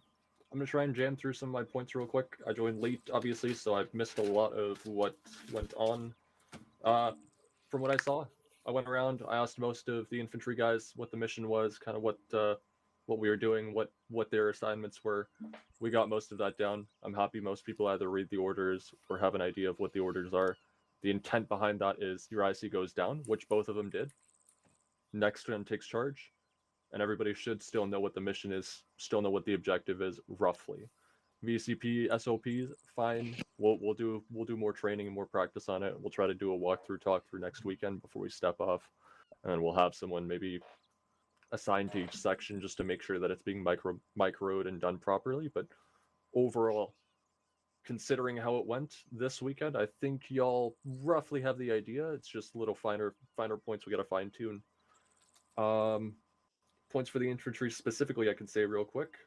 gonna try and jam through some of my points real quick. I joined late, obviously, so I've missed a lot of what went on. From what I saw, I went around. I asked most of the infantry guys what the mission was, kind of what what we were doing, what their assignments were. We got most of that down. I'm happy most people either read the orders or have an idea of what the orders are. The intent behind that is your IC goes down, which both of them did. Next one takes charge, and everybody should still know what the mission is, still know what the objective is roughly. VCP SOPs, fine. We'll do more training and more practice on it. We'll try to do a walkthrough talk through next weekend before we step off, and then we'll have someone maybe assigned to each section just to make sure that it's being microed and done properly. But overall, considering how it went this weekend, I think y'all roughly have the idea. It's just little finer points we got to fine tune. Points for the infantry specifically, I can say real quick.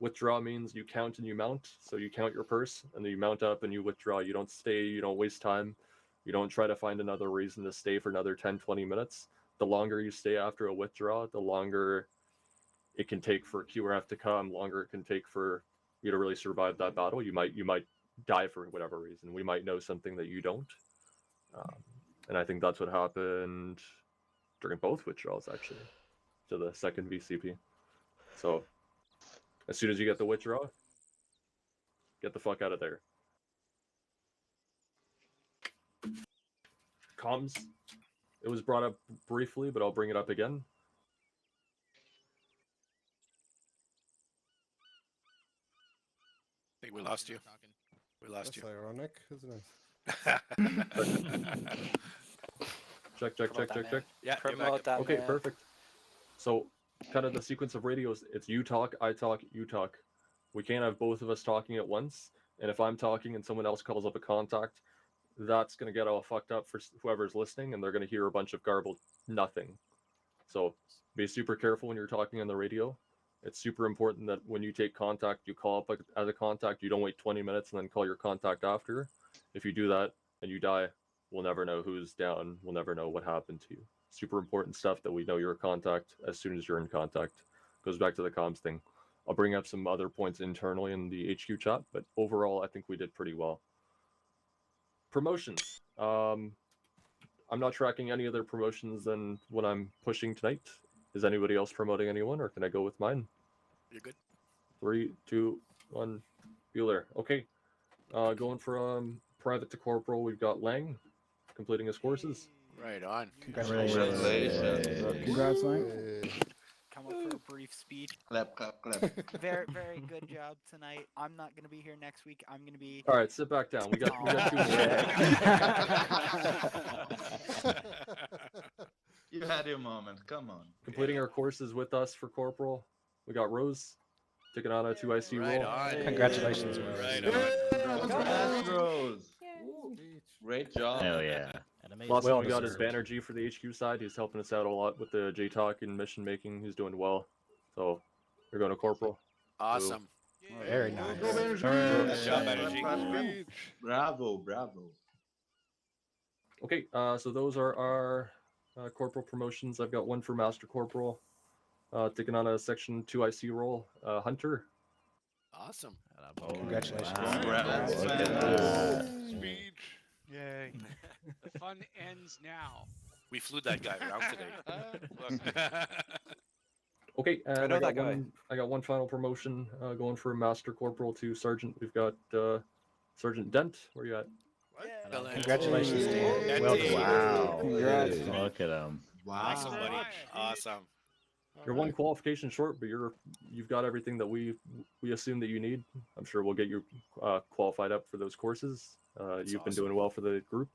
Withdraw means you count and you mount. So you count your purse and then you mount up and you withdraw. You don't stay, you don't waste time. You don't try to find another reason to stay for another 10, 20 minutes. The longer you stay after a withdraw, the longer it can take for QRF to come, longer it can take for you to really survive that battle. You might die for whatever reason. We might know something that you don't. And I think that's what happened during both withdrawals, actually, to the second VCP. So as soon as you get the withdraw, get the fuck out of there. Comms, it was brought up briefly, but I'll bring it up again. I think we lost you. We lost you. Ironic, isn't it? Check. Yeah, Promote that, okay, man. perfect. So, kind of the sequence of radios, it's you talk, I talk, you talk. We can't have both of us talking at once. And if I'm talking and someone else calls up a contact, that's going to get all fucked up for whoever's listening, and they're going to hear a bunch of garbled nothing. So, be super careful when you're talking on the radio. It's super important that when you take contact, you call up as a contact. You don't wait 20 minutes and then call your contact after. If you do that and you die, we'll never know who's down. We'll never know what happened to you. Super important stuff that we know you're a contact as soon as you're in contact. Goes back to the comms thing. I'll bring up some other points internally in the HQ chat, but overall, I think we did pretty well. Promotions. I'm not tracking any other promotions than what I'm pushing tonight. Is anybody else promoting anyone, or can I go with mine? You're good. 3, 2, 1. Bueller. Okay. Going from private to corporal, we've got Lang completing his courses. Right on. Congratulations. Congrats, Lang. Come up for a brief speech. Clap. Very, very good job tonight. I'm not going to be here next week. I'm going to be. All right, sit back down. We got 2 more. You had your moment. Come on. Completing our courses with us for corporal, we got Rose taking on a 2IC Right role. on. Congratulations, Right on. Congrats, Rose. Great job. Hell yeah. Last one we got is Banner G for the HQ side. He's helping us out a lot with the J-Talk and mission making. He's doing well. So we're going to corporal. Awesome. Very nice. Good job, Energy. Bravo. Okay, so those are our corporal promotions. I've got one for Master Corporal, taking on a Section 2IC role, Hunter. Awesome. Congratulations. Speech. Yay. The fun ends now. We flew that guy around today. Okay, and know I got that guy. I got one final promotion going from Master Corporal to Sergeant. We've got Sergeant Dent. Where you at? Congratulations, Dan. Well done. Wow. Congrats. Look at him. Awesome, buddy. Awesome. You're one qualification short, but you've got everything that we assume that you need. I'm sure we'll get you qualified up for those courses. You've been doing well for the group.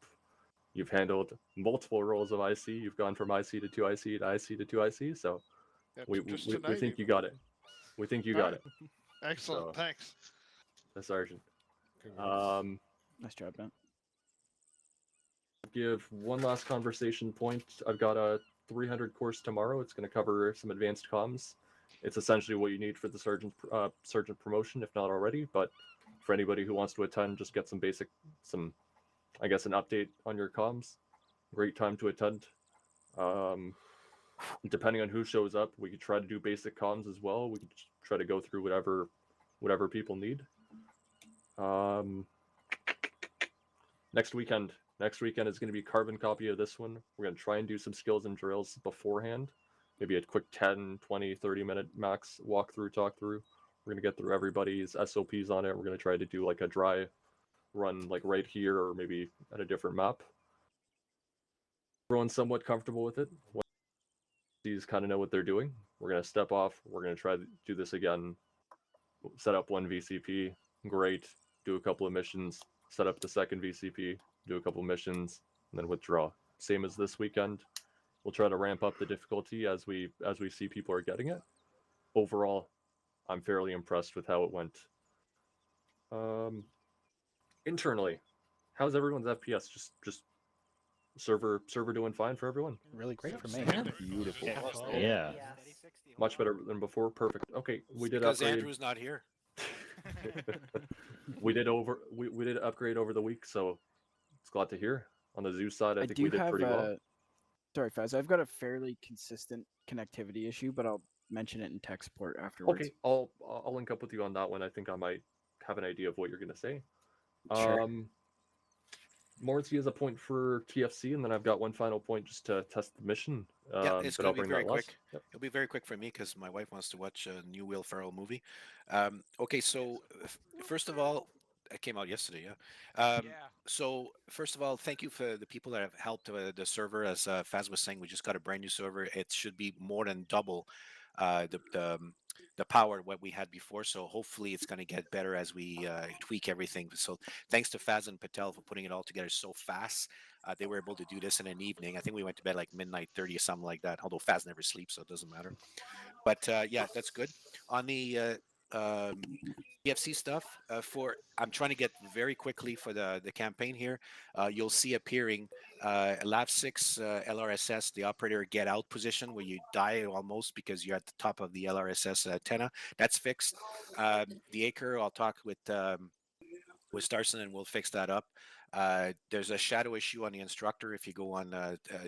You've handled multiple roles of IC. You've gone from IC to 2IC to IC to 2IC. So we think you got it. We think you got it. Excellent. So, Thanks. the Sergeant. Nice job, man. Give one last conversation point. I've got a 300 course tomorrow. It's going to cover some advanced comms. It's essentially what you need for the sergeant promotion, if not already. But for anybody who wants to attend, just get an update on your comms. Great time to attend. Depending on who shows up, we could try to do basic comms as well. We could try to go through whatever people need. Next weekend is going to be carbon copy of this one. We're going to try and do some skills and drills beforehand. maybe a quick 10, 20, 30-minute max walkthrough, talk through. We're going to get through everybody's SOPs on it. We're going to try to do like a dry run like right here or maybe at a different map. Everyone's somewhat comfortable with it. These kind of know what they're doing. We're going to step off. We're going to try to do this again. Set up one VCP. Great. Do a couple of missions. Set up the second VCP. Do a couple of missions, and then withdraw. Same as this weekend. We'll try to ramp up the difficulty as we see people are getting it. Overall, I'm fairly impressed with how it went. Internally, how's everyone's FPS? Just server doing fine for everyone? Really great for me. Beautiful. Yeah. Much better than before. Perfect. Okay, we did Because upgrade. Andrew's not here. we did upgrade over the week, so it's glad to hear. On the zoo side, I think we did pretty well. Sorry, Faz. I've got a fairly consistent connectivity issue, but I'll mention it in tech support afterwards. Okay, I'll link up with you on that one. I think I might have an idea of what you're gonna say. Sure. Morrissey has a point for TFC, and then I've got one final point just to test the mission. Yeah, it's but going I'll to be bring very that last. quick. Yep. It'll be very quick for me because my wife wants to watch a new Will Ferrell movie. Okay, so first of all, it came out yesterday, yeah. So first of all, thank you for the people that have helped the server. As Faz was saying, we just got a brand new server. It should be more than double the power what we had before. So hopefully it's going to get better as we tweak everything. So thanks to Faz and Patel for putting it all together so fast. They were able to do this in an evening. I think we went to bed like midnight 30 or something like that. Although Faz never sleeps, so it doesn't matter. But yeah, that's good. On the PFC stuff, I'm trying to get very quickly for the campaign here. You'll see appearing Lab 6 LRSS, the operator get out position where you die almost because you're at the top of the LRSS antenna. That's fixed. The Acre, I'll talk with Starson and we'll fix that up. There's a shadow issue on the instructor. If you go on,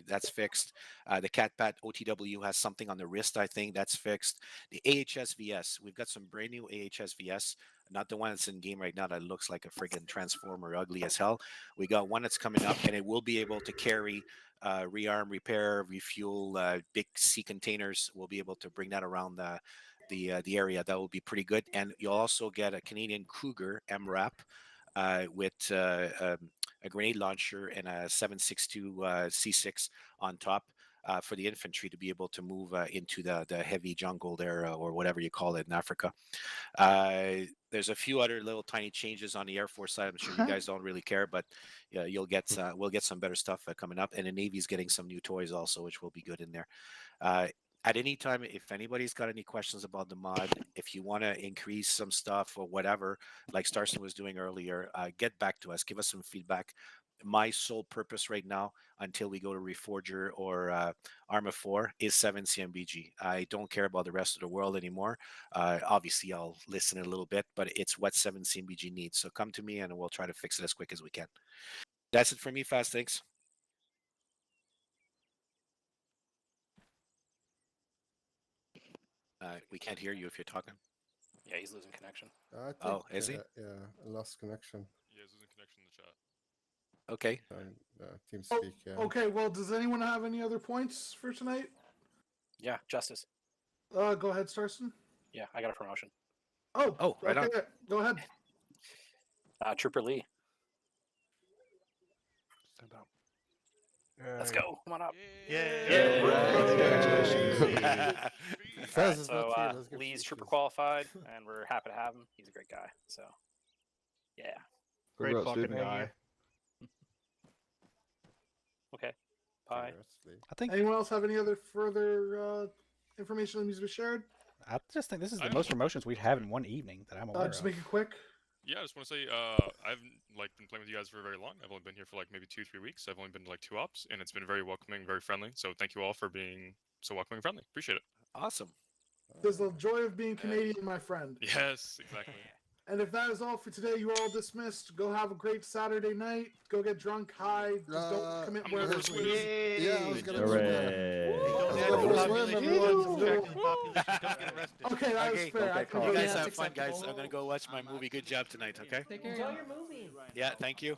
that's fixed. The CatPat OTW has something on the wrist, I think that's fixed. The AHSVS, we've got some brand new AHSVS, not the one that's in game right now that looks like a friggin' transformer, ugly as hell. We got one that's coming up, and it will be able to carry rearm, repair, refuel, big sea containers. We'll be able to bring that around the area. That will be pretty good. And you'll also get a Canadian Cougar MRAP. With a grenade launcher and a 7.62 C6 on top for the infantry to be able to move into the heavy jungle there or whatever you call it in Africa. There's a few other little tiny changes on the Air Force side. I'm sure you guys don't really care, but yeah, we'll get some better stuff coming up. And the Navy's getting some new toys also, which will be good in there. At any time, if anybody's got any questions about the mod, if you want to increase some stuff or whatever, like Starson was doing earlier, get back to us, give us some feedback. My sole purpose right now, until we go to Reforger or Arma 4, is 7 CMBG. I don't care about the rest of the world anymore. Obviously, I'll listen a little bit, but it's what 7 CMBG needs. So come to me and we'll try to fix it as quick as we can. That's it for me, Fast. Thanks. We can't hear you if you're talking. Yeah, he's losing connection. I think, oh, is he? Yeah, I lost connection. Yeah, he's losing connection in the chat. Okay. TeamSpeak, yeah. Okay, well, does anyone have any other points for tonight? Yeah, Justice. Go ahead, Starson. Yeah, I got a promotion. Oh, right okay. on. Go ahead. Trooper Lee. Stand up. Let's go. Come on up. Yeah. Faz is not here. So Lee's trooper qualified, and we're happy to have him. He's a great guy. So, yeah. Great fucking guy. Okay. Bye. I think. Anyone else have any other further information that needs to be shared? I just think this is the most promotions we'd have in one evening that I'm aware Just of. make it quick. Yeah, I just want to say I haven't been playing with you guys for very long. I've only been here for like maybe 2-3 weeks. I've only been to like 2 ops, and it's been very welcoming, very friendly. So thank you all for being so welcoming and friendly. Appreciate it. Awesome. There's the joy of being Canadian, my friend. Yes, exactly. And if that is all for today, you are all dismissed. Go have a great Saturday night. Go get drunk, high. Just don't commit murder, please. Yeah, I was gonna Okay, that was fair. You guys have fun, guys. I'm gonna go watch my movie. Good job tonight. Okay. Take care. Enjoy your movie. Yeah. Thank you.